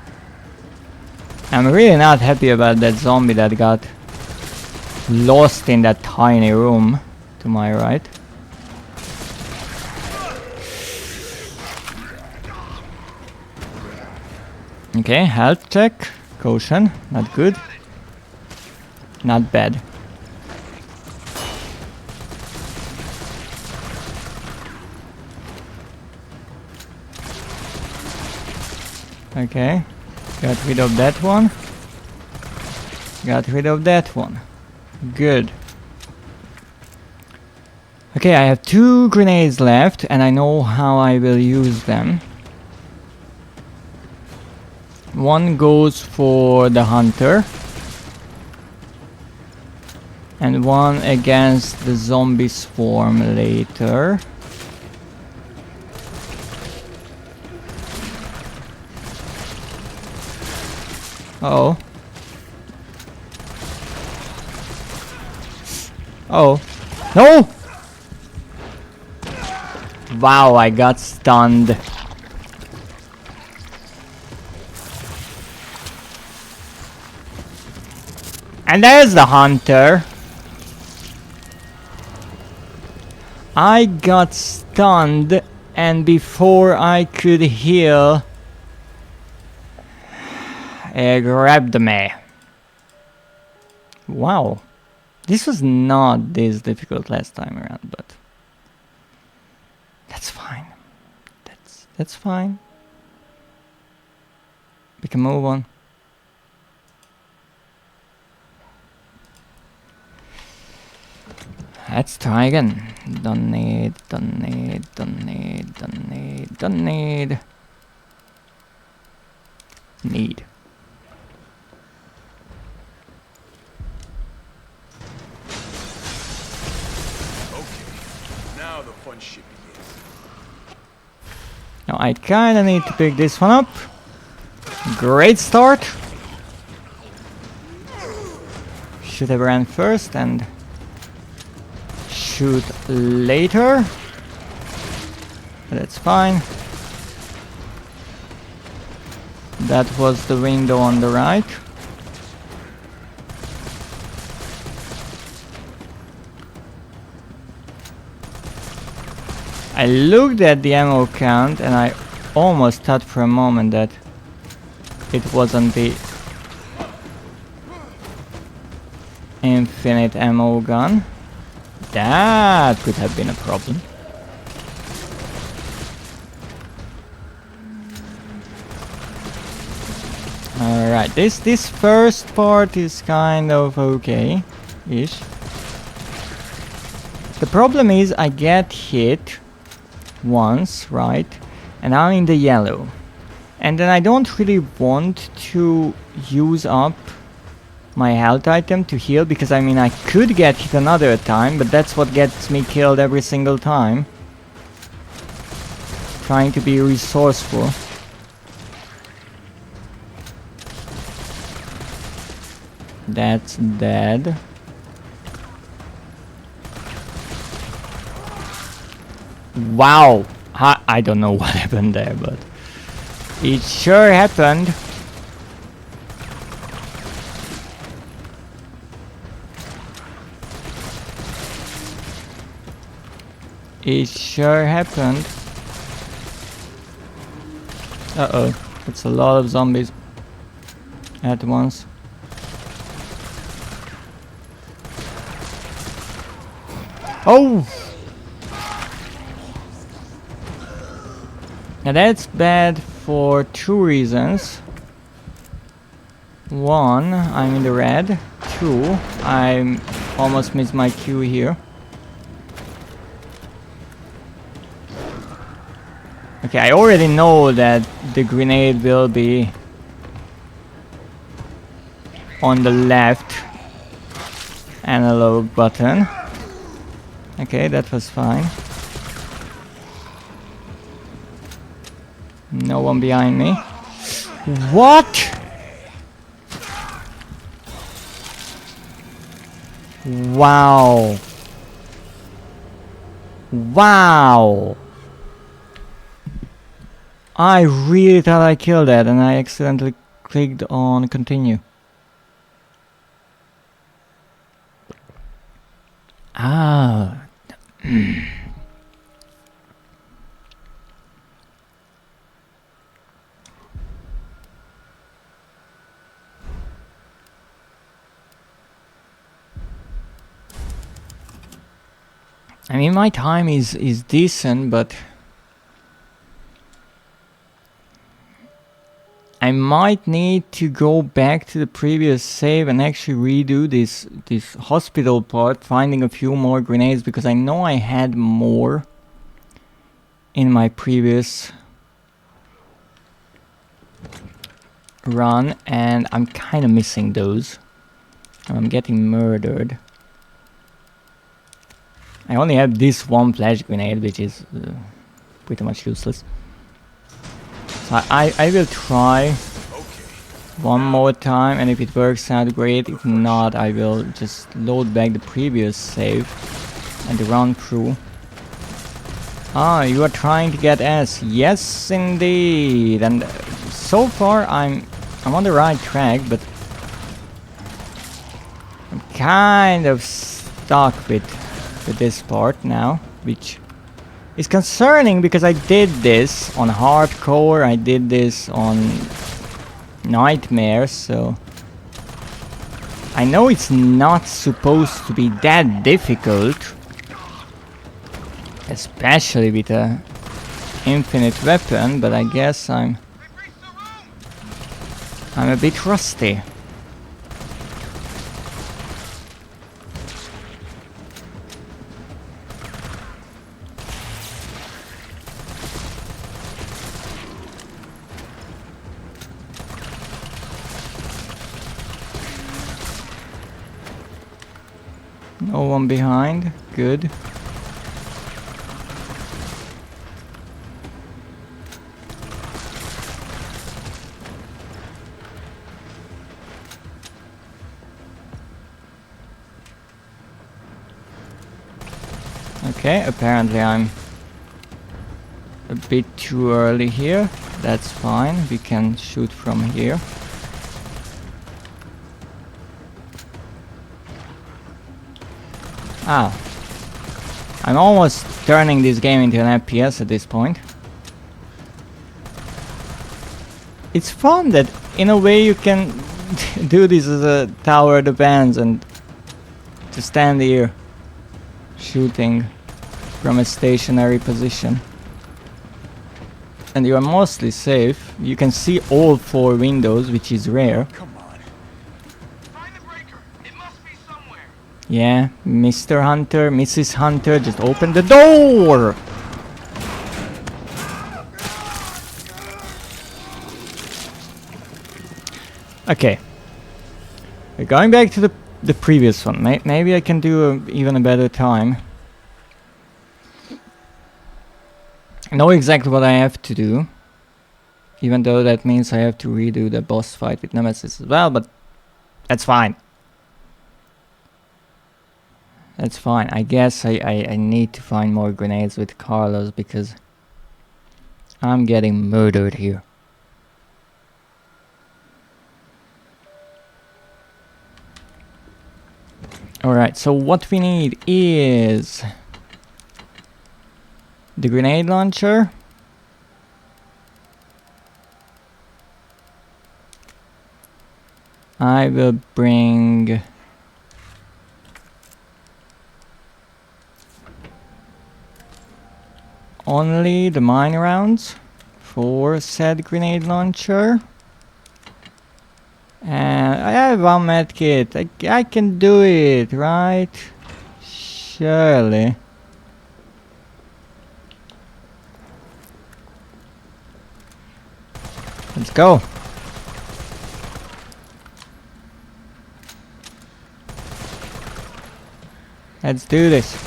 I'm really not happy about that zombie that got lost in that tiny room to my right. Okay, health check, caution, not good, not bad. Okay, got rid of that one. Got rid of that one. Good. Okay, I have 2 grenades left and I know how I will use them. One goes for the hunter. And one against the zombie swarm later. Uh-oh. Oh. No! Wow, I got stunned. And there's the hunter. I got stunned, and before I could heal, it grabbed me. Wow. This was not this difficult last time around, but that's fine. That's fine. We can move on. Let's try again. Don't need. Need. Now the fun shit begins. Now I kinda need to pick this one up. Great start. Should have ran first and shoot later. But that's fine. That was the window on the right. I looked at the ammo count and I almost thought for a moment that it wasn't the infinite ammo gun. That could have been a problem. Alright, this first part is kind of okay-ish. The problem is I get hit once, right? And I'm in the yellow. And then I don't really want to use up my health item to heal, because I mean I could get hit another time, but that's what gets me killed every single time. Trying to be resourceful. That's dead. Wow! I don't know what happened there, but it sure happened. It sure happened. Uh-oh. It's a lot of zombies at once. Oh! Now that's bad for 2 reasons. 1, I'm in the red. 2, I almost missed my cue here. Okay, I already know that the grenade will be on the left analog button. Okay, that was fine. No one behind me. What? Wow. Wow. I really thought I killed that and I accidentally clicked on continue. Ah. I mean, my time is decent, but I might need to go back to the previous save and actually redo this hospital part, finding a few more grenades, because I know I had more in my previous run and I'm kind of missing those. I'm getting murdered. I only have this one flash grenade, which is pretty much useless. So I will try one more time, and if it works out great. If not, I will just load back the previous save and run through. Ah, you are trying to get S. Yes, indeed. And so far I'm on the right track, but I'm kind of stuck with this part now, which is concerning because I did this on hardcore, I did this on nightmare, so I know it's not supposed to be that difficult, especially with a infinite weapon, but I guess I'm a bit rusty. No one behind, good. Okay, apparently I'm a bit too early here. That's fine, we can shoot from here. Ah, I'm almost turning this game into an FPS at this point. It's fun that in a way you can do this as a tower defense and to stand here shooting from a stationary position. And you are mostly safe. You can see all 4 windows, which is rare. Yeah, Mr. Hunter, Mrs. Hunter, just open the door! Okay. We're going back to the previous one. Maybe I can do even a better time. I know exactly what I have to do. Even though that means I have to redo the boss fight with Nemesis as well, but that's fine. That's fine. I guess I need to find more grenades with Carlos because I'm getting murdered here. Alright, so what we need is the grenade launcher. I will bring only the mine rounds for said grenade launcher. And have one medkit. I can do it, right? Surely. Let's go. Let's do this.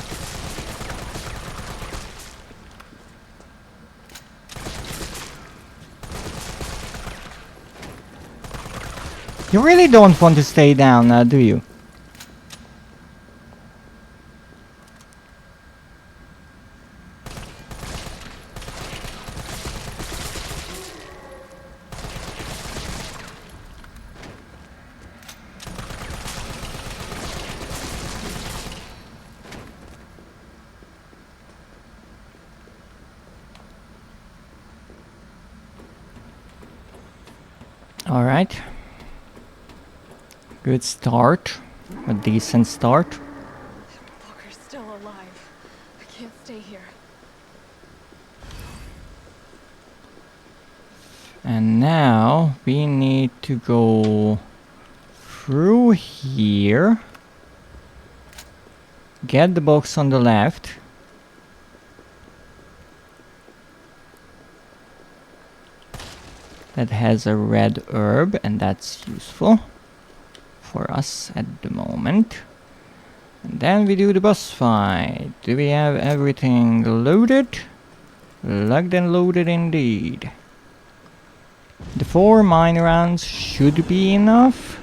You really don't want to stay down now, do you? Alright. Good start. A decent start. Walker's still alive. I can't stay here. And now we need to go through here. Get the box on the left. That has a red herb, and that's useful for us at the moment. And then we do the boss fight. Do we have everything loaded? Locked and loaded indeed. The 4 mine rounds should be enough.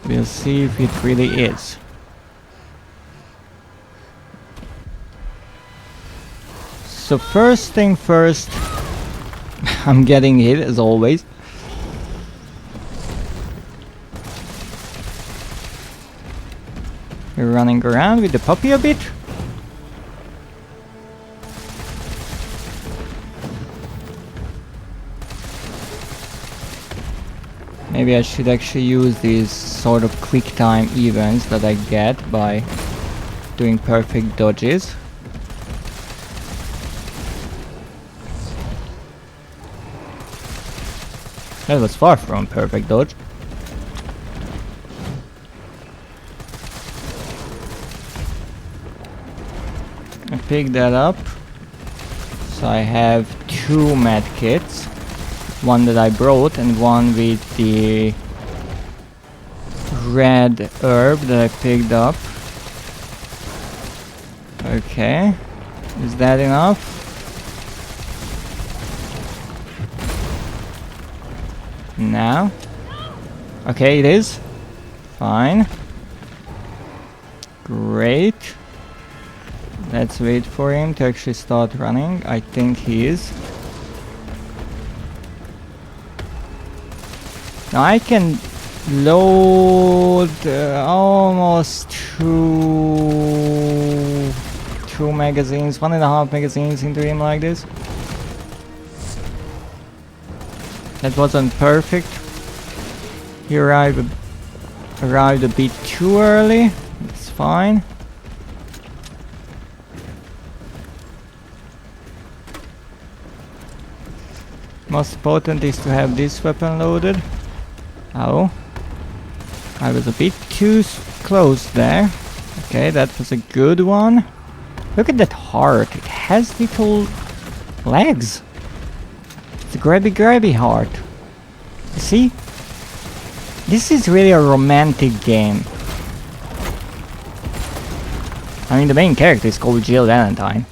We'll see if it really is. So first thing first, I'm getting hit as always. We're running around with the puppy a bit. Maybe I should actually use these sort of quick time events that I get by doing perfect dodges. That was far from perfect dodge. I picked that up. So I have 2 medkits. One that I brought and one with the red herb that I picked up. Okay. Is that enough? Now. Okay, it is. Fine. Great. Let's wait for him to actually start running. I think he is. Now I can load almost two magazines, 1.5 magazines into him like this. That wasn't perfect. He arrived a bit too early. It's fine. Most important is to have this weapon loaded. Oh, I was a bit too close there. Okay, that was a good one. Look at that heart. It has little legs. It's a grabby heart. You see? This is really a romantic game. I mean, the main character is called Jill Valentine.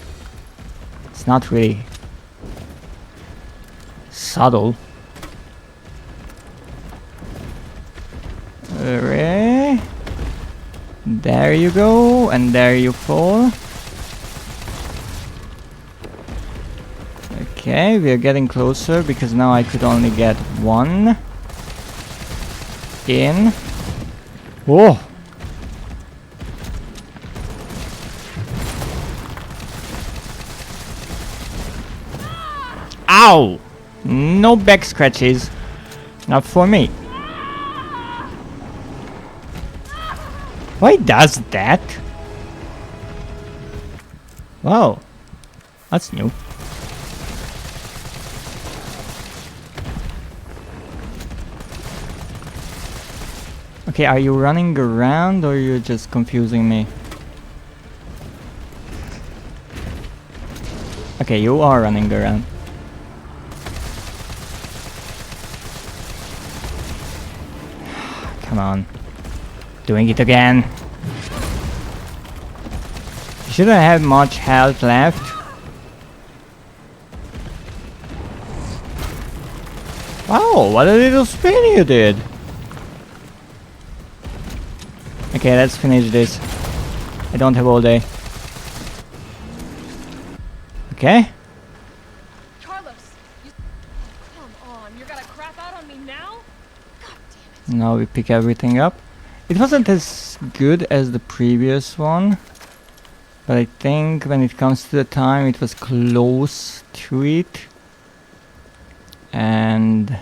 It's not really subtle. Alright. There you go, and there you fall. Okay, we are getting closer because now I could only get one in. Whoa! Ow! No back scratches. Not for me. Why does that? Wow. That's new. Okay, are you running around or you're just confusing me? Okay, you are running around. Come on. Doing it again. You shouldn't have much health left. Wow, what a little spin you did. Okay, let's finish this. I don't have all day. Okay. Carlos, you... Come on, you're gonna crap out on me now? God damn it. Now we pick everything up. It wasn't as good as the previous one, but I think when it comes to the time it was close to it. And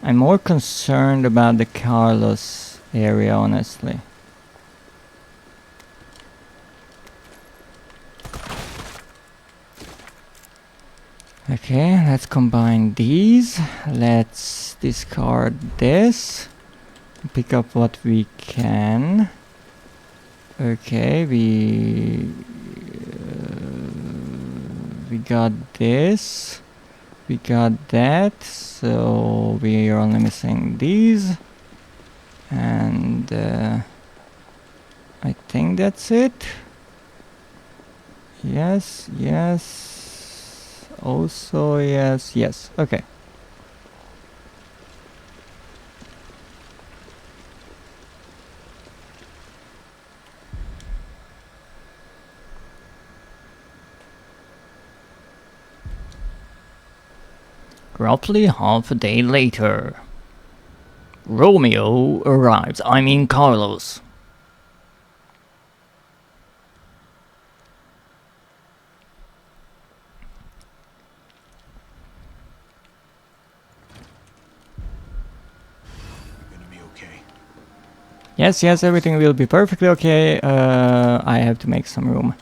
I'm more concerned about the Carlos area, honestly. Okay, let's combine these. Let's discard this. Pick up what we can. Okay, we got this. We got that. So we are only missing these. And I think that's it. Yes, yes. Also, yes, yes. Okay. Roughly half a day later, Romeo arrives. I mean Carlos. Yes, yes, everything will be perfectly okay. I have to make some room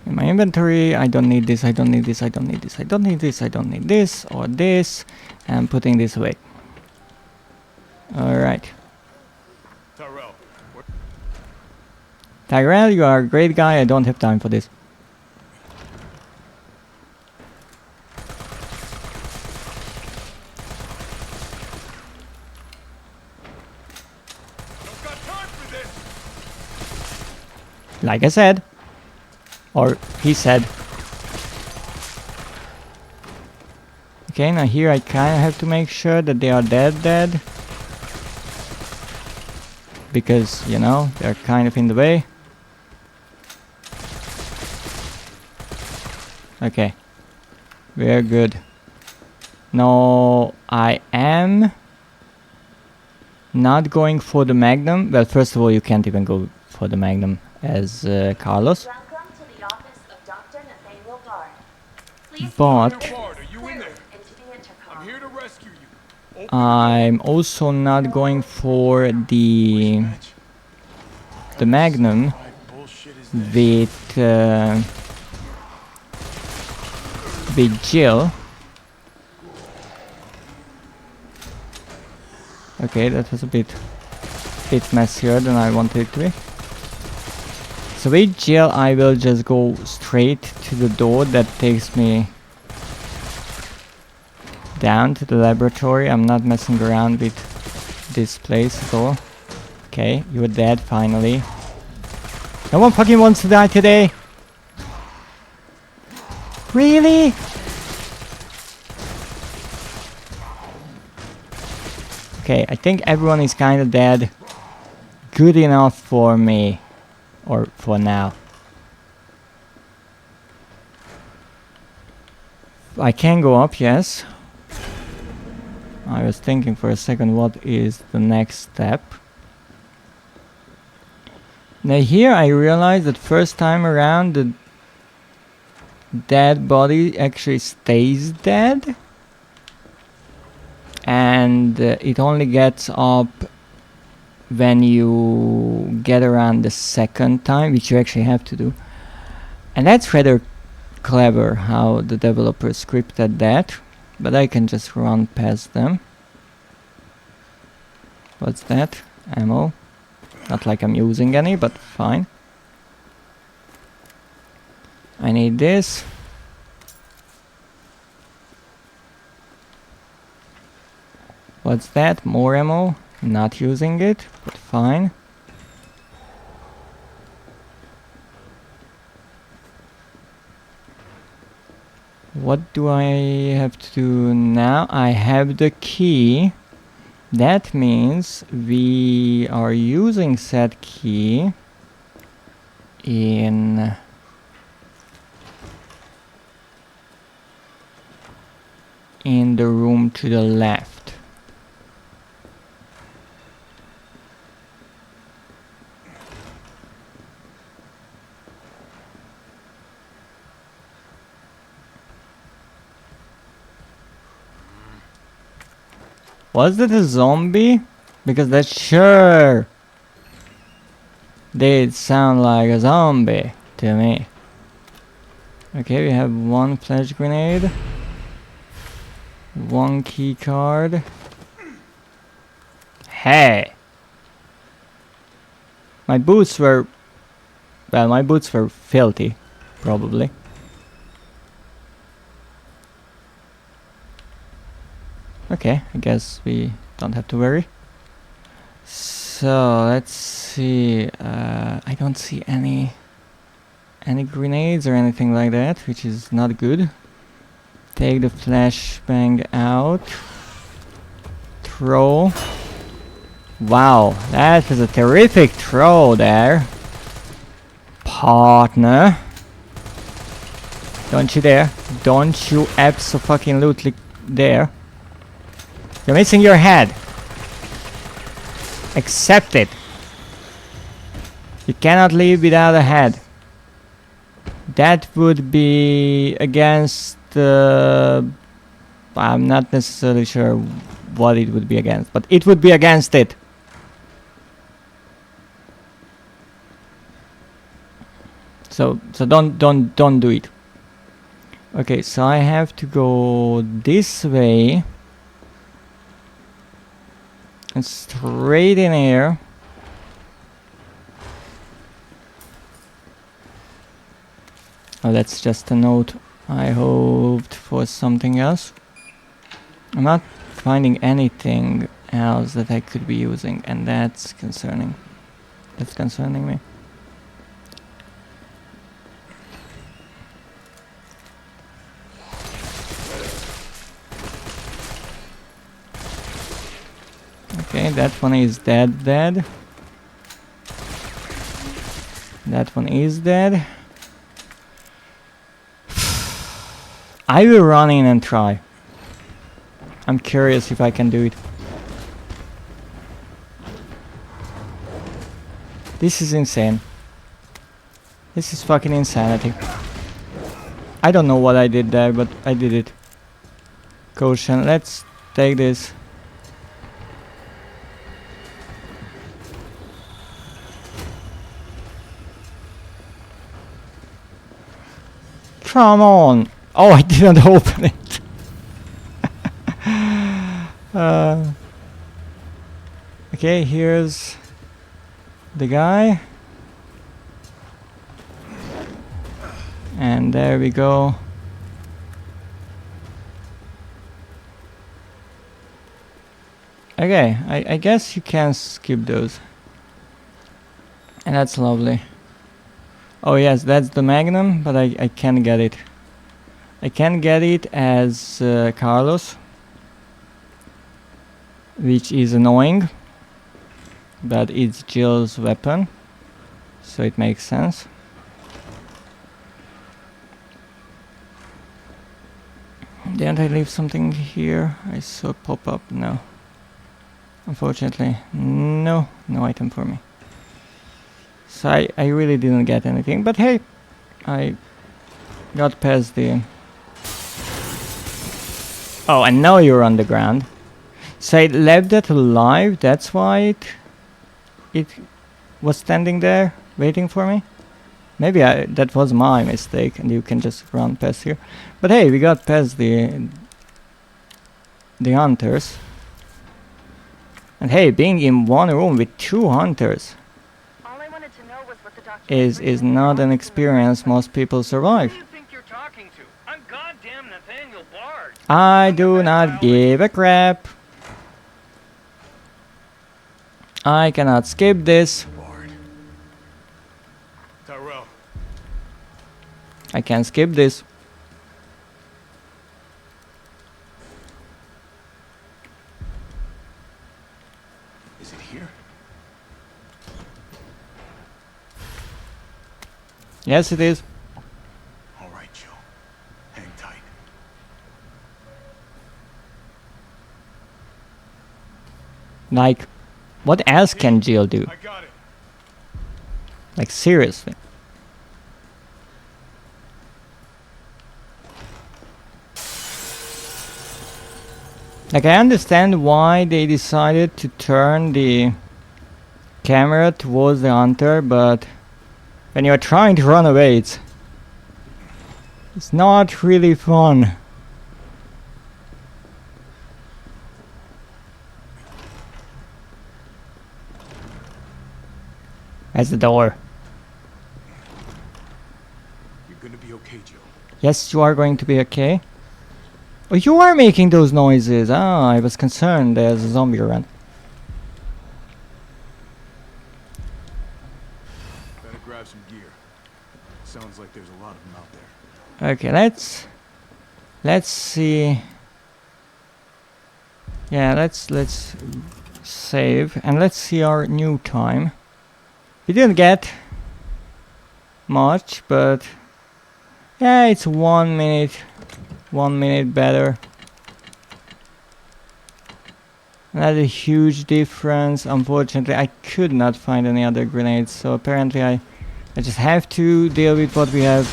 in my inventory. I don't need this, I don't need this, I don't need this, I don't need this, I don't need this, or this. I'm putting this away. Alright. Tyrell, you are a great guy, I don't have time for this. Like I said. Or he said. Okay, now here I kind of have to make sure that they are dead. Because, you know, they're kind of in the way. Okay. We're good. No, I am not going for the Magnum. Well, first of all, you can't even go for the Magnum as Carlos. Welcome to the office of Dr. Nathaniel Bard. Please But Bard, are you in there? into the intercom. I'm here to rescue you. I'm also not going for the Magnum with Jill. Okay, that was a bit messier than I wanted it to be. So with Jill, I will just go straight to the door that takes me down to the laboratory. I'm not messing around with this place at all. Okay, you're dead finally. No one fucking wants to die today. Really? Okay, I think everyone is kind of dead. Good enough for me. Or for now. I can go up, yes. I was thinking for a second what is the next step. Now here I realized that first time around the dead body actually stays dead. And it only gets up when you get around the second time, which you actually have to do. And that's rather clever how the developers scripted that, but I can just run past them. What's that? ammo. Not like I'm using any, but fine. I need this. What's that? More ammo? Not using it, but fine. What do I have to do now? I have the key. That means we are using said key in the room to the left. Was that a zombie? Because that sure did sound like a zombie to me. Okay, we have one flash grenade, one key card. Hey! My boots were... well, my boots were filthy, probably. Okay, I guess we don't have to worry. So let's see. I don't see any grenades or anything like that, which is not good. Take the flashbang out. Throw. Wow, that was a terrific throw there, partner. Don't you dare! Don't you abso-fucking-lutely dare! You're missing your head. Accept it. You cannot leave without a head. That would be against... I'm not necessarily sure what it would be against, but it would be against it. So don't do it. Okay, so I have to go this way. And straight in here. Oh, that's just a note. I hoped for something else. I'm not finding anything else that I could be using, and that's concerning. That's concerning me. Okay, that one is dead. That one is dead. I will run in and try. I'm curious if I can do it. This is insane. This is fucking insanity. I don't know what I did there, but I did it. Caution, let's take this. Come on! Oh, I didn't open it. Okay, here's the guy. And there we go. Okay, I guess you can skip those. And that's lovely. Oh yes, that's the Magnum, but I can't get it. I can get it as Carlos, which is annoying, but it's Jill's weapon, so it makes sense. Didn't I leave something here? I saw it pop up. No. Unfortunately, no item for me. So I really didn't get anything, but hey, I got past the... Oh, and now you're on the ground. So I left that alive, that's why it was standing there, waiting for me? Maybe that was my mistake, and you can just run past here. But hey, we got past the hunters. And hey, being in one room with 2 hunters All I wanted to know was what the documents is not an experience most people survive. Who do you think you're talking to? I'm goddamn Nathaniel Bard. I do not give a crap. I cannot skip this. Bard. Tyrell. I can skip this. Is it here? Yes, it is. All right, Joe. Hang tight. Like, what else can Jill do? I got it. Like, seriously. Like, I understand why they decided to turn the camera towards the hunter, but when you're trying to run away, it's not really fun. That's the door. You're gonna be okay, Joe. Yes, you are going to be okay. Oh, you are making those noises. Ah, I was concerned there's a zombie around. Better grab some gear. Sounds like there's a lot of them out there. Okay, let's see. Yeah, let's save and let's see our new time. We didn't get much, but yeah, it's 1 minute. 1 minute better. Not a huge difference. Unfortunately, I could not find any other grenades, so apparently I just have to deal with what we have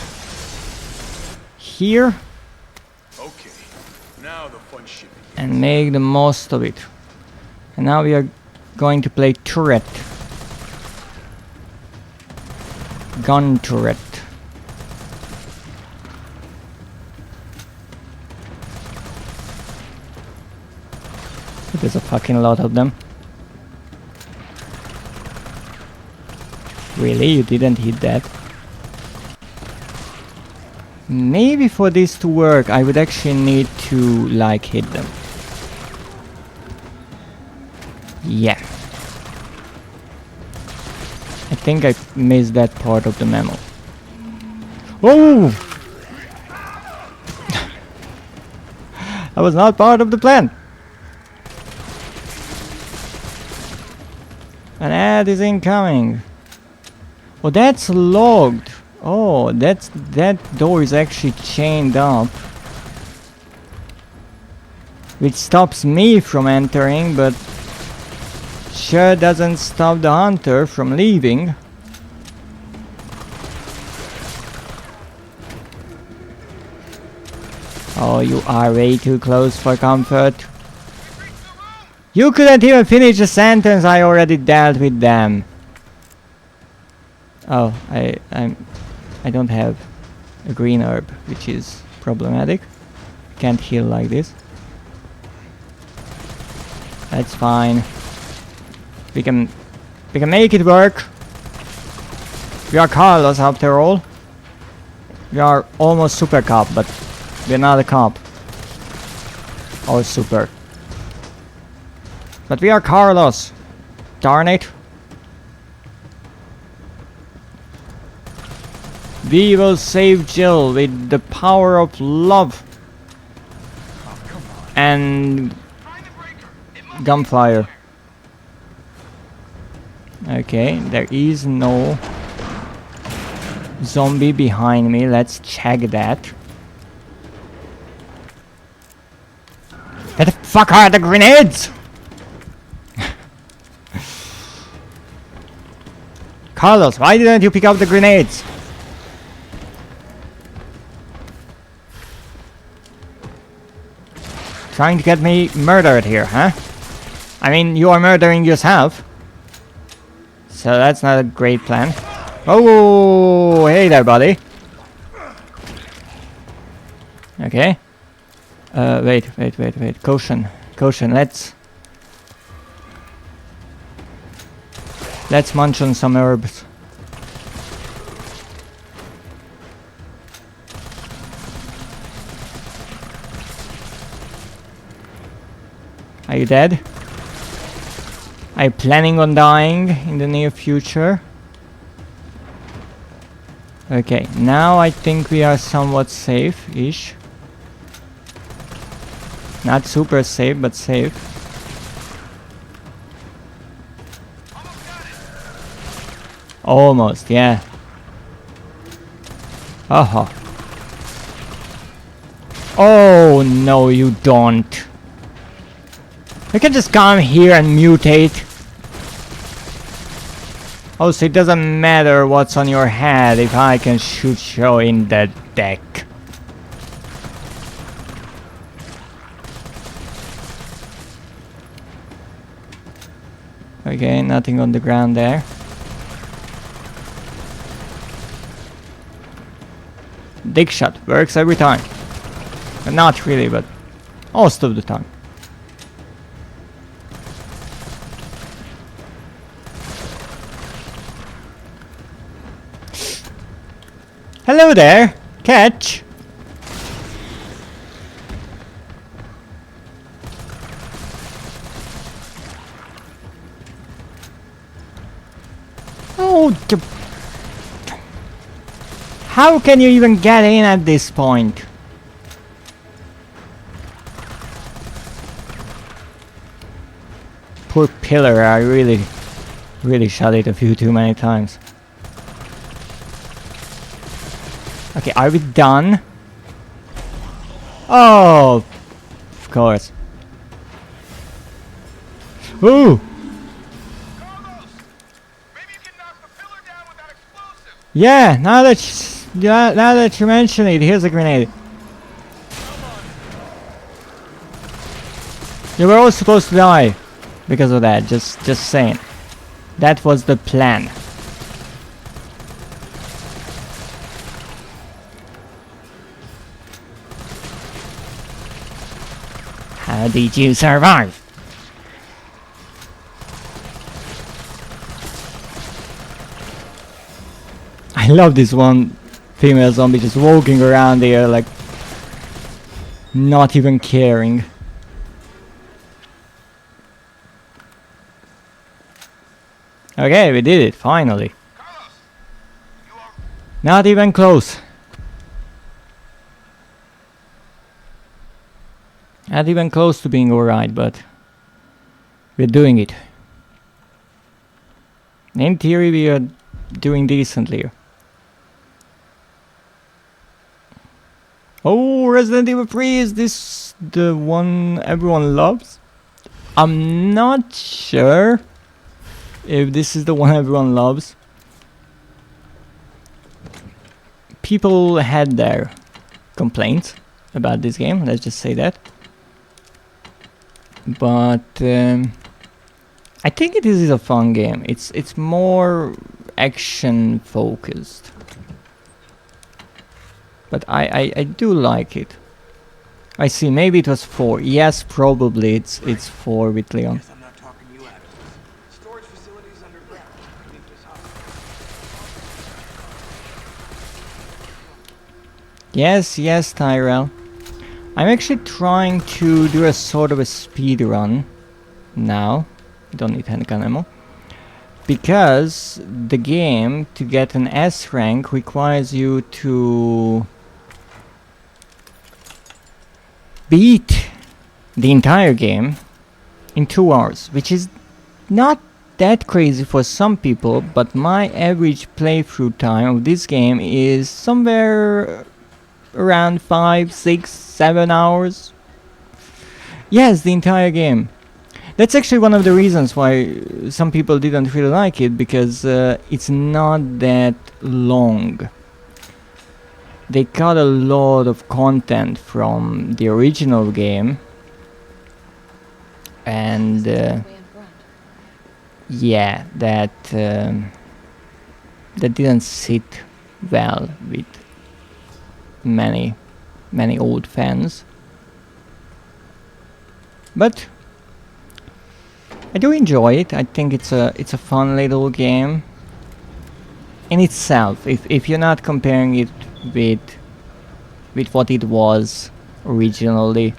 here Okay. Now the fun shit begins. and make the most of it. And now we are going to play turret. Gun turret. There's a fucking lot of them. Really? You didn't hit that? Maybe for this to work, I would actually need to, like, hit them. Yeah. I think I missed that part of the memo. Oh! That was not part of the plan. An ad is incoming. Oh, that's logged. Oh, that door is actually chained up, which stops me from entering, but sure doesn't stop the hunter from leaving. Oh, you are way too close for comfort. You couldn't even finish the sentence. I already dealt with them. Oh, I don't have a green herb, which is problematic. Can't heal like this. That's fine. We can make it work. We are Carlos after all. We are almost super cop, but we're not a cop. Or super. But we are Carlos. Darn it. We will save Jill with the power of love. And gunfire. Okay, there is no zombie behind me. Let's check that. Where the fuck are the grenades? Carlos, why didn't you pick up the grenades? Trying to get me murdered here, huh? I mean, you are murdering yourself. So that's not a great plan. Oh, hey there, buddy. Okay. Wait. Caution. Let's Let's munch on some herbs. Are you dead? Are you planning on dying in the near future? Okay, now I think we are somewhat safe-ish. Not super safe, but safe. Almost, yeah. Oh. Oh, no, you don't. You can just come here and mutate. Oh, so it doesn't matter what's on your head if I can shoot you in the deck. Okay, nothing on the ground there. Dick shot works every time. Not really, but most of the time. Hello there, catch. Oh, how can you even get in at this point? Poor pillar, I really shot it a few too many times. Okay, are we done? Oh, of course. Ooh! Yeah, now that you mention it, here's a grenade. You were all supposed to die because of that, just saying. That was the plan. How did you survive? I love this one female zombie just walking around here like not even caring. Okay, we did it, finally. Not even close. Not even close to being alright, but we're doing it. In theory, we are doing decently. Oh, Resident Evil 3, is this the one everyone loves? I'm not sure if this is the one everyone loves. People had their complaints about this game, let's just say that. But I think it is a fun game. It's more action focused. But I do like it. I see, maybe it was 4. Yes, probably it's 4 with Leon. Yes, Tyrell. I'm actually trying to do a sort of a speed run now. Don't need handgun ammo. Because the game, to get an S rank, requires you to beat the entire game in 2 hours, which is not that crazy for some people, but my average playthrough time of this game is somewhere around 5, 6, 7 hours. Yes, the entire game. That's actually one of the reasons why some people didn't really like it, because it's not that long. They cut a lot of content from the original game, and yeah, that didn't sit well with many old fans. But I do enjoy it. I think it's a fun little game in itself. If you're not comparing it with what it was originally,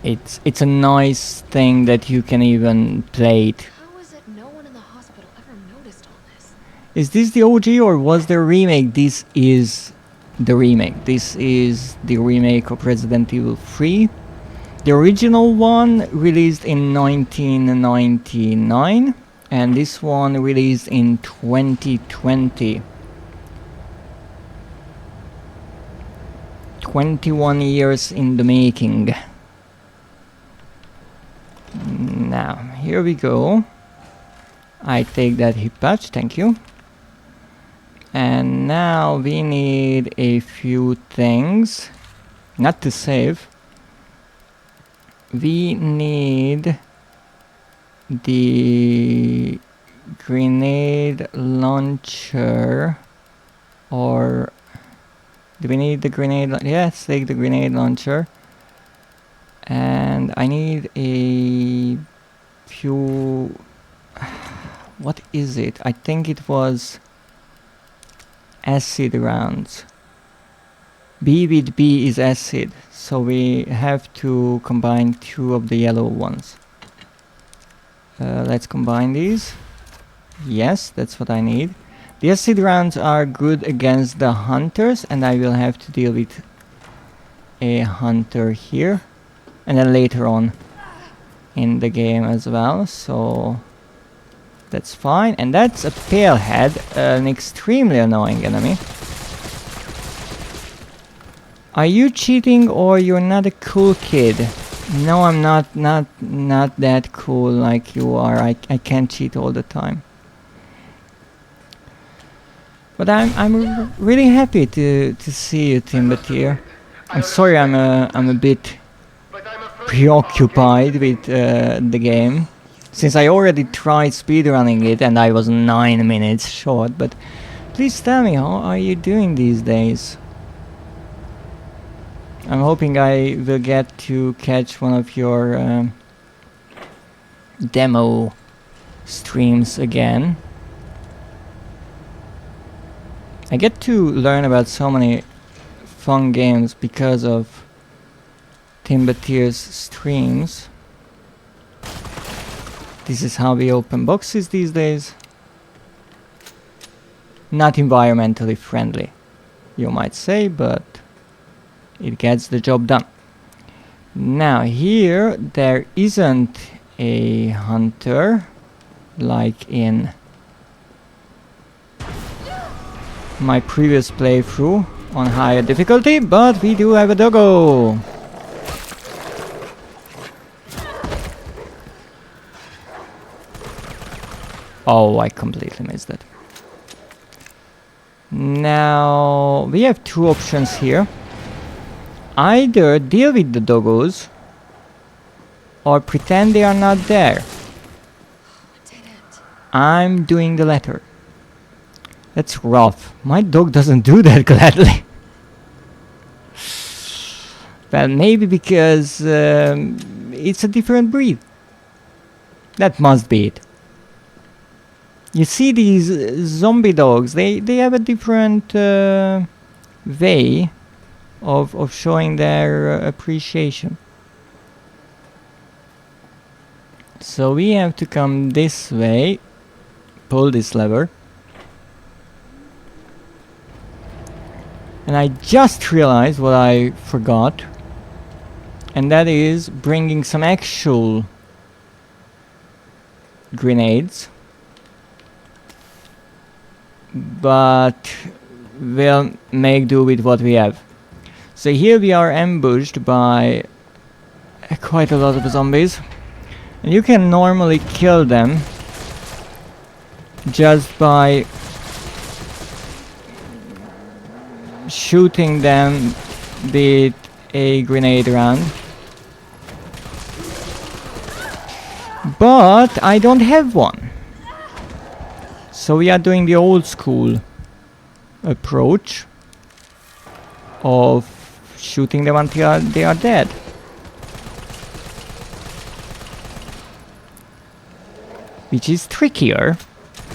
it's a nice thing that you can even play it. How is it no one in the hospital ever noticed all this? Is this the OG or was there a remake? This is the remake. This is the remake of Resident Evil 3. The original one released in 1999 and this one released in 2020. 21 years in the making. Now, here we go. I take that hip patch, thank you. And now we need a few things. Not to save. We need the grenade launcher. Or do we need the grenade? Yes, take the grenade launcher. And I need a few... What is it? I think it was acid rounds. B with B is acid, so we have to combine 2 of the yellow ones. Let's combine these. Yes, that's what I need. The acid rounds are good against the hunters, and I will have to deal with a hunter here. And then later on in the game as well, so that's fine. And that's a palehead, an extremely annoying enemy. Are you cheating or you're not a cool kid? No, I'm not that cool like you are. I can't cheat all the time. But I'm really happy to see you, Timothy. I'm sorry I'm a bit preoccupied with the game, since I already tried speedrunning it and I was 9 minutes short. But please tell me, how are you doing these days? I'm hoping I will get to catch one of your demo streams again. I get to learn about so many fun games because of Timbatir's streams. This is how we open boxes these days. Not environmentally friendly, you might say, but it gets the job done. Now here there isn't a hunter like in my previous playthrough on higher difficulty, but we do have a doggo. Oh, I completely missed it. Now we have 2 options here. Either deal with the doggos or pretend they are not there. I'm doing the latter. That's rough. My dog doesn't do that gladly. Well, maybe because it's a different breed. That must be it. You see these zombie dogs, they have a different way of showing their appreciation. So we have to come this way, pull this lever. And I just realized what I forgot, and that is bringing some actual grenades. But we'll make do with what we have. So here we are ambushed by quite a lot of zombies, and you can normally kill them just by shooting them with a grenade round. But I don't have one. So we are doing the old school approach of shooting them until they are dead. which is trickier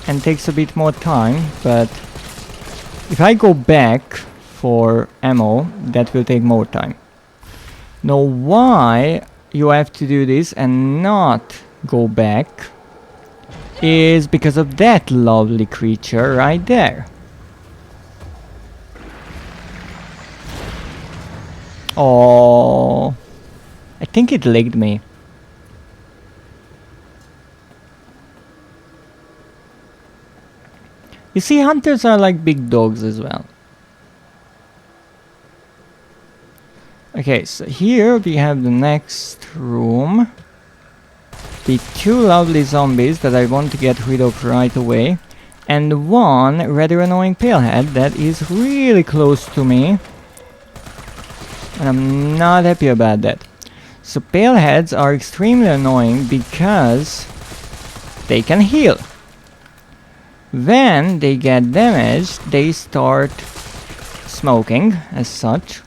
and takes a bit more time, but if I go back for ammo, that will take more time. Now why you have to do this and not go back is because of that lovely creature right there. Oh, I think it licked me. You see, hunters are like big dogs as well. Okay, so here we have the next room. The two lovely zombies that I want to get rid of right away. And one rather annoying palehead that is really close to me. And I'm not happy about that. So paleheads are extremely annoying because they can heal. When they get damaged, they start smoking as such.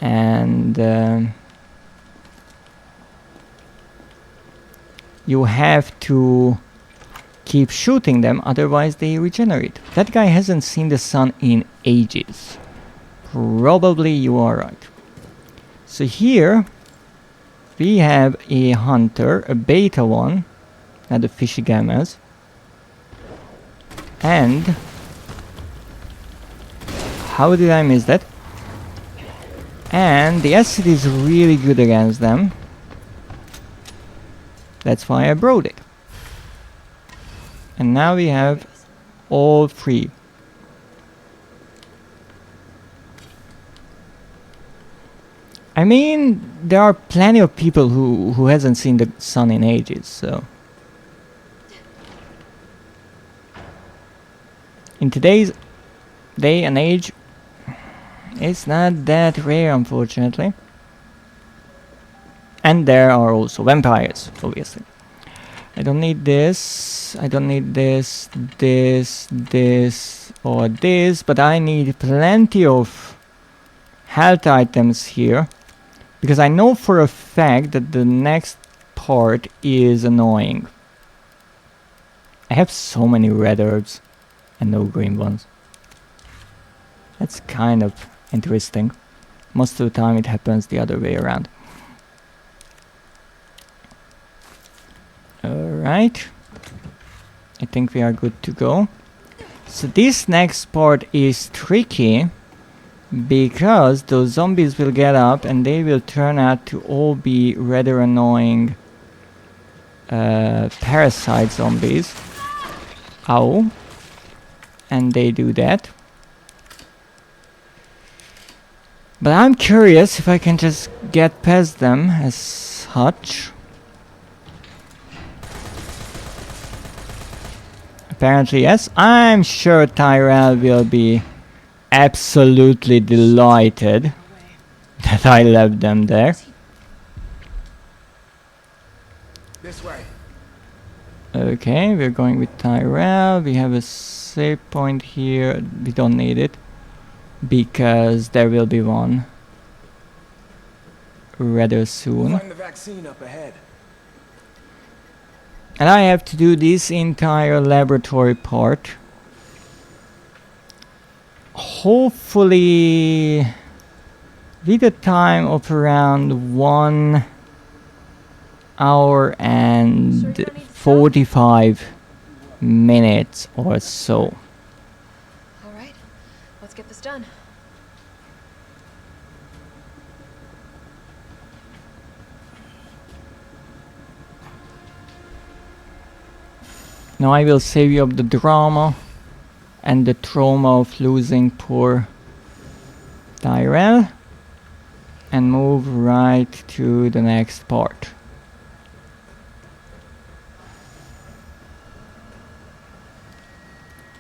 And you have to keep shooting them, otherwise they regenerate. That guy hasn't seen the sun in ages. Probably you are right. So here we have a hunter, a beta one, not the fishy gammas. And how did I miss that? And the acid is really good against them. That's why I brought it. And now we have all three. I mean, there are plenty of people who hasn't seen the sun in ages, so. In today's day and age, it's not that rare, unfortunately. And there are also vampires, obviously. I don't need this, I don't need this, this, or this, but I need plenty of health items here. Because I know for a fact that the next part is annoying. I have so many red herbs and no green ones. That's kind of interesting. Most of the time it happens the other way around. Alright. I think we are good to go. So this next part is tricky because those zombies will get up and they will turn out to all be rather annoying parasite zombies. Ow. And they do that. But I'm curious if I can just get past them as such. Apparently yes. I'm sure Tyrell will be absolutely delighted that I left them there. This way. Okay, we're going with Tyrell. We have a save point here. We don't need it because there will be one rather soon. Find the vaccine up ahead. And I have to do this entire laboratory part. Hopefully with a time of around 1 hour and 45 minutes or so. All right, let's get this done. Now I will save you of the drama and the trauma of losing poor Tyrell and move right to the next part.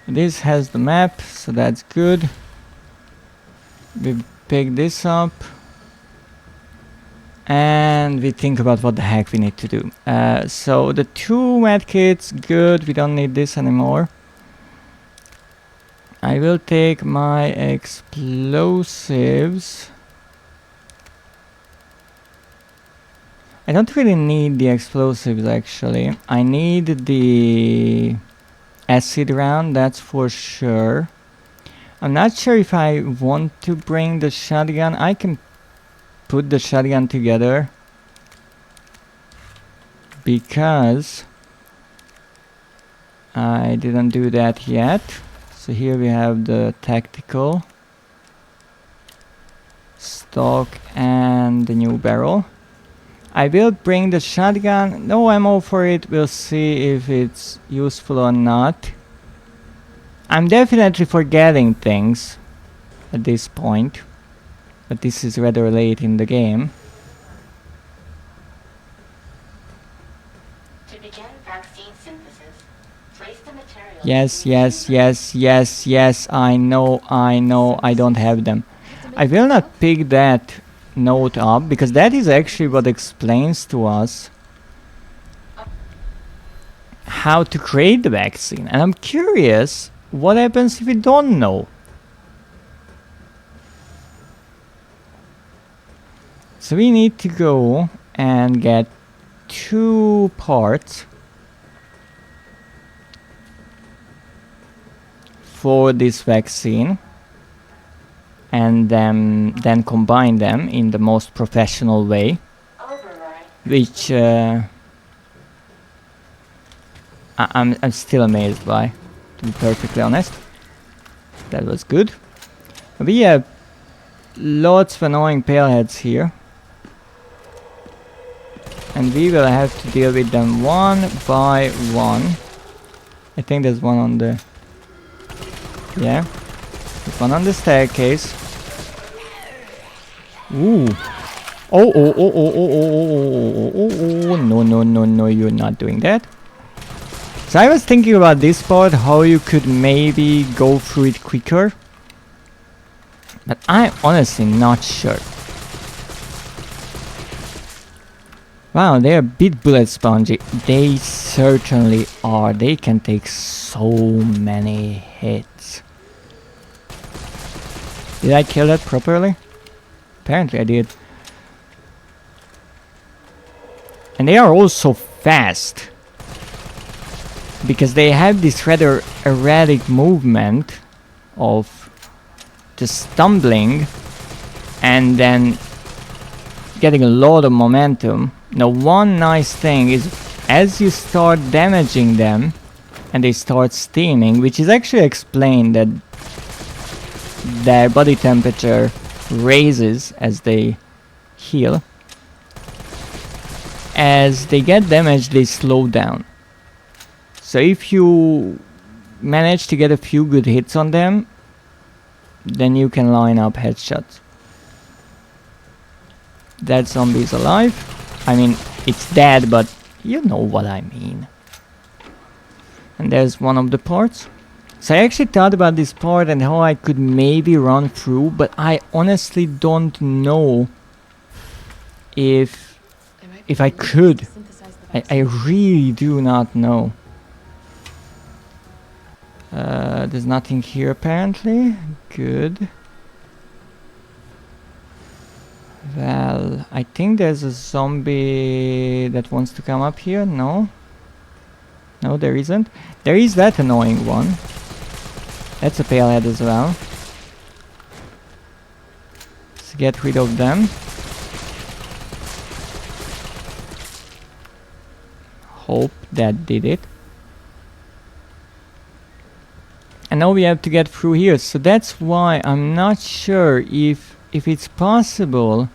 This has the map, so that's good. We pick this up and we think about what the heck we need to do. So the 2 medkits, good, we don't need this anymore. I will take my explosives. I don't really need the explosives actually. I need the acid round, that's for sure. I'm not sure if I want to bring the shotgun. I can put the shotgun together because I didn't do that yet. So here we have the tactical stock and the new barrel. I will bring the shotgun. No ammo for it. We'll see if it's useful or not. I'm definitely forgetting things at this point, but this is rather late in the game. To begin vaccine synthesis, place the material. Yes, I know, I don't have them. I will not pick that note up, because that is actually what explains to us how to create the vaccine. And I'm curious, what happens if we don't know? So we need to go and get 2 parts for this vaccine, and then combine them in the most professional way, which I'm still amazed by, to be perfectly honest. That was good. We have lots of annoying paleheads here, and we will have to deal with them one by one. I think there's one on the... yeah, there's one on the staircase. Ooh. Oh, no, you're not doing that. So I was thinking about this part, how you could maybe go through it quicker, but I'm honestly not sure. Wow, they're a bit bullet spongy. They certainly are. They can take so many hits. Did I kill that properly? Apparently I did. And they are also fast, because they have this rather erratic movement of just stumbling and then getting a lot of momentum. Now, one nice thing is, as you start damaging them and they start steaming, which is actually explained that their body temperature raises as they heal. As they get damaged, they slow down. So if you manage to get a few good hits on them, then you can line up headshots. That zombie is alive. I mean, it's dead, but you know what I mean. And there's one of the parts. So I actually thought about this part and how I could maybe run through, but I honestly don't know if I could. I really do not know. There's nothing here apparently. Good. Well, I think there's a zombie that wants to come up here. No? No, there isn't. There is that annoying one. That's a palehead as well. Let's get rid of them. Hope that did it. And now we have to get through here. So that's why I'm not sure if it's possible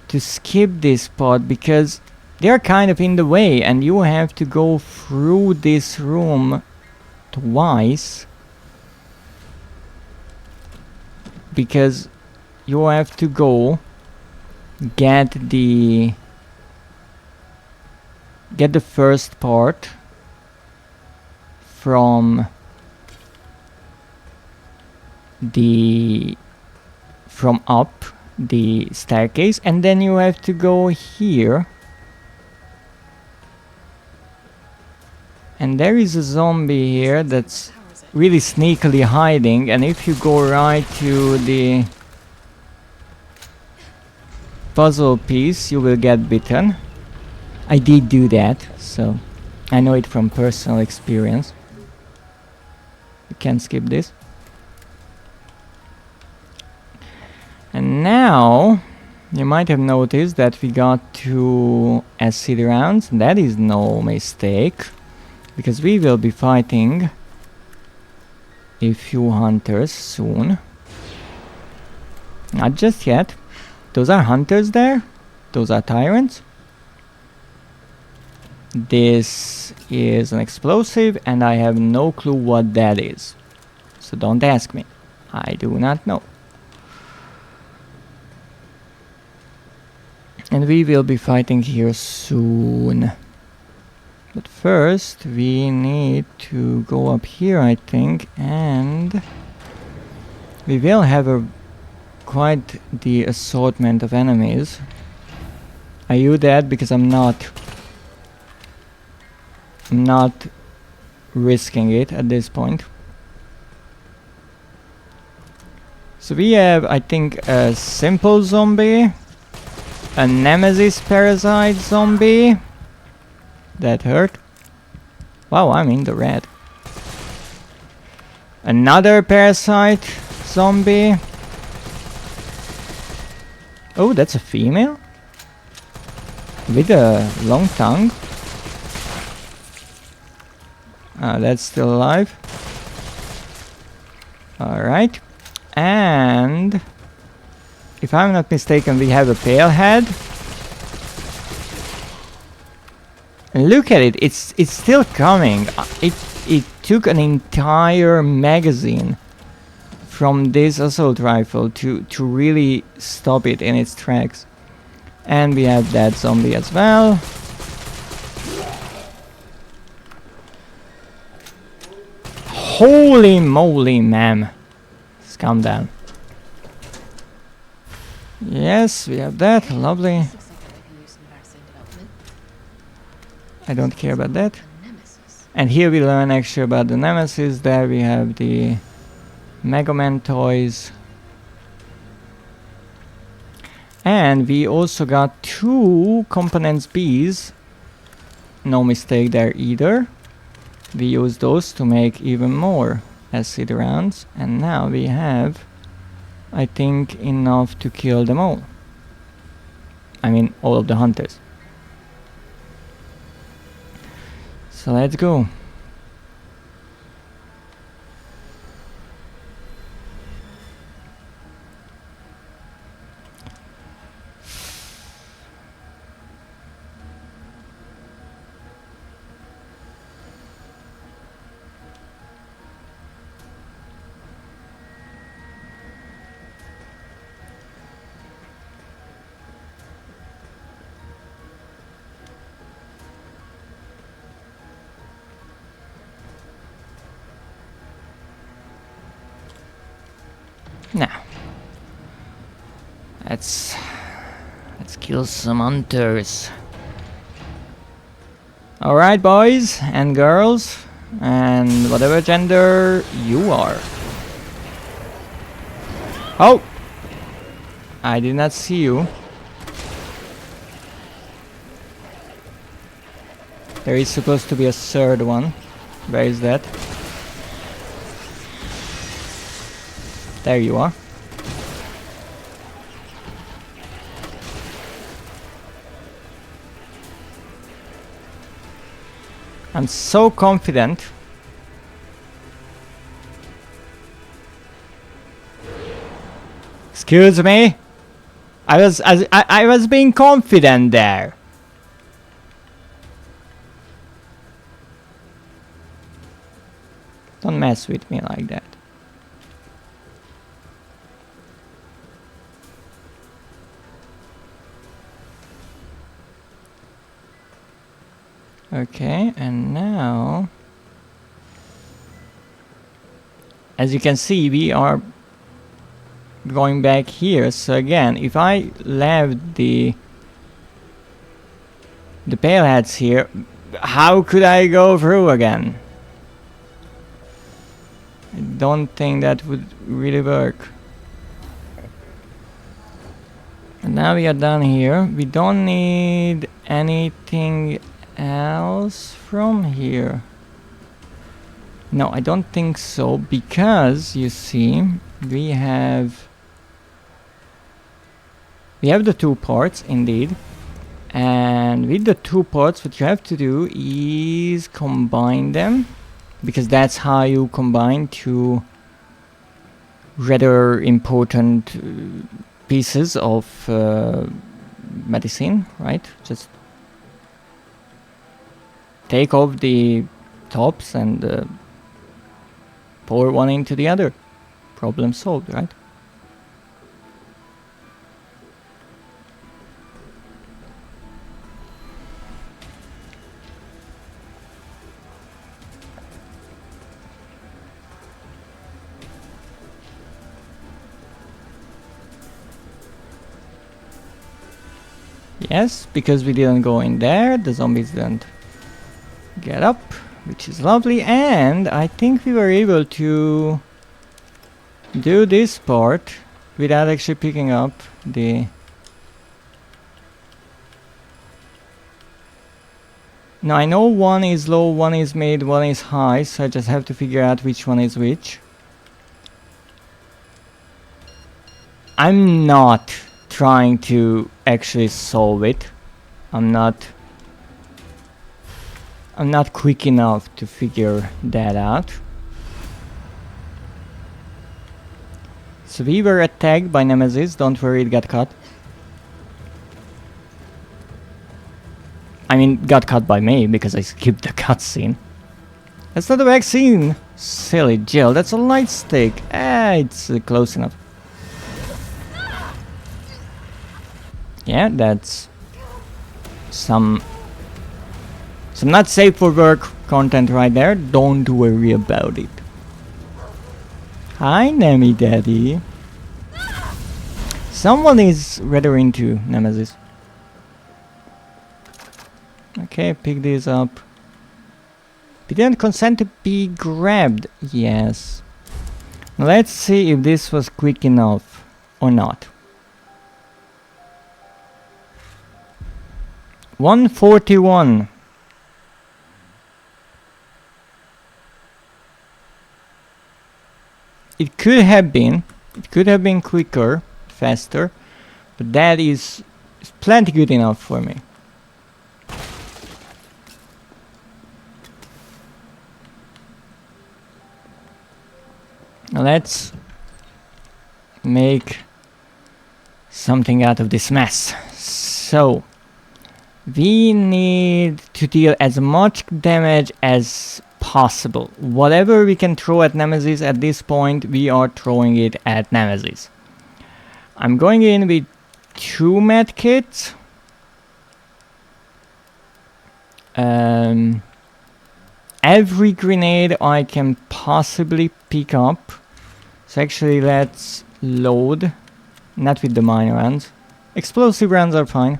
to skip this part, because they're kind of in the way and you have to go through this room twice, because you have to go get the first part from up the staircase, and then you have to go here, and there is a zombie here that's really sneakily hiding, and if you go right to the puzzle piece you will get bitten. I did do that, so I know it from personal experience. You can skip this. And now you might have noticed that we got 2 acid rounds. That is no mistake, because we will be fighting a few hunters soon. Not just yet. Those are hunters there. Those are tyrants. This is an explosive and I have no clue what that is. So don't ask me. I do not know. And we will be fighting here soon. But first we need to go up here, I think, and we will have quite the assortment of enemies. Are you dead? Because I'm not risking it at this point. So we have, I think, a simple zombie, a nemesis parasite zombie. That hurt. Wow, I'm in the red. Another parasite zombie. Oh, that's a female? With a long tongue. That's still alive. Alright. And if I'm not mistaken, we have a pale head. And look at it, it's still coming. It took an entire magazine from this assault rifle to really stop it in its tracks. And we have that zombie as well. Holy moly, ma'am. Just calm down. Yes, we have that. Lovely. I don't care about that. And here we learn actually about the Nemesis. There we have the Mega Man toys. And we also got 2 components Bs. No mistake there either. We use those to make even more acid rounds. And now we have, I think, enough to kill them all. I mean, all of the hunters. So let's go. Now, let's kill some hunters. Alright, boys and girls, and whatever gender you are. Oh! I did not see you. There is supposed to be a third one. Where is that? There you are. I'm so confident. Excuse me? I was being confident there. Don't mess with me like that. Okay, and now, as you can see, we are going back here. So again, if I left the pale heads here, how could I go through again? I don't think that would really work. And now we are done here. We don't need anything else from here? No, I don't think so, because you see, we have the 2 parts indeed, and with the 2 parts what you have to do is combine them, because that's how you combine 2 rather important pieces of medicine, right? Just take off the tops and pour one into the other. Problem solved, right? Yes, because we didn't go in there, the zombies didn't get up, which is lovely, and I think we were able to do this part without actually picking up the... Now I know one is low, one is mid, one is high, so I just have to figure out which one is which. I'm not trying to actually solve it. I'm not quick enough to figure that out. So we were attacked by Nemesis, don't worry, it got cut. I mean, got cut by me because I skipped the cutscene. That's not a vaccine! Silly Jill, that's a light stick. It's close enough. Yeah, that's some not safe for work content right there. Don't worry about it. Hi, Nemi Daddy. Someone is rather into Nemesis. Okay, pick this up. We didn't consent to be grabbed. Yes. Let's see if this was quick enough or not. 141. It could have been quicker, faster, but that is plenty good enough for me. Now let's make something out of this mess. So we need to deal as much damage as possible. Whatever we can throw at Nemesis at this point, we are throwing it at Nemesis. I'm going in with 2 medkits. Every grenade I can possibly pick up. So actually let's load. Not with the mine rounds. Explosive rounds are fine.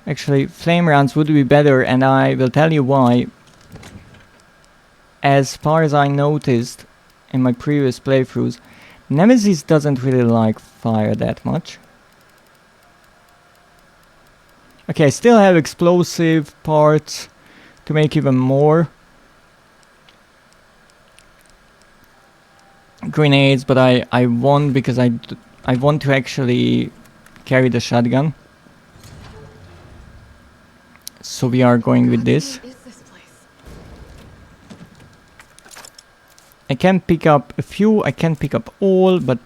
Actually, flame rounds would be better, and I will tell you why. As far as I noticed in my previous playthroughs, Nemesis doesn't really like fire that much. Okay, I still have explosive parts to make even more grenades, but I won't, because I want to actually carry the shotgun. So we are going with this. What is this place? I can pick up a few, I can pick up all, but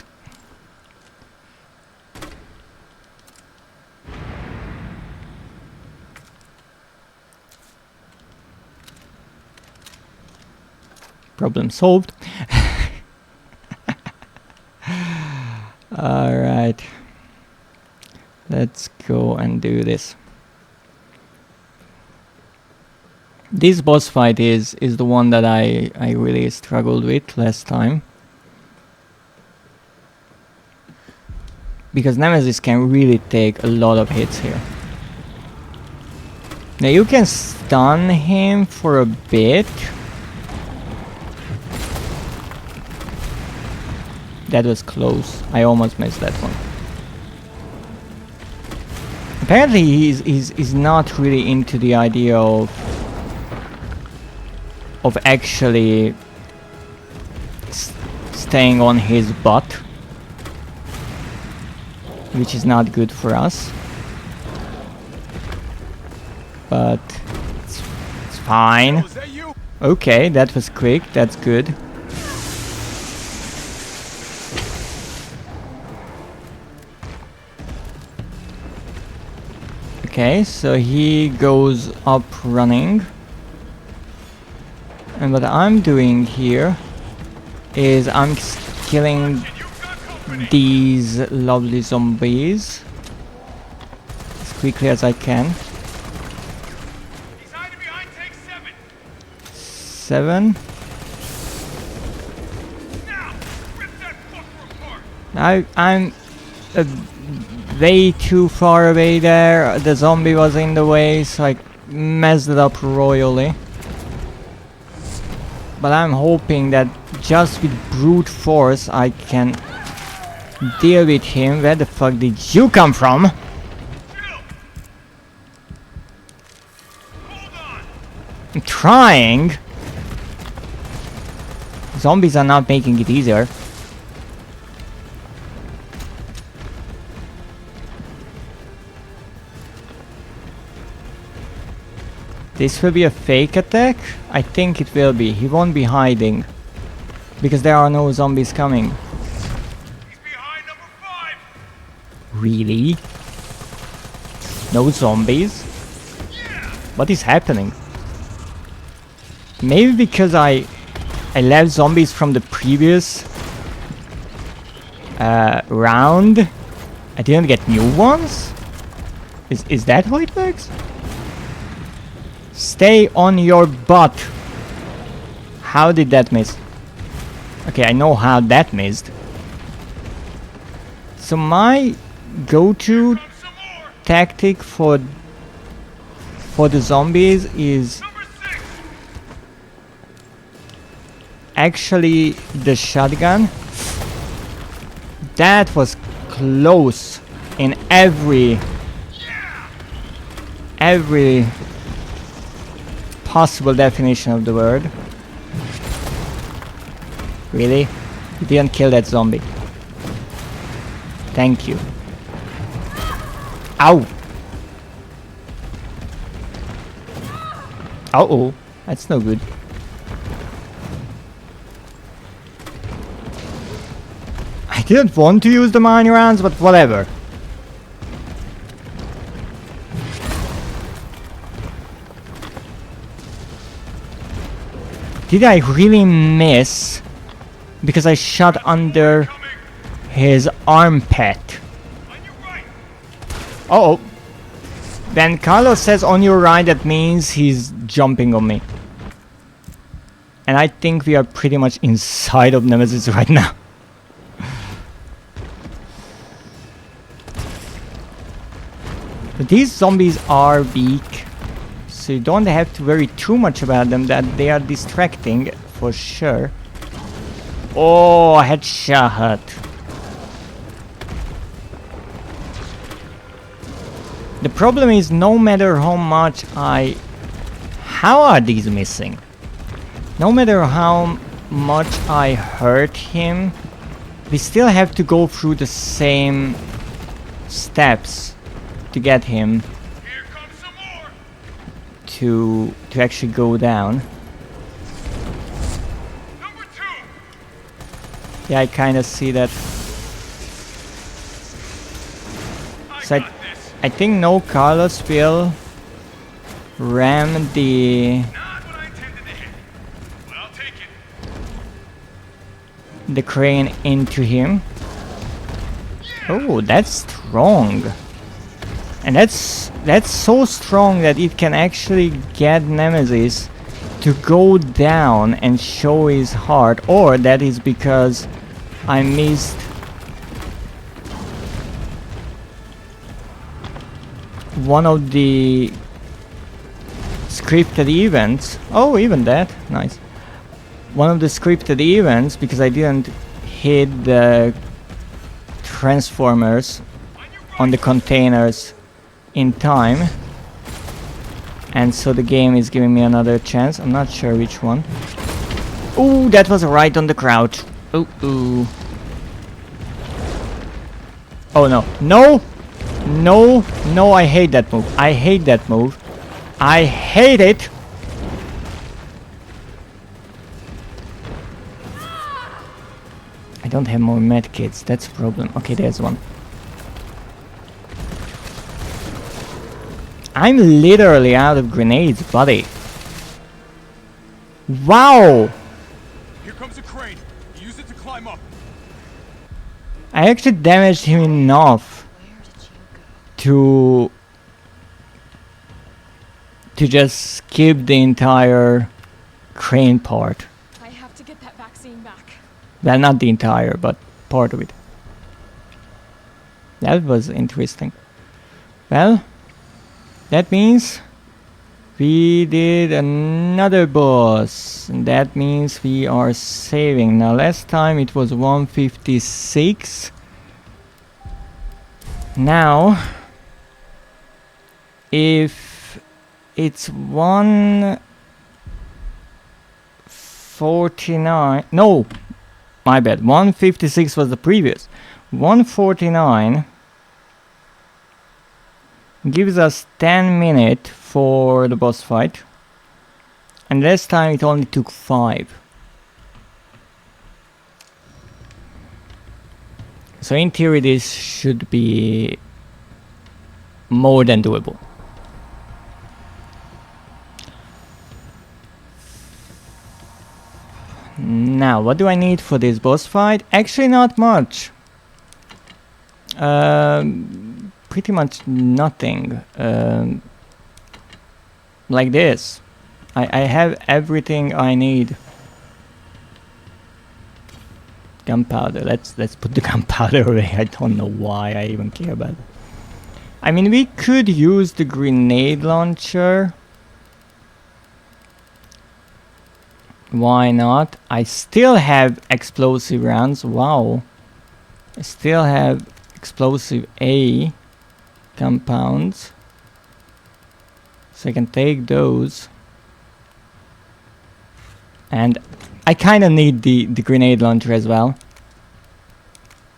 problem solved. Alright, let's go and do this. This boss fight is the one that I really struggled with last time. Because Nemesis can really take a lot of hits here. Now you can stun him for a bit. That was close. I almost missed that one. Apparently he's not really into the idea of actually staying on his butt, which is not good for us. But it's fine. Was that you? Okay, that was quick. That's good. Okay, so he goes up running. And what I'm doing here is I'm killing these lovely zombies as quickly as I can. He's hiding behind tank 7. 7. Now, rip that fucker apart. I'm way too far away there. The zombie was in the way, so I messed it up royally. But I'm hoping that just with brute force I can deal with him. Where the fuck did you come from? I'm trying. Zombies are not making it easier. This will be a fake attack? I think it will be. He won't be hiding. Because there are no zombies coming. He's behind number 5. Really? No zombies? What is happening? Maybe because I left zombies from the previous round. I didn't get new ones? Is that how it works? Stay on your butt. How did that miss? Okay, I know how that missed. So my go-to tactic for the zombies is actually the shotgun. That was close in every possible definition of the word. Really? You didn't kill that zombie. Thank you. Ow! Uh-oh. That's no good. I didn't want to use the mine rounds, but whatever. Did I really miss? Because I shot under his armpit. Uh oh. Then Carlos says on your right, that means he's jumping on me. And I think we are pretty much inside of Nemesis right now. But these zombies are weak. So you don't have to worry too much about them, that they are distracting for sure. Oh, headshot. The problem is no matter how much how are these missing? No matter how much I hurt him, we still have to go through the same steps to get him to actually go down. Yeah, I kind of see that. So I think no Carlos will ram the crane into him. Oh, that's strong. And that's so strong that it can actually get Nemesis to go down and show his heart, or that is because I missed one of the scripted events. Oh, even that, nice. One of the scripted events, because I didn't hit the transformers on the containers in time. And so the game is giving me another chance. I'm not sure which one. Ooh, that was right on the crouch. Ooh, ooh. Oh no. No! No! No, I hate that move. I hate that move. I hate it! I don't have more medkits, that's a problem. Okay, there's one. I'm literally out of grenades, buddy. Wow! Here comes a crane. Use it to climb up. I actually damaged him enough to just skip the entire crane part. I have to get that vaccine back. Well, not the entire, but part of it. That was interesting. Well, that means we did another boss. And that means we are saving. Now, last time it was 156. Now, if it's 149... No! My bad. 156 was the previous. 149 gives us 10 minutes for the boss fight. And last time it only took 5. So in theory this should be more than doable. Now, what do I need for this boss fight? Actually, not much. Pretty much nothing. Like this. I have everything I need. Gunpowder. Let's put the gunpowder away. I don't know why I even care about it. I mean, we could use the grenade launcher. Why not? I still have explosive rounds. Wow. I still have explosive A compounds. So I can take those. And I kind of need the grenade launcher as well.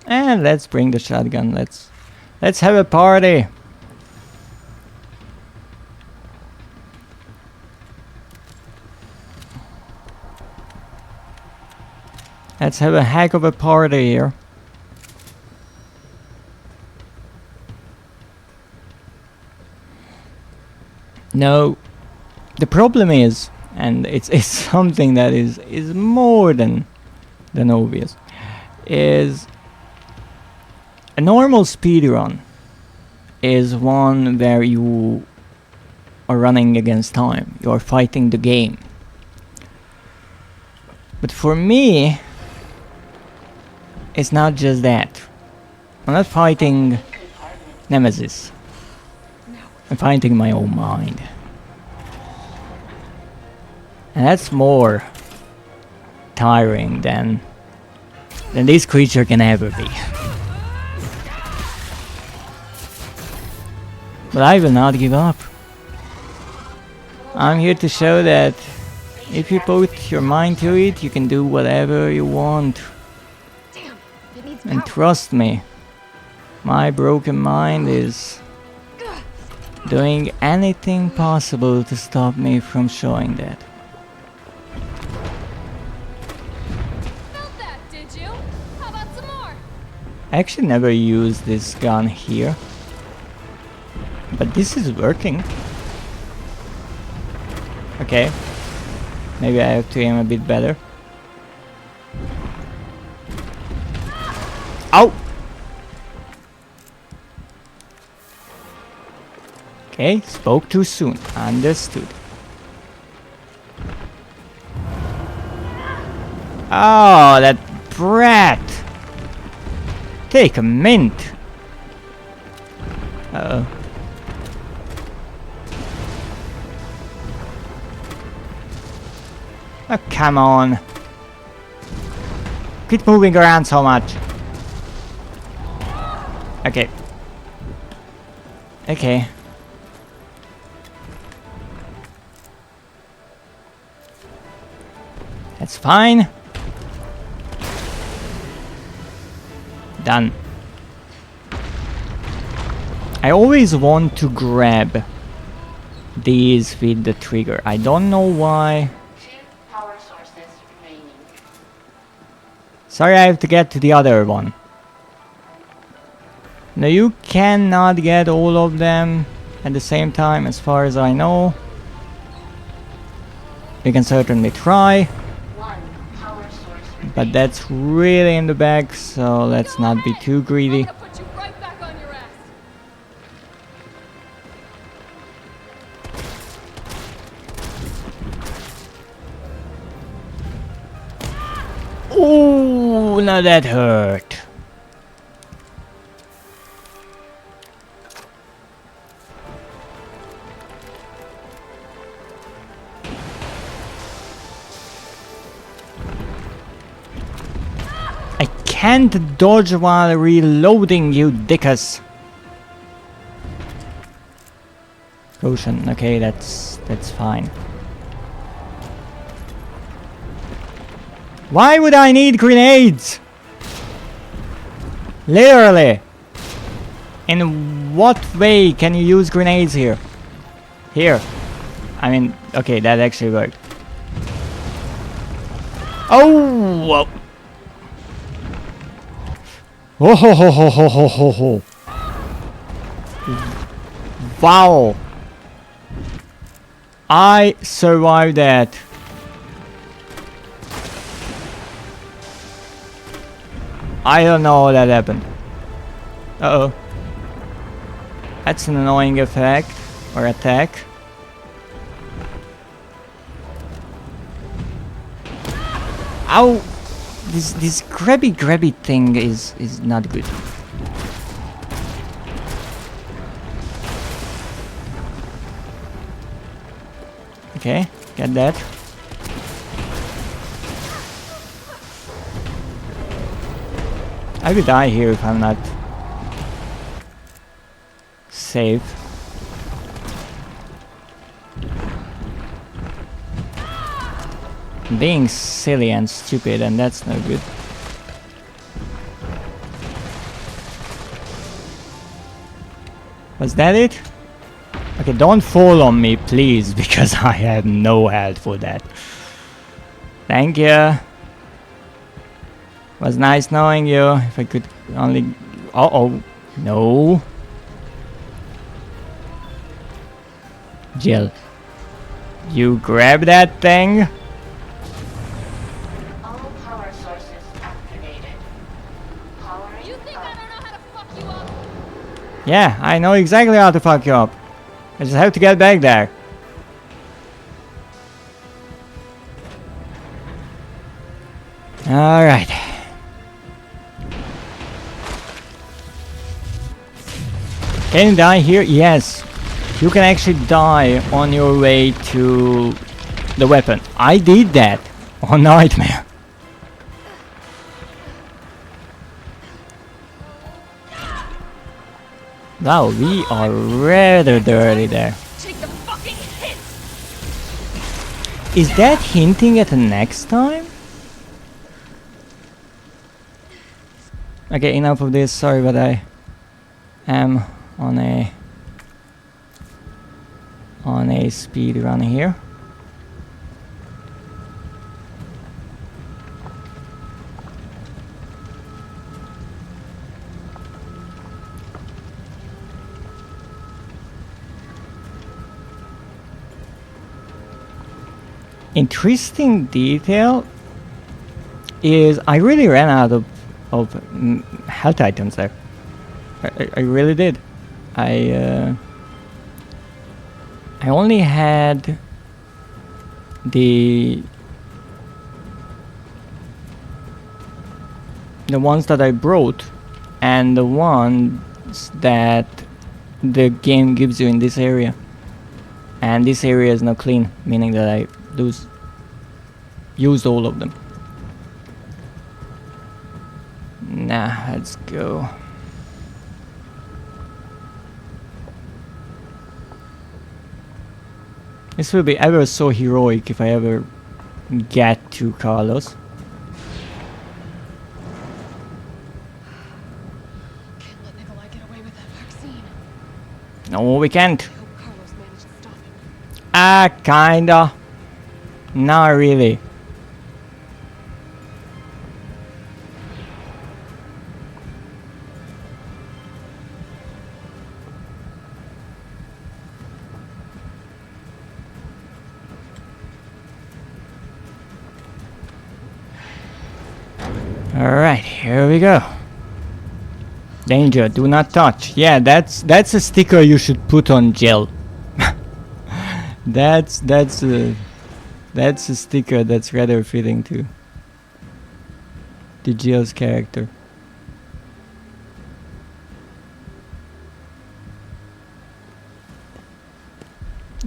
And let's bring the shotgun. Let's have a party. Let's have a heck of a party here. No, the problem is, and it's something that is more than obvious, is a normal speedrun is one where you are running against time. You are fighting the game. But for me, it's not just that. I'm not fighting Nemesis. I'm fighting my own mind. And that's more tiring than this creature can ever be. But I will not give up. I'm here to show that if you put your mind to it, you can do whatever you want. Damn, it needs And power. trust me, my broken mind is doing anything possible to stop me from showing that. Felt that, did you? How about some more? I actually never used this gun here. But this is working. Okay. Maybe I have to aim a bit better. Ow! Okay, spoke too soon. Understood. Oh, that brat! Take a mint! Uh-oh. Oh, come on. Quit moving around so much. Okay. Okay. That's fine. Done. I always want to grab these with the trigger. I don't know why. 2 power sources remaining. Sorry, I have to get to the other one. No, you cannot get all of them at the same time, as far as I know. You can certainly try, 1 power source remaining. but that's really in the bag, so let's not be too greedy. I'm gonna put you right back on your ass. Ooh, now that hurt. I can't dodge while reloading, you dickus. Potion, okay, that's fine. Why would I need grenades? Literally. In what way can you use grenades here? Here. I mean, okay, that actually worked. Oh! Whoa. Oh ho ho ho ho ho ho ho. Wow. I survived that. I don't know how that happened. Uh-oh. That's an annoying effect. Or attack. Ow! This grabby thing is not good. Okay, get that. I could die here if I'm not safe. Being silly and stupid, and that's no good. Was that it? Okay, don't fall on me, please, because I have no health for that. Thank you. Was nice knowing you. If I could only... Uh-oh. No. Jill. You grab that thing? All power sources activated. Powering You think I up. don't know how to fuck you up? Yeah, I know exactly how to fuck you up. I just have to get back there. Alright. Can you die here? Yes. You can actually die on your way to the weapon. I did that on Nightmare. Wow, we are rather dirty there. Take the fucking hit! Is that hinting at the next time? Okay, enough of this. Sorry, but I am on a speed run here. Interesting detail is I really ran out of health items there. I really did. I only had the ones that I brought and the ones that the game gives you in this area. And this area is now clean, meaning that I used all of them. Nah, let's go. This will be ever so heroic if I ever get to Carlos. Can't let Nikolai get away with that vaccine. No, we can't. I hope Carlos managed to stop him. Ah, kinda. Not really. Alright, here we go. Danger, do not touch. Yeah, that's a sticker you should put on Jill. that's a sticker that's rather fitting to Jill's character.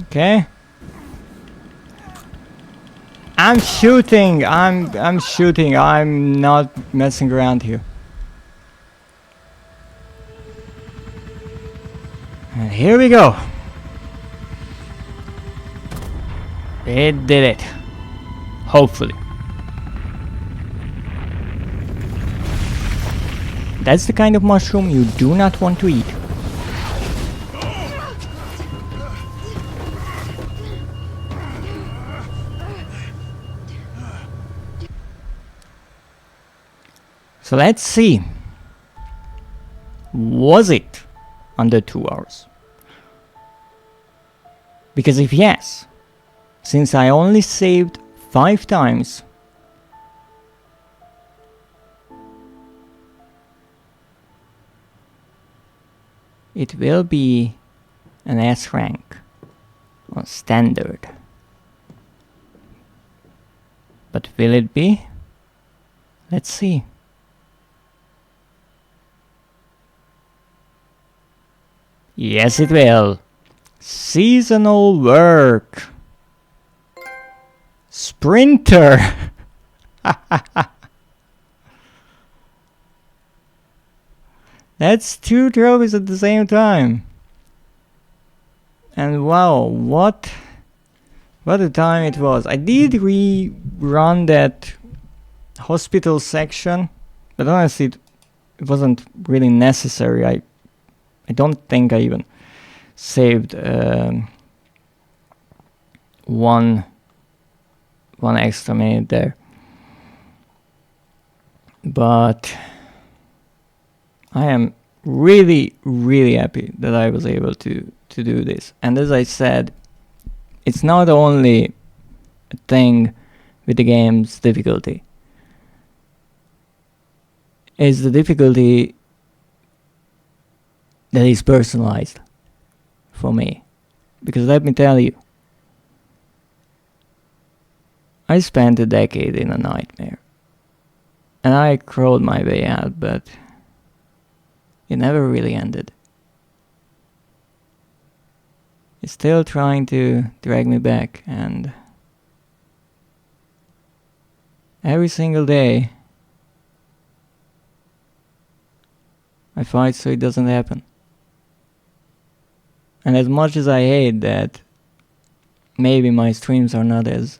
Okay. I'm shooting. I'm shooting. I'm not messing around here. And here we go. It did it. Hopefully. That's the kind of mushroom you do not want to eat. So let's see. Was it under 2 hours? Because if yes, since I only saved 5 times, it will be an S rank or standard. But will it be? Let's see. Yes, it will. Seasonal work. Sprinter. That's 2 trophies at the same time. And wow, what a time it was. I did rerun that hospital section, but honestly it wasn't really necessary. I don't think I even saved one extra minute there. But I am really happy that I was able to do this. And as I said, it's not only a thing with the game's difficulty. It's the difficulty that is personalized for me. Because let me tell you, I spent a decade in a nightmare. And I crawled my way out, but it never really ended. It's still trying to drag me back, and every single day I fight so it doesn't happen. And as much as I hate that maybe my streams are not as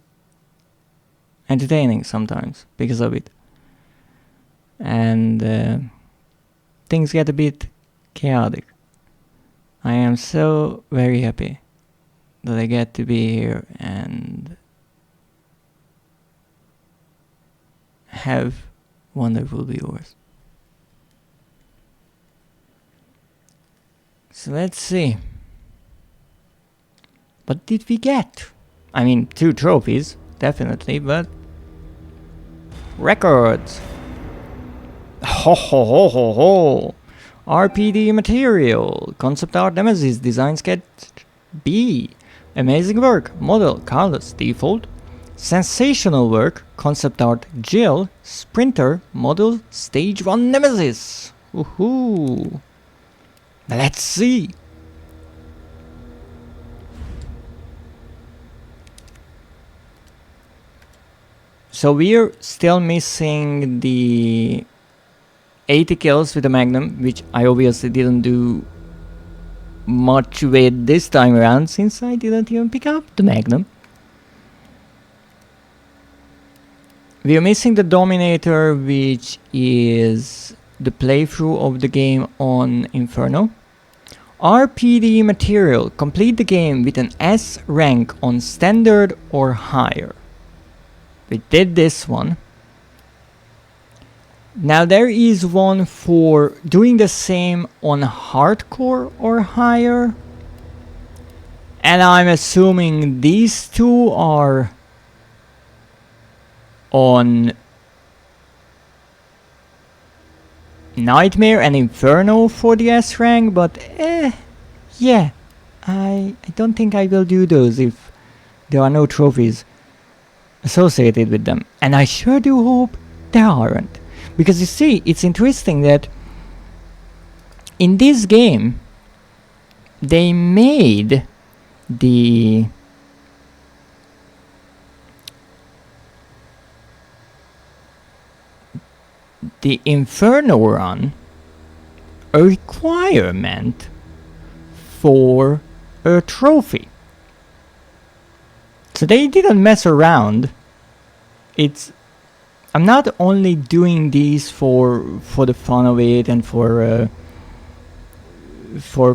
entertaining sometimes because of it, and things get a bit chaotic, I am so very happy that I get to be here and have wonderful viewers. So let's see. What did we get? I mean, 2 trophies, definitely, but records. Ho ho ho ho ho! RPD material, concept art Nemesis, design sketch B, amazing work, model Carlos, default, sensational work, concept art Jill, sprinter, model stage 1 Nemesis. Woohoo! Let's see! So we're still missing the 80 kills with the Magnum, which I obviously didn't do much with this time around since I didn't even pick up the Magnum. We are missing the Dominator, which is the playthrough of the game on Inferno. RPD material. Complete the game with an S rank on standard or higher. We did this one. Now there is one for doing the same on hardcore or higher. And I'm assuming these two are on Nightmare and Inferno for the S rank, but yeah, I don't think I will do those if there are no trophies associated with them. And I sure do hope there aren't. Because you see, it's interesting that in this game, they made the Inferno run a requirement for a trophy. So they didn't mess around. I'm not only doing these for the fun of it and for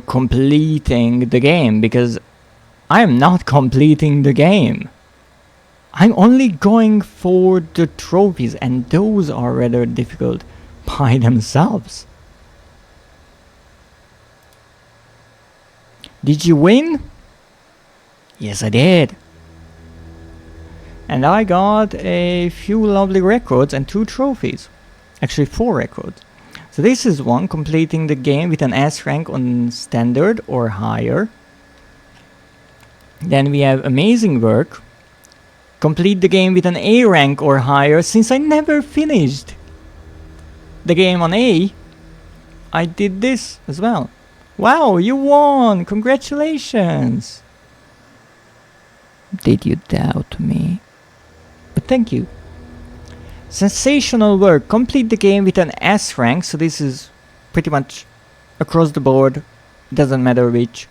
completing the game, because I am not completing the game. I'm only going for the trophies, and those are rather difficult by themselves. Did you win? Yes, I did. And I got a few lovely records and 2 trophies. Actually 4 records. So this is one, completing the game with an S rank on standard or higher. Then we have amazing work. Complete the game with an A rank or higher. Since I never finished the game on A, I did this as well. Wow, you won! Congratulations! Did you doubt me? But thank you. Sensational work. Complete the game with an S rank. So this is pretty much across the board. Doesn't matter which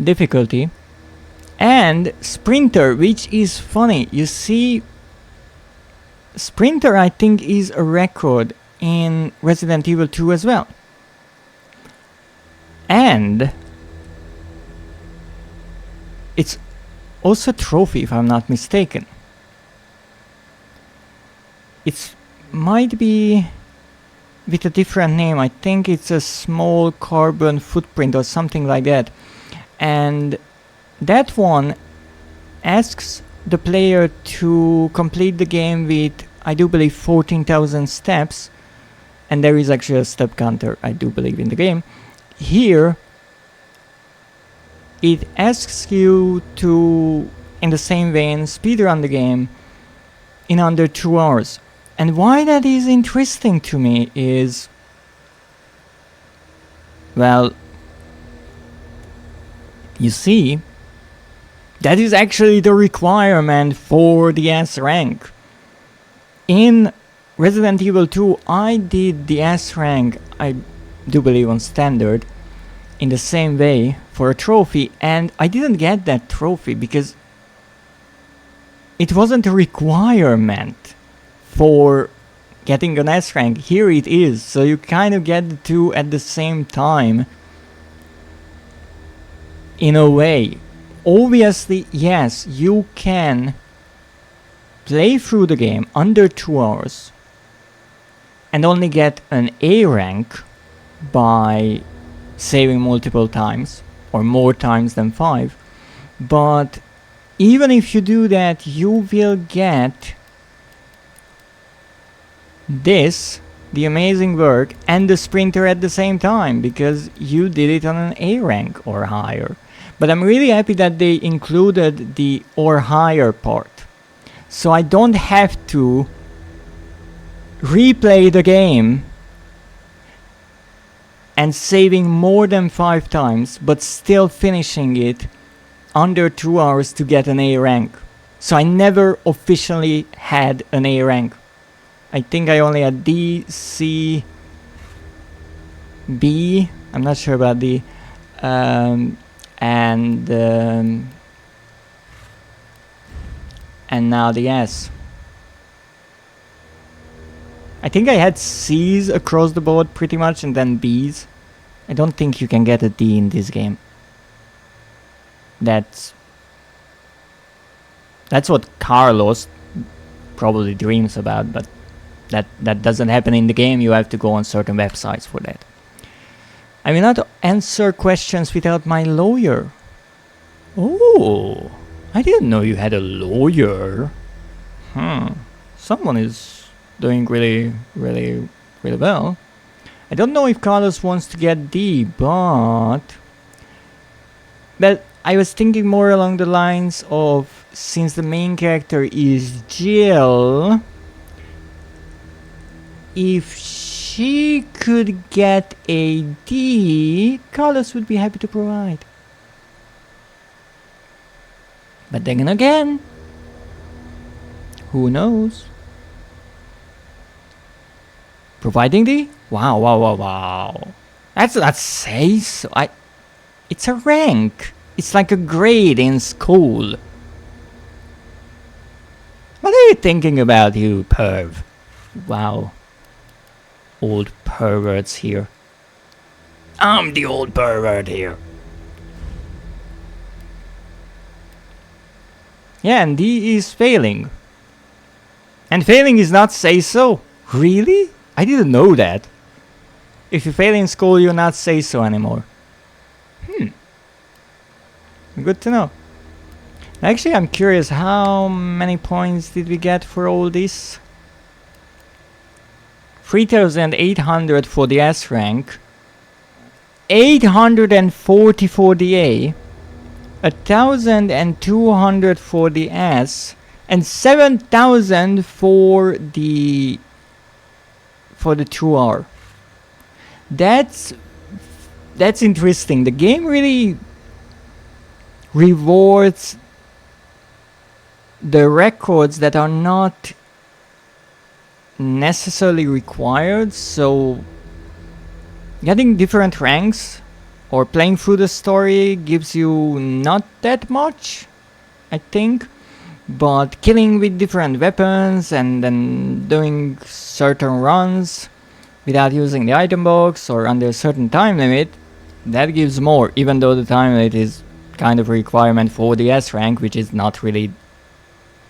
difficulty. And Sprinter, which is funny. You see, Sprinter I think is a record in Resident Evil 2 as well. And it's also a trophy, if I'm not mistaken. It might be with a different name. I think it's a small carbon footprint or something like that. And that one asks the player to complete the game with, I do believe, 14,000 steps. And there is actually a step counter, I do believe, in the game. Here, it asks you to, in the same vein, speedrun the game in under 2 hours. And why that is interesting to me is, well, you see, that is actually the requirement for the S rank. In Resident Evil 2, I did the S rank, I do believe on standard, in the same way for a trophy, and I didn't get that trophy because it wasn't a requirement for getting an S rank. Here it is, so you kind of get the two at the same time in a way. Obviously, yes, you can play through the game under 2 hours and only get an A rank by saving multiple times, or more times than 5. But even if you do that, you will get this, the amazing work, and the Sprinter at the same time, because you did it on an A rank or higher. But I'm really happy that they included the or higher part, so I don't have to replay the game and saving more than 5 times, but still finishing it under 2 hours to get an A rank. So I never officially had an A rank. I think I only had D, C, B, I'm not sure about D, and now the S. I think I had C's across the board pretty much and then B's. I don't think you can get a D in this game. That's what Carlos probably dreams about, but that doesn't happen in the game. You have to go on certain websites for that. I will not answer questions without my lawyer. Oh, I didn't know you had a lawyer. Someone is doing really well. I don't know if Carlos wants to get D, but I was thinking more along the lines of, since the main character is Jill, if she could get a D, Carlos would be happy to provide. But then again, who knows? Providing D? Wow. That's not say so. It's a rank. It's like a grade in school. What are you thinking about, you perv? Wow. Old perverts here. I'm the old pervert here. Yeah, and D is failing. And failing is not say so. Really? I didn't know that. If you fail in school, you're not say so anymore. Good to know. Actually, I'm curious, how many points did we get for all this? 3,800 for the S rank, 840 for the A, 1,200 for the S, and 7,000 for the 2R. That's interesting. The game really rewards the records that are not necessarily required, so getting different ranks or playing through the story gives you not that much, I think, but killing with different weapons and then doing certain runs without using the item box or under a certain time limit, that gives more, even though the time limit is kind of a requirement for the S rank, which is not really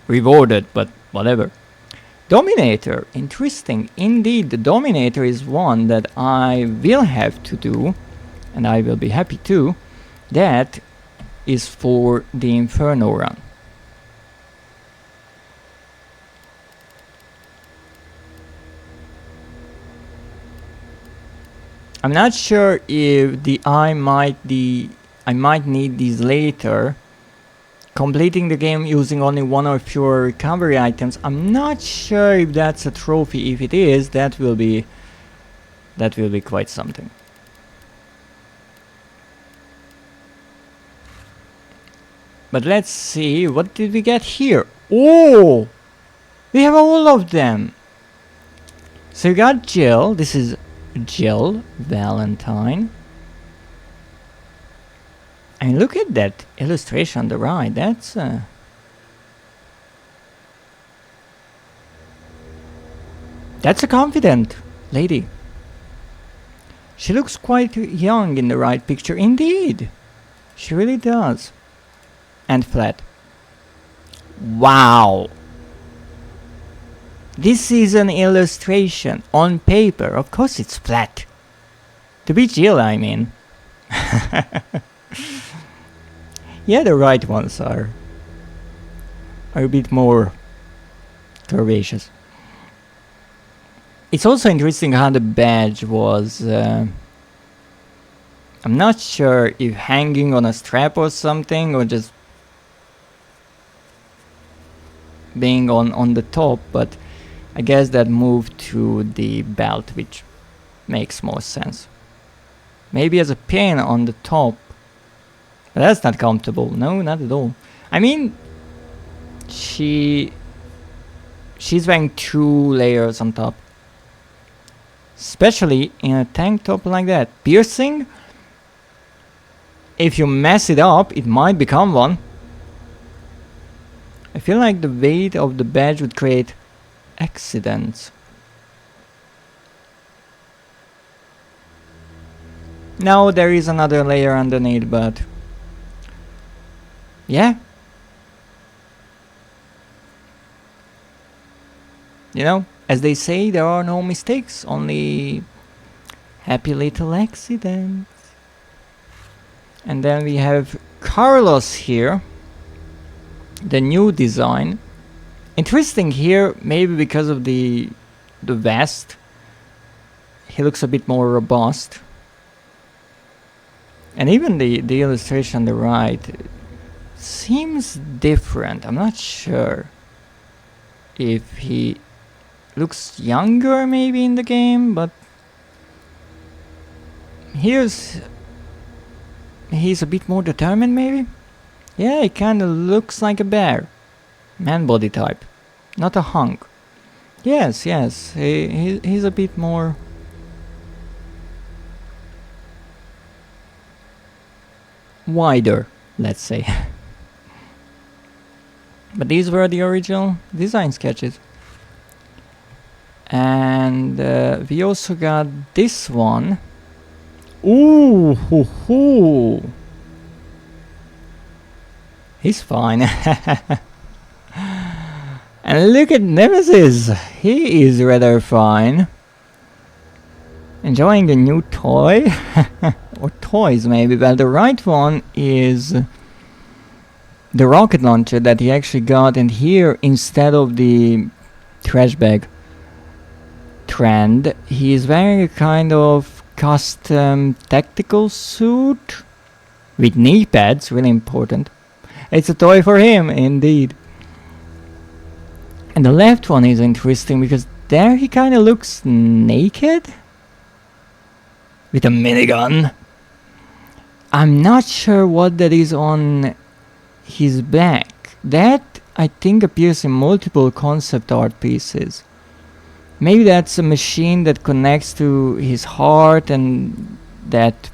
rewarded, but whatever. Dominator, interesting indeed. The Dominator is one that I will have to do, and I will be happy to. That is for the Inferno run. I'm not sure if I might need these later. Completing the game using only one or fewer recovery items. I'm not sure if that's a trophy. If it is, that will be quite something. But let's see, what did we get here? Oh! We have all of them! So you got Jill, this is Jill Valentine. I mean, look at that illustration on the right, that's a confident lady. She looks quite young in the right picture, indeed. She really does. And flat. Wow! This is an illustration on paper. Of course it's flat. To be Jill, I mean. Yeah, the right ones are a bit more curvaceous. It's also interesting how the badge was... I'm not sure if hanging on a strap or something, or just being on the top, but I guess that moved to the belt, which makes more sense. Maybe as a pin on the top, but that's not comfortable. No, not at all. I mean, she's wearing 2 layers on top, especially in a tank top like that. Piercing, if you mess it up, it might become one. I feel like the weight of the badge would create accidents. No, there is another layer underneath, but yeah. You know, as they say, there are no mistakes, only happy little accidents. And then we have Carlos here, the new design. Interesting here, maybe because of the vest. He looks a bit more robust. And even the illustration on the right seems different. I'm not sure if he looks younger maybe in the game, but he's a bit more determined maybe. Yeah, he kind of looks like a bear. Man body type, not a hunk. Yes, he's a bit more wider, let's say. But these were the original design sketches. And we also got this one. Ooh, hoo, hoo. He's fine. And look at Nemesis. He is rather fine. Enjoying the new toy. Or toys maybe. Well, the right one is the rocket launcher that he actually got, and here instead of the trash bag trend, he is wearing a kind of custom tactical suit with knee pads, really important. It's a toy for him, indeed. And the left one is interesting because there he kind of looks naked with a minigun. I'm not sure what that is on his back. That I think appears in multiple concept art pieces. Maybe that's a machine that connects to his heart and that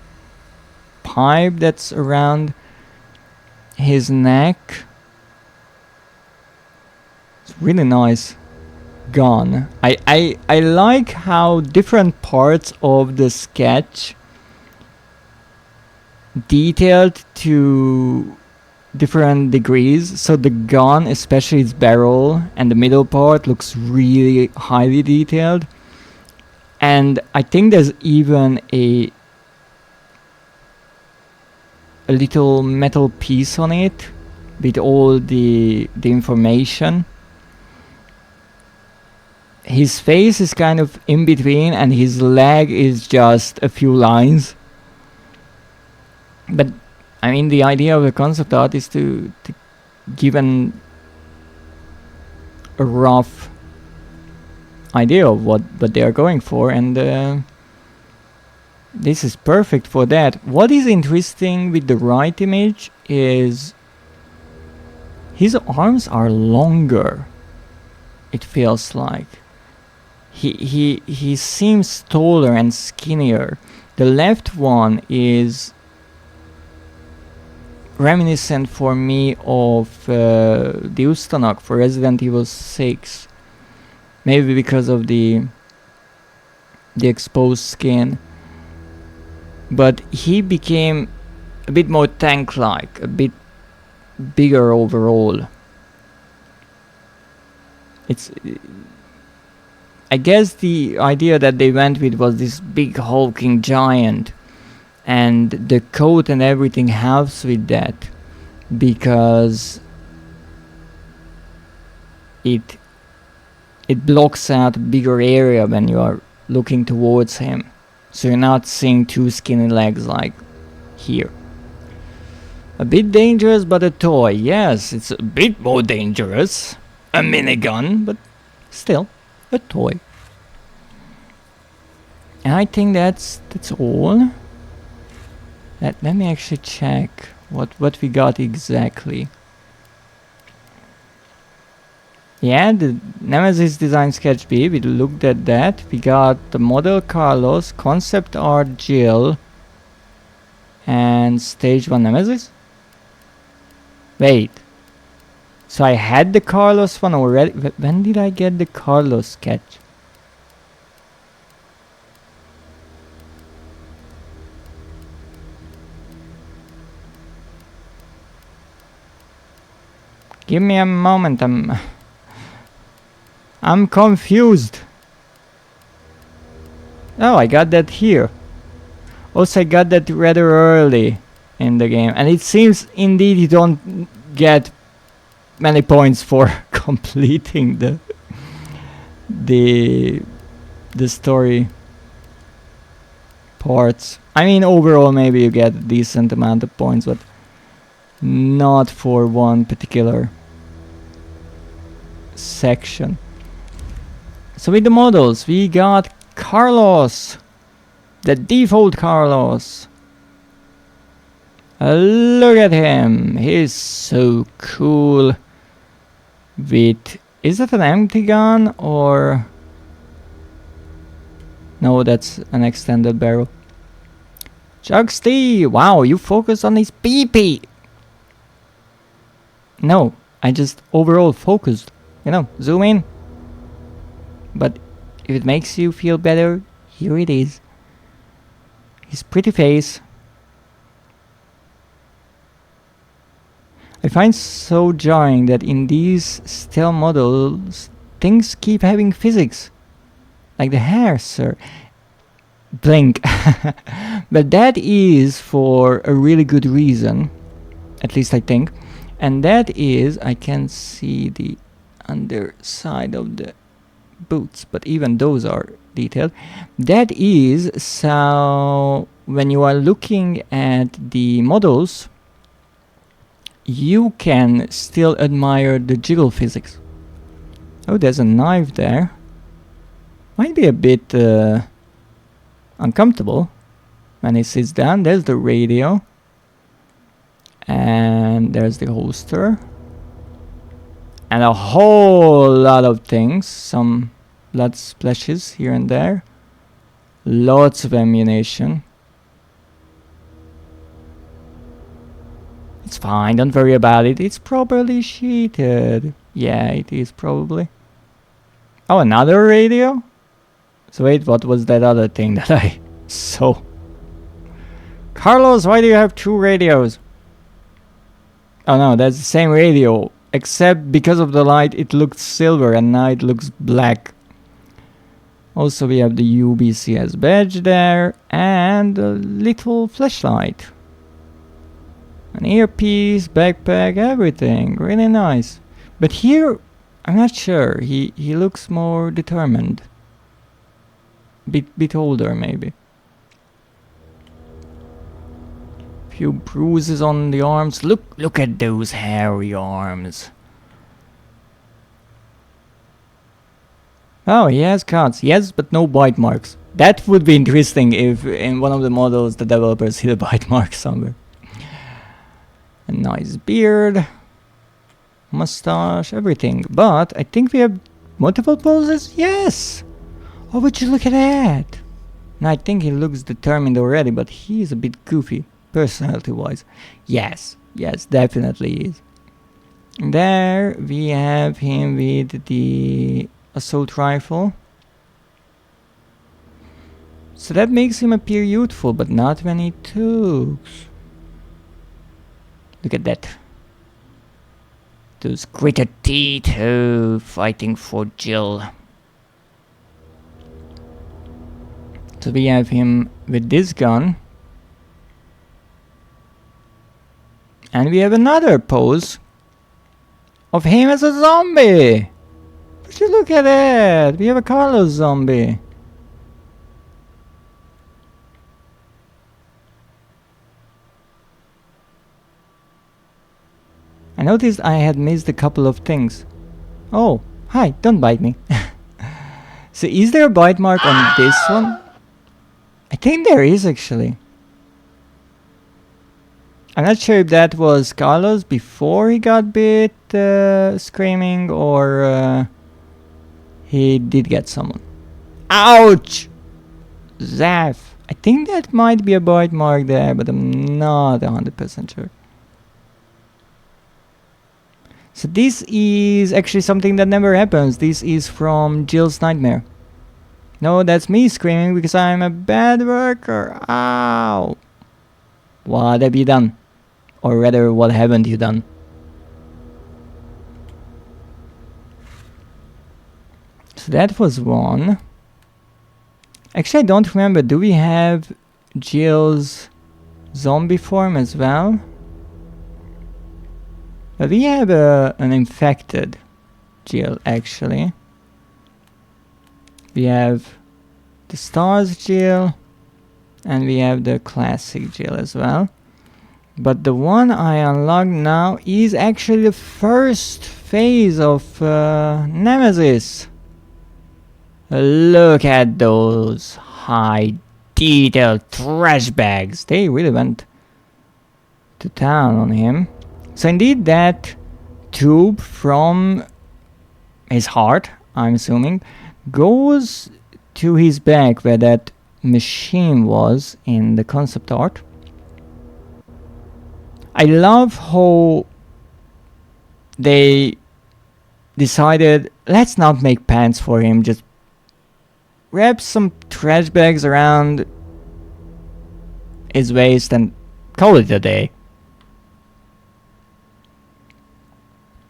pipe that's around his neck. It's really nice gun. I like how different parts of the sketch detailed to different degrees. So the gun, especially its barrel and the middle part, looks really highly detailed. And I think there's even a little metal piece on it with all the information. His face is kind of in between and his leg is just a few lines. But I mean, the idea of the concept art is to give a rough idea of what they are going for, and this is perfect for that. What is interesting with the right image is his arms are longer, it feels like. He seems taller and skinnier. The left one is reminiscent for me of the Ustanok for Resident Evil 6. Maybe because of the exposed skin. But he became a bit more tank-like, a bit bigger overall. It's... I guess the idea that they went with was this big hulking giant, and the coat and everything helps with that because it blocks out a bigger area when you are looking towards him, so you're not seeing two skinny legs like here. A bit dangerous, but a toy. Yes, it's a bit more dangerous. A minigun, but still a toy. And I think that's all. Let me actually check what we got exactly. Yeah, the Nemesis design sketch B, we looked at that. We got the model Carlos, concept art Jill, and stage 1 Nemesis. Wait. So I had the Carlos one already. When did I get the Carlos sketch? Give me a moment, I'm confused. Oh, I got that here. Also, I got that rather early in the game, and it seems indeed you don't get many points for completing the story parts. I mean, overall, maybe you get a decent amount of points, but not for one particular section. So with the models, we got Carlos, the default Carlos. Look at him, he's so cool. With, is that an empty gun or? No, that's an extended barrel. Jugsty, wow, you focus on his pee-pee. No, I just overall focused. You know, zoom in. But if it makes you feel better, here it is. His pretty face. I find so jarring that in these still models, things keep having physics. Like the hair, sir. Blink. But that is for a really good reason. At least I think. And that is, I can see the underside of the boots, but even those are detailed. That is, so when you are looking at the models, you can still admire the jiggle physics. Oh, there's a knife there. Might be a bit uncomfortable when he sits down. There's the radio. And there's the holster. And a whole lot of things. Some blood splashes here and there. Lots of ammunition. It's fine, don't worry about it. It's properly sheeted. Yeah, it is probably. Oh, another radio? So wait, what was that other thing that I saw? Carlos, why do you have two radios? Oh no, that's the same radio. Except because of the light it looked silver and now it looks black. Also we have the UBCS badge there and a little flashlight. An earpiece, backpack, everything. Really nice. But here, I'm not sure. He looks more determined. Bit older maybe. Few bruises on the arms. Look at those hairy arms. Oh, he has cuts. Yes, but no bite marks. That would be interesting if in one of the models the developers hit a bite mark somewhere. A nice beard, mustache, everything. But I think we have multiple poses. Yes! Oh, would you look at that? Now I think he looks determined already, but he is a bit goofy, personality-wise. Yes, definitely is. There we have him with the assault rifle. So that makes him appear youthful, but not when he talks. Look at that. Those gritted teeth, oh, fighting for Jill. So we have him with this gun. And we have another pose of him as a zombie. Would you look at that? We have a Carlos zombie. I noticed I had missed a couple of things. Oh, hi, don't bite me. So is there a bite mark on this one? I think there is actually. I'm not sure if that was Carlos before he got bit, screaming, or he did get someone. Ouch! Zaf! I think that might be a bite mark there, but I'm not 100% sure. So this is actually something that never happens. This is from Jill's nightmare. No, that's me screaming because I'm a bad worker. Ow! What have you done? Or rather, what haven't you done? So that was one. Actually, I don't remember. Do we have Jill's zombie form as well? But we have an infected Jill, actually. We have the Stars Jill, and we have the Classic Jill as well. But the one I unlocked now is actually the first phase of Nemesis. Look at those high detail trash bags. They really went to town on him. So indeed that tube from his heart, I'm assuming, goes to his back where that machine was in the concept art. I love how they decided, let's not make pants for him, just wrap some trash bags around his waist and call it a day.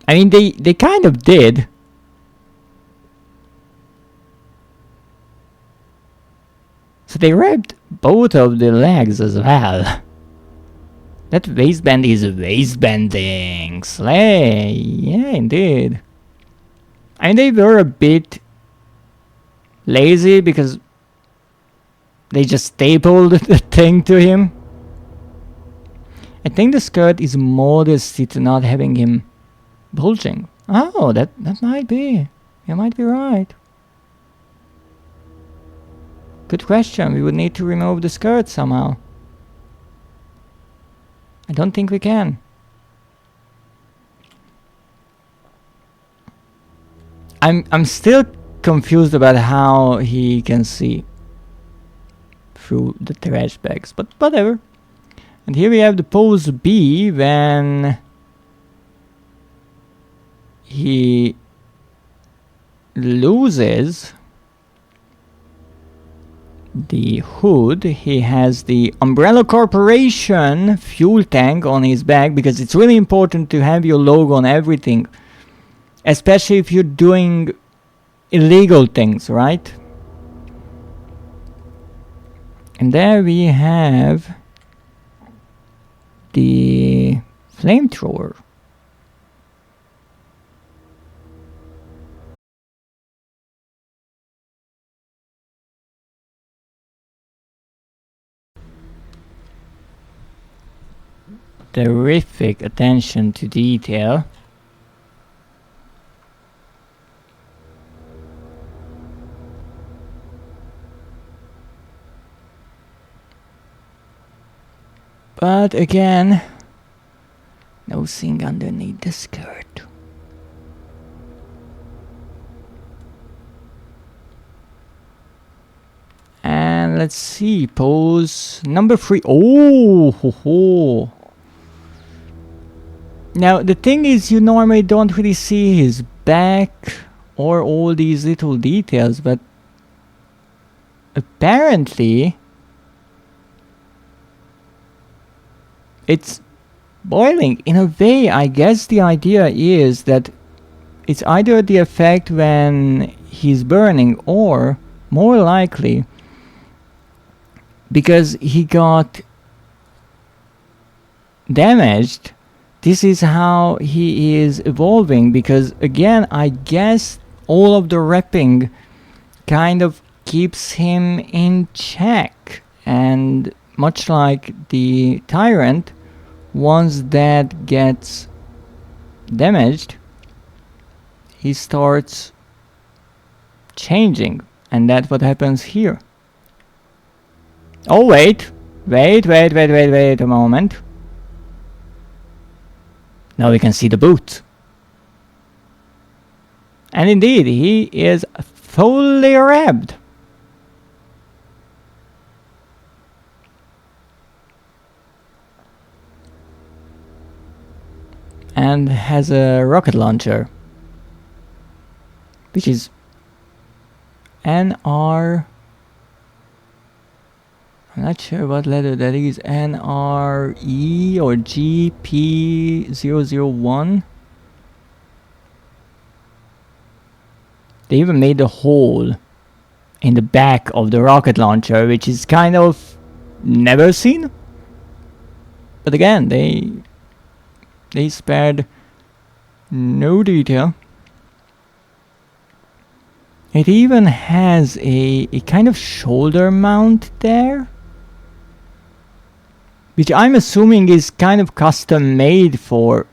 I mean, they kind of did. So they wrapped both of the legs as well. That waistband is waistbanding. Slay. Yeah, indeed. I mean, they were a bit lazy because they just stapled the thing to him. I think the skirt is modesty to not having him bulging. Oh, that might be. You might be right. Good question. We would need to remove the skirt somehow. I don't think we can. I'm still confused about how he can see through the trash bags, but whatever. And here we have the pose B when he loses the hood. He has the Umbrella Corporation fuel tank on his back because it's really important to have your logo on everything, especially if you're doing illegal things, right? And there we have the flamethrower. Terrific attention to detail. But again, nothing underneath the skirt. And let's see, pose number 3. Oh, ho, ho. Now the thing is, you normally don't really see his back or all these little details, but apparently it's boiling. In a way, I guess the idea is that it's either the effect when he's burning, or more likely because he got damaged, this is how he is evolving. Because again, I guess all of the wrapping kind of keeps him in check, and much like the Tyrant, once that gets damaged, he starts changing, and that's what happens here. Oh wait a moment. Now we can see the boot. And indeed, he is fully wrapped. And has a rocket launcher, which is NR. I'm not sure what letter that is. NRE or GP001. They even made a hole in the back of the rocket launcher, which is kind of never seen. But again, they spared no detail. It even has a kind of shoulder mount there, which I'm assuming is kind of custom made for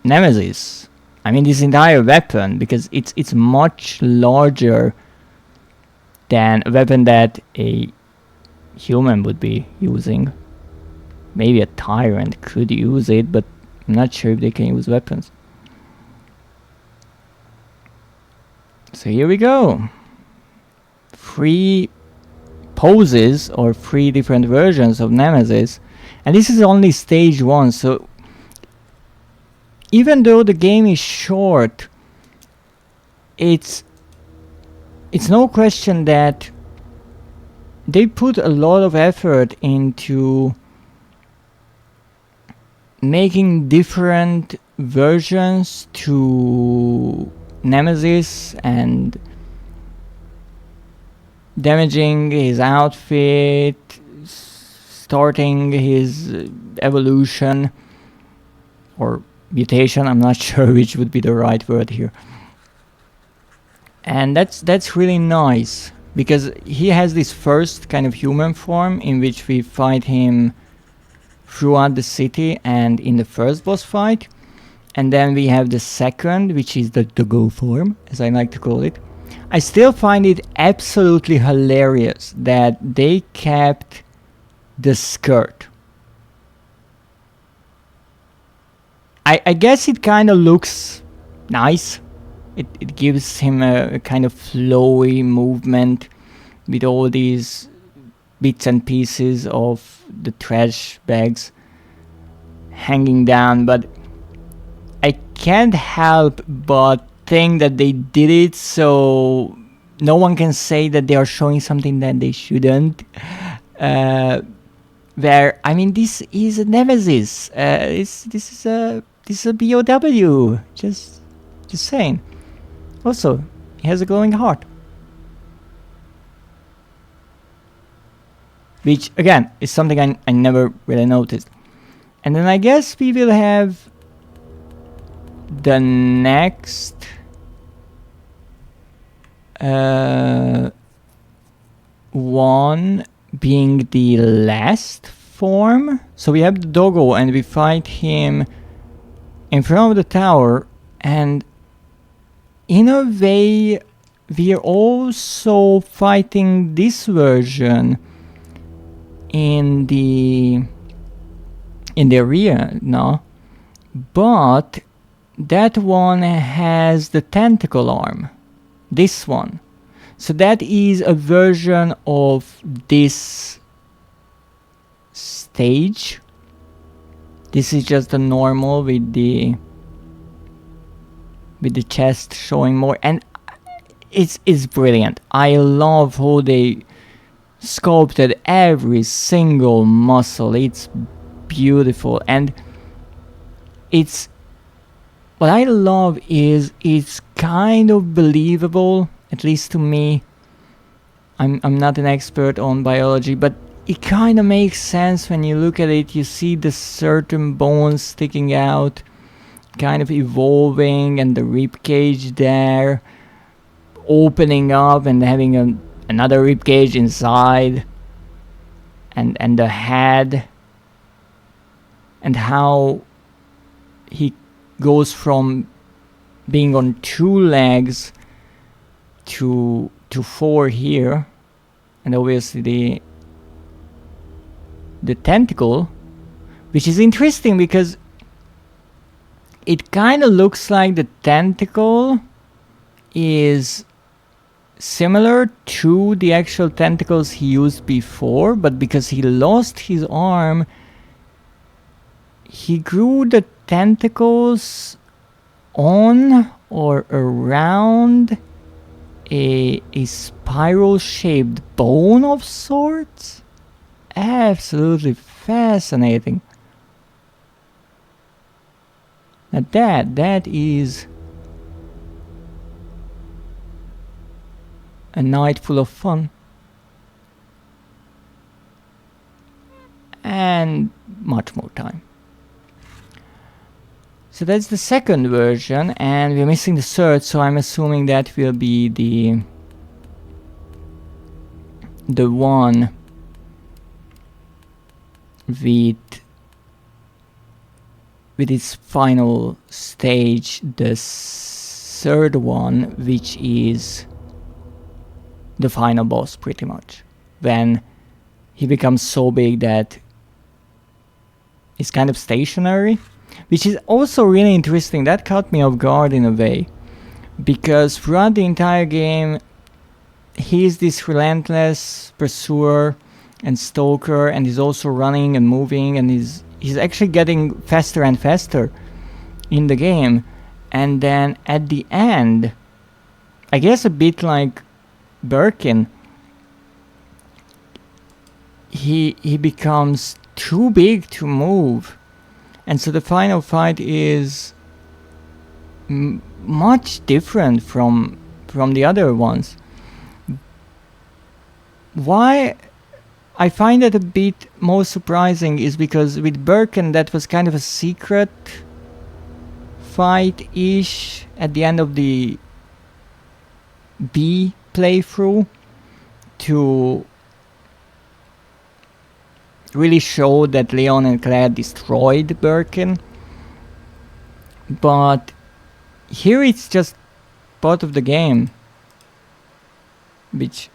Nemesis. I mean, this entire weapon, because it's much larger than a weapon that a human would be using. Maybe a tyrant could use it, but I'm not sure if they can use weapons. So here we go. 3 poses or 3 different versions of Nemesis. And this is only stage 1, so even though the game is short, it's no question that they put a lot of effort into making different versions to Nemesis and damaging his outfit, starting his evolution or mutation. I'm not sure which would be the right word here. And that's really nice, because he has this first kind of human form in which we fight him throughout the city and in the first boss fight. And then we have the second, which is the go form, as I like to call it. I still find it absolutely hilarious that they kept the skirt. I guess it kind of looks nice. It gives him a kind of flowy movement with all these bits and pieces of the trash bags hanging down, but I can't help but think that they did it so no one can say that they are showing something that they shouldn't. Where, I mean, this is a Nemesis. This is a BOW. Just saying. Also, he has a glowing heart, which again is something I never really noticed. And then I guess we will have the next one being the last form. So we have the doggo and we fight him in front of the tower, and in a way we are also fighting this version in the area now, but that one has the tentacle arm, this one. So that is a version of this stage. This is just the normal with the chest showing more, and it's brilliant. I love how they sculpted every single muscle. It's beautiful, and it's what I love is it's kind of believable, at least to me. I'm not an expert on biology, but it kind of makes sense when you look at it. You see the certain bones sticking out, kind of evolving, and the rib cage there opening up and having another rib cage inside, and the head, and how he goes from being on 2 legs to 4 here, and obviously the tentacle, which is interesting because it kind of looks like the tentacle is similar to the actual tentacles he used before, but because he lost his arm, he grew the tentacles on or around a spiral shaped bone of sorts. Absolutely fascinating. Now that is a night full of fun. And much more time. So that's the second version, and we're missing the third, so I'm assuming that will be the one with its final stage, the third one, which is the final boss, pretty much, when he becomes so big that he's kind of stationary, which is also really interesting. That caught me off guard in a way, because throughout the entire game he's this relentless pursuer and stalker, and he's also running and moving, and he's actually getting faster and faster in the game. And then at the end, I guess a bit like Birkin, he becomes too big to move, and so the final fight is much different from the other ones. Why I find it a bit more surprising is because with Birkin that was kind of a secret fight-ish at the end of the B playthrough to really show that Leon and Claire destroyed Birkin. But here it's just part of the game, which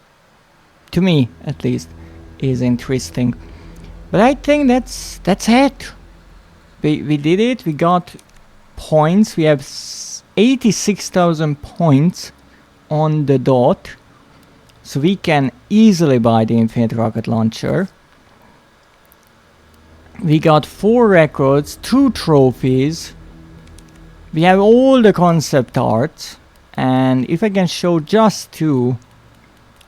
to me at least is interesting. But I think that's it. We did it. We got points. We have 86,000 points on the dot, so we can easily buy the Infinite Rocket Launcher. We got 4 records, 2 trophies. We have all the concept art, and if I can show just 2,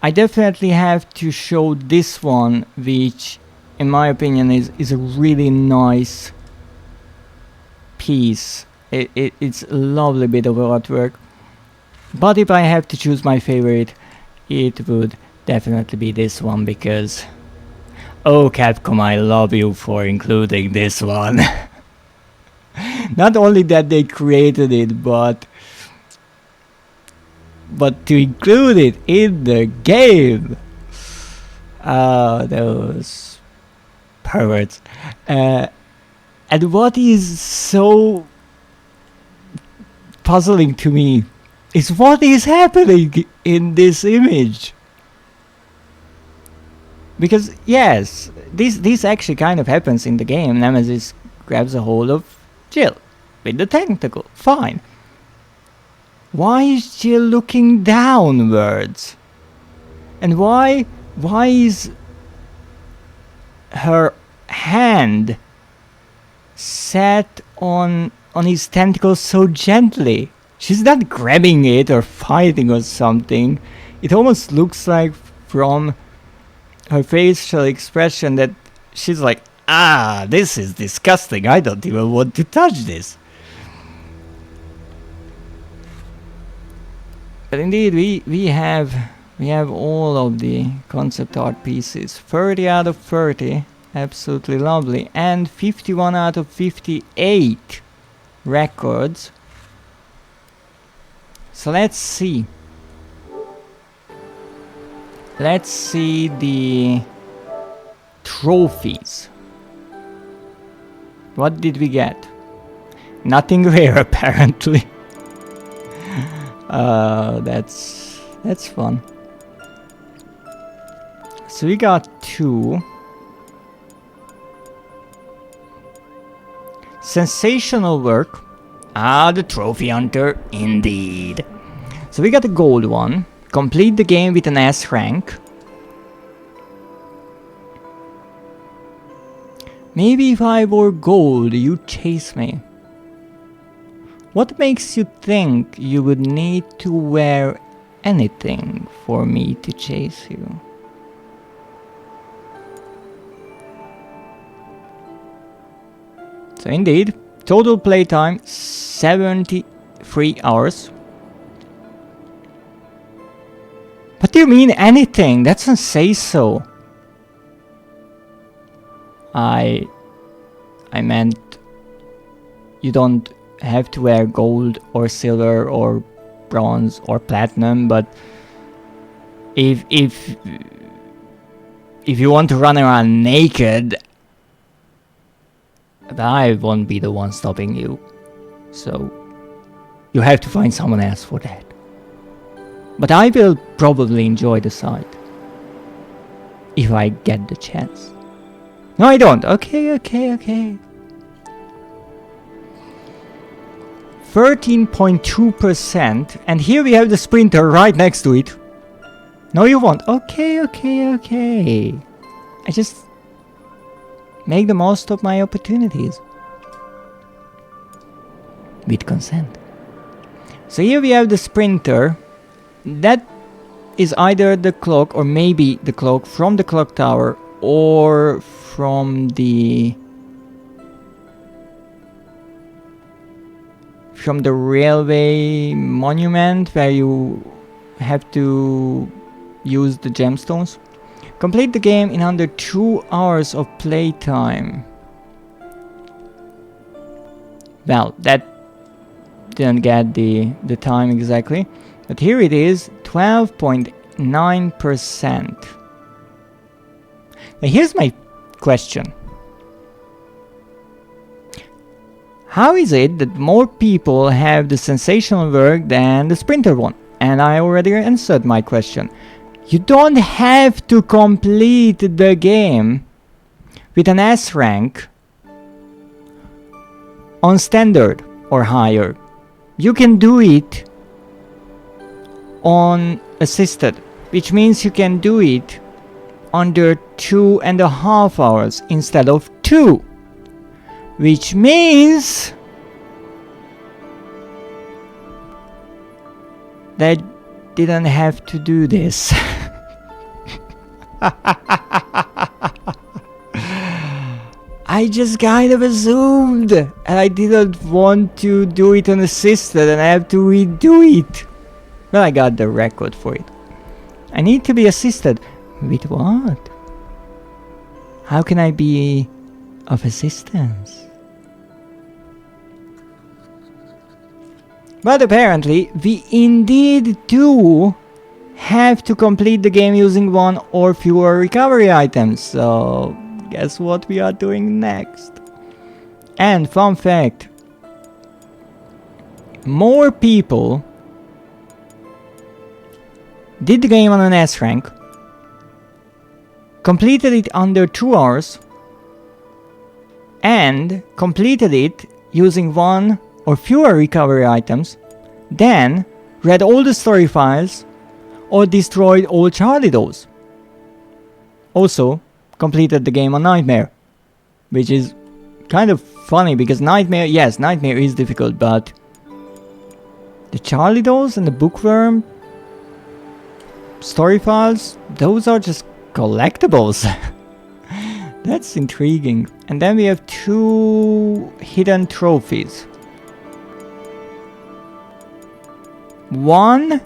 I definitely have to show this one, which in my opinion is a really nice piece. It's a lovely bit of artwork. But if I have to choose my favorite, it would definitely be this one, because oh Capcom, I love you for including this one. Not only that they created it, but to include it in the game. Those perverts. And what is so puzzling to me is what is happening in this image. Because yes, this actually kind of happens in the game. Nemesis grabs a hold of Jill with the tentacle. Fine. Why is Jill looking downwards? And why is her hand set on his tentacle so gently? She's not grabbing it or fighting or something. It almost looks like from her facial expression that she's like, ah, this is disgusting. I don't even want to touch this. But indeed, we have all of the concept art pieces. 30 out of 30, absolutely lovely, and 51 out of 58 records. So let's see. Let's see the trophies. What did we get? Nothing rare, apparently. That's fun. So we got 2. Sensational work. Ah, the trophy hunter, indeed. So we got a gold one. Complete the game with an S rank. Maybe if I wore gold, you'd chase me. What makes you think you would need to wear anything for me to chase you? So indeed, total playtime 73 hours. What do you mean anything? That doesn't say so. I meant you don't have to wear gold or silver or bronze or platinum, but if you want to run around naked, I won't be the one stopping you. So you have to find someone else for that. But I will probably enjoy the sight if I get the chance. No, I don't. Okay. 13.2%, and here we have the sprinter right next to it. No, you won't. Okay. I just make the most of my opportunities. With consent. So here we have the sprinter. That is either the clock, or maybe the clock from the clock tower, or from the railway monument where you have to use the gemstones. Complete the game in under 2 hours of playtime. Well, that didn't get the time exactly, but here it is, 12.9%. Now here's my question. How is it that more people have the sensational work than the sprinter one? And I already answered my question. You don't have to complete the game with an S rank on standard or higher. You can do it on assisted, which means you can do it under 2.5 hours instead of 2, which means that didn't have to do this. I just kind of assumed, and I didn't want to do it on assisted and I have to redo it. Well, I got the record for it. I need to be assisted. With what? How can I be of assistance? But apparently, we indeed do have to complete the game using 1 or fewer recovery items. So, guess what we are doing next? And fun fact, more people did the game on an S rank, completed it under 2 hours, and completed it using 1 or fewer recovery items, then read all the story files or destroyed all Charlie dolls. Also, completed the game on Nightmare, which is kind of funny because Nightmare, yes, Nightmare is difficult, but the Charlie dolls and the bookworm story files, those are just collectibles. That's intriguing. And then we have 2 hidden trophies. One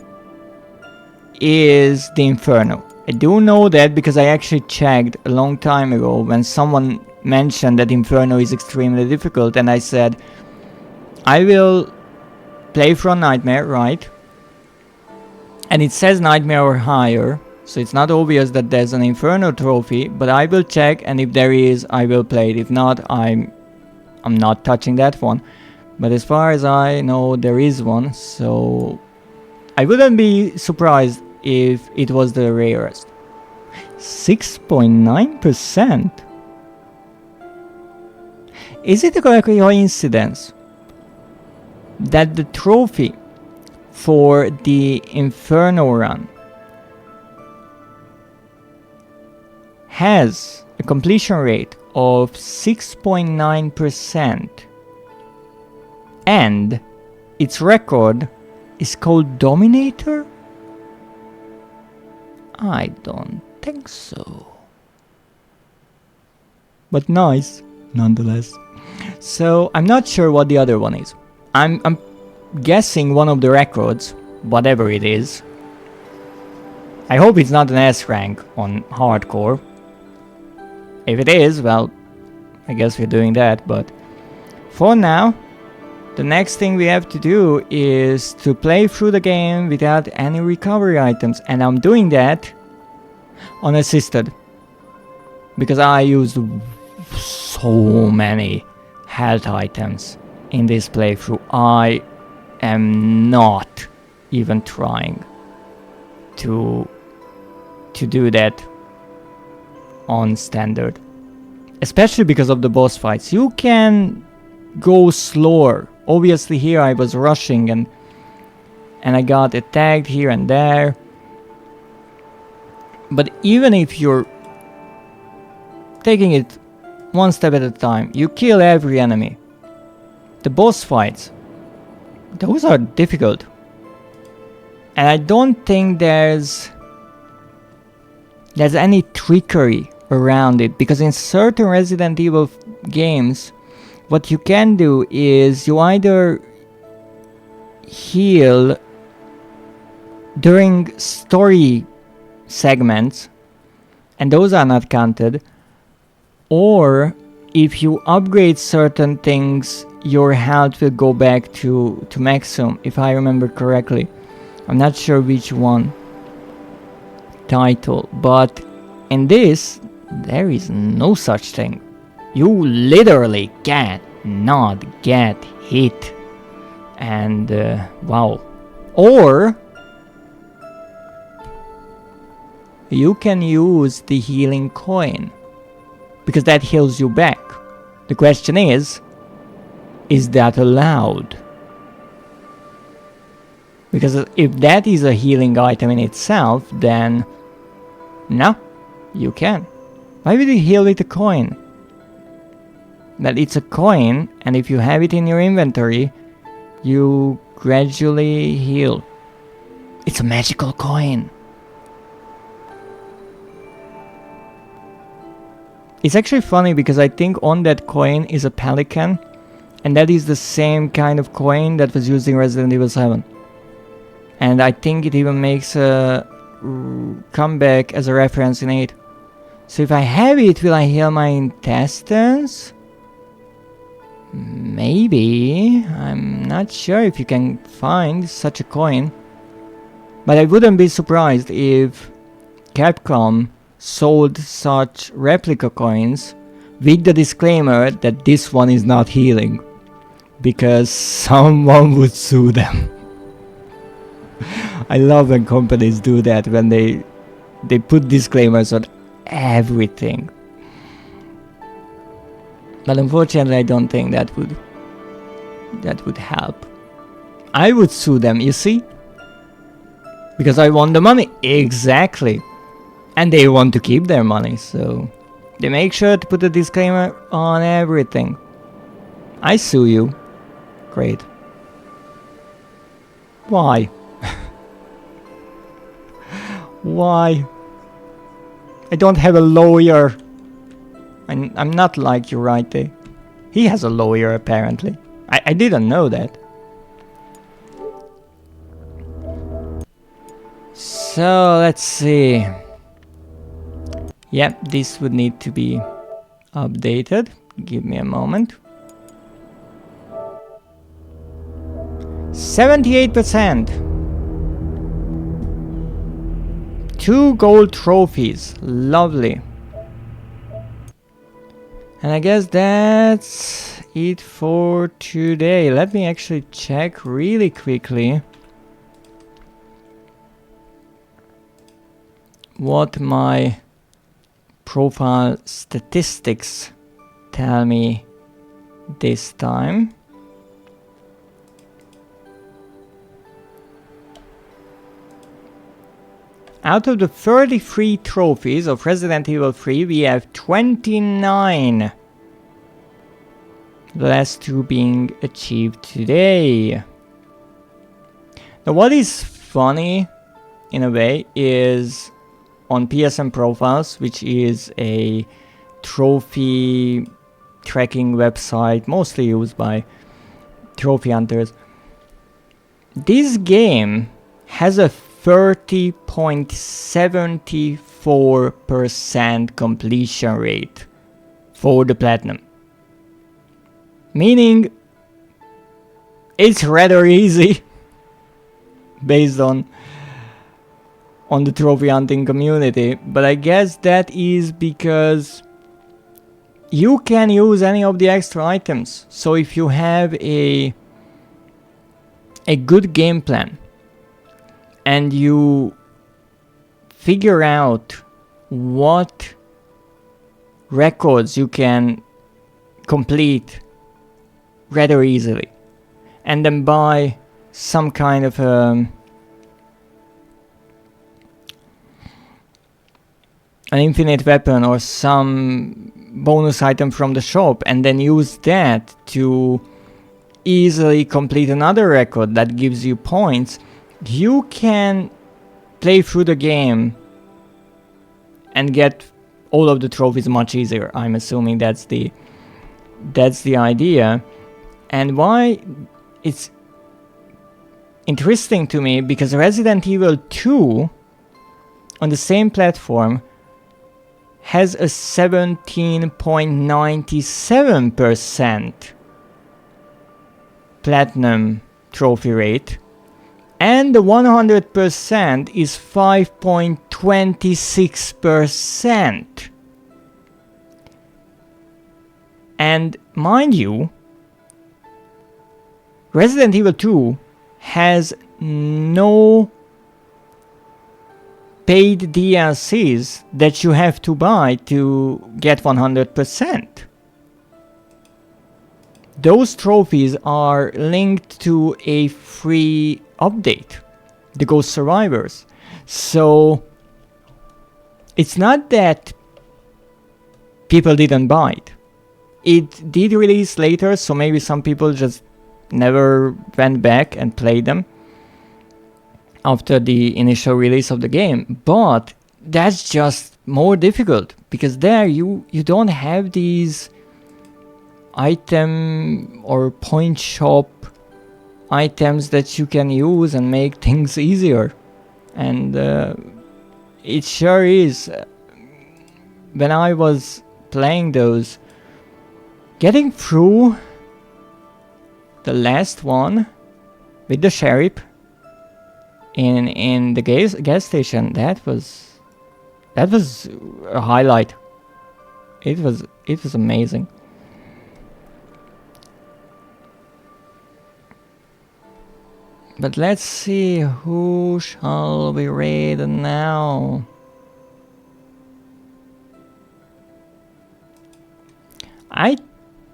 is the Inferno. I do know that because I actually checked a long time ago when someone mentioned that Inferno is extremely difficult, and I said I will play for a Nightmare, right? And it says Nightmare or higher, so it's not obvious that there's an Inferno trophy, but I will check, and if there is, I will play it. If not, I'm not touching that one. But as far as I know, there is one, so I wouldn't be surprised if it was the rarest. 6.9%. Is it a coincidence that the trophy for the Inferno run has a completion rate of 6.9% and its record is called Dominator? I don't think so. But nice, nonetheless. So I'm not sure what the other one is. I'm guessing one of the records, whatever it is. I hope it's not an S rank on hardcore. If it is, well, I guess we're doing that, but for now, the next thing we have to do is to play through the game without any recovery items, and I'm doing that unassisted because I used so many health items in this playthrough. I am not even trying to do that on standard, especially because of the boss fights. You can go slower. Obviously here I was rushing and I got attacked here and there, but even if you're taking it one step at a time, you kill every enemy. The boss fights, those are difficult, and I don't think there's any trickery around it, because in certain Resident Evil games what you can do is you either heal during story segments, and those are not counted, or if you upgrade certain things your health will go back to maximum, if I remember correctly. I'm not sure which one title, but in this there is no such thing. You literally cannot get hit, and wow. Or you can use the healing coin, because that heals you back. The question is that allowed? Because if that is a healing item in itself, then no, you can. Why would you heal with a coin? That it's a coin, and if you have it in your inventory, you gradually heal. It's a magical coin. It's actually funny because I think on that coin is a pelican, and that is the same kind of coin that was used in Resident Evil 7. And I think it even makes a comeback as a reference in 8. So if I have it, will I heal my intestines? Maybe. I'm not sure if you can find such a coin. But I wouldn't be surprised if Capcom sold such replica coins with the disclaimer that this one is not healing, because someone would sue them. I love when companies do that, when they put disclaimers on everything. But unfortunately I don't think that would help. I would sue them, you see? Because I want the money. Exactly. And they want to keep their money, so they make sure to put a disclaimer on everything. I sue you. Great. Why? Why? I don't have a lawyer. I'm not like you, right? He has a lawyer, apparently. I didn't know that. So, let's see. Yep, this would need to be updated. Give me a moment. 78%. 2 gold trophies. Lovely. And I guess that's it for today. Let me actually check really quickly what my profile statistics tell me this time. Out of the 33 trophies of Resident Evil 3, we have 29. The last 2 being achieved today. Now what is funny, in a way, is on PSN Profiles, which is a trophy tracking website mostly used by trophy hunters. This game has a 30.74% completion rate for the platinum. Meaning it's rather easy based on the trophy hunting community, but I guess that is because you can use any of the extra items. So if you have a good game plan and you figure out what records you can complete rather easily, and then buy some kind of an infinite weapon or some bonus item from the shop, and then use that to easily complete another record that gives you points, you can play through the game and get all of the trophies much easier. I'm assuming that's the idea. And why it's interesting to me, because Resident Evil 2 on the same platform has a 17.97% platinum trophy rate, and the 100% is 5.26%. And mind you, Resident Evil 2 has no paid DLCs that you have to buy to get 100%. Those trophies are linked to a free update, the Ghost Survivors. So it's not that people didn't buy it. It did release later, so maybe some people just never went back and played them after the initial release of the game. But that's just more difficult, because there you don't have these item or point shop items that you can use and make things easier. And it sure is. When I was playing those, getting through the last one with the sheriff in the gas station, that was a highlight. It was amazing. But let's see, who shall we raid now? I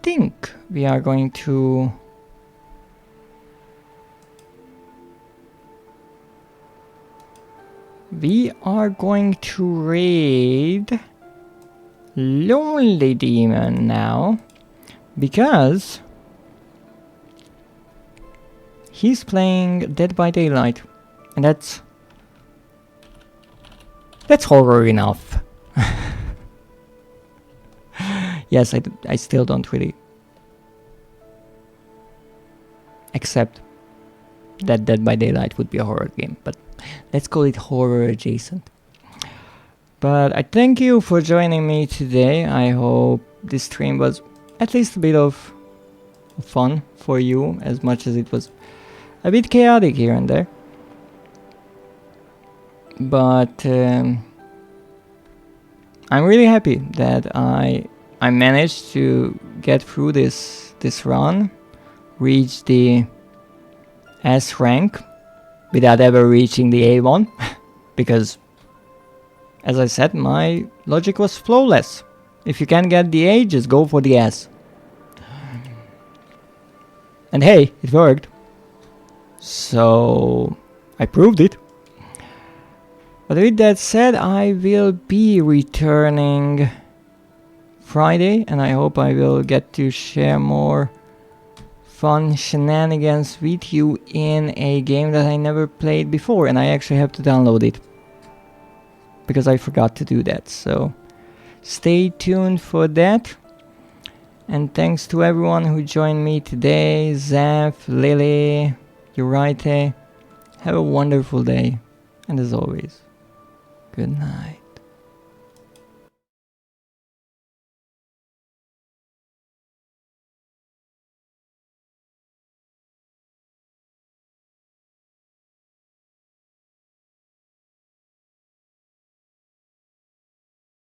think we are going to raid Lonely Demon now, because he's playing Dead by Daylight, and that's horror enough. Yes, I still don't really accept that Dead by Daylight would be a horror game, but let's call it horror adjacent. But I thank you for joining me today. I hope this stream was at least a bit of fun for you, as much as it was a bit chaotic here and there. But I'm really happy that I managed to get through this run, reach the S rank without ever reaching the A1, because, as I said, my logic was flawless. If you can't get the A, just go for the S. And hey, it worked. So I proved it. But with that said, I will be returning Friday, and I hope I will get to share more fun shenanigans with you in a game that I never played before, and I actually have to download it because I forgot to do that. So stay tuned for that. And thanks to everyone who joined me today, Zeph, Lily, Uraite. Have a wonderful day. And as always, good night.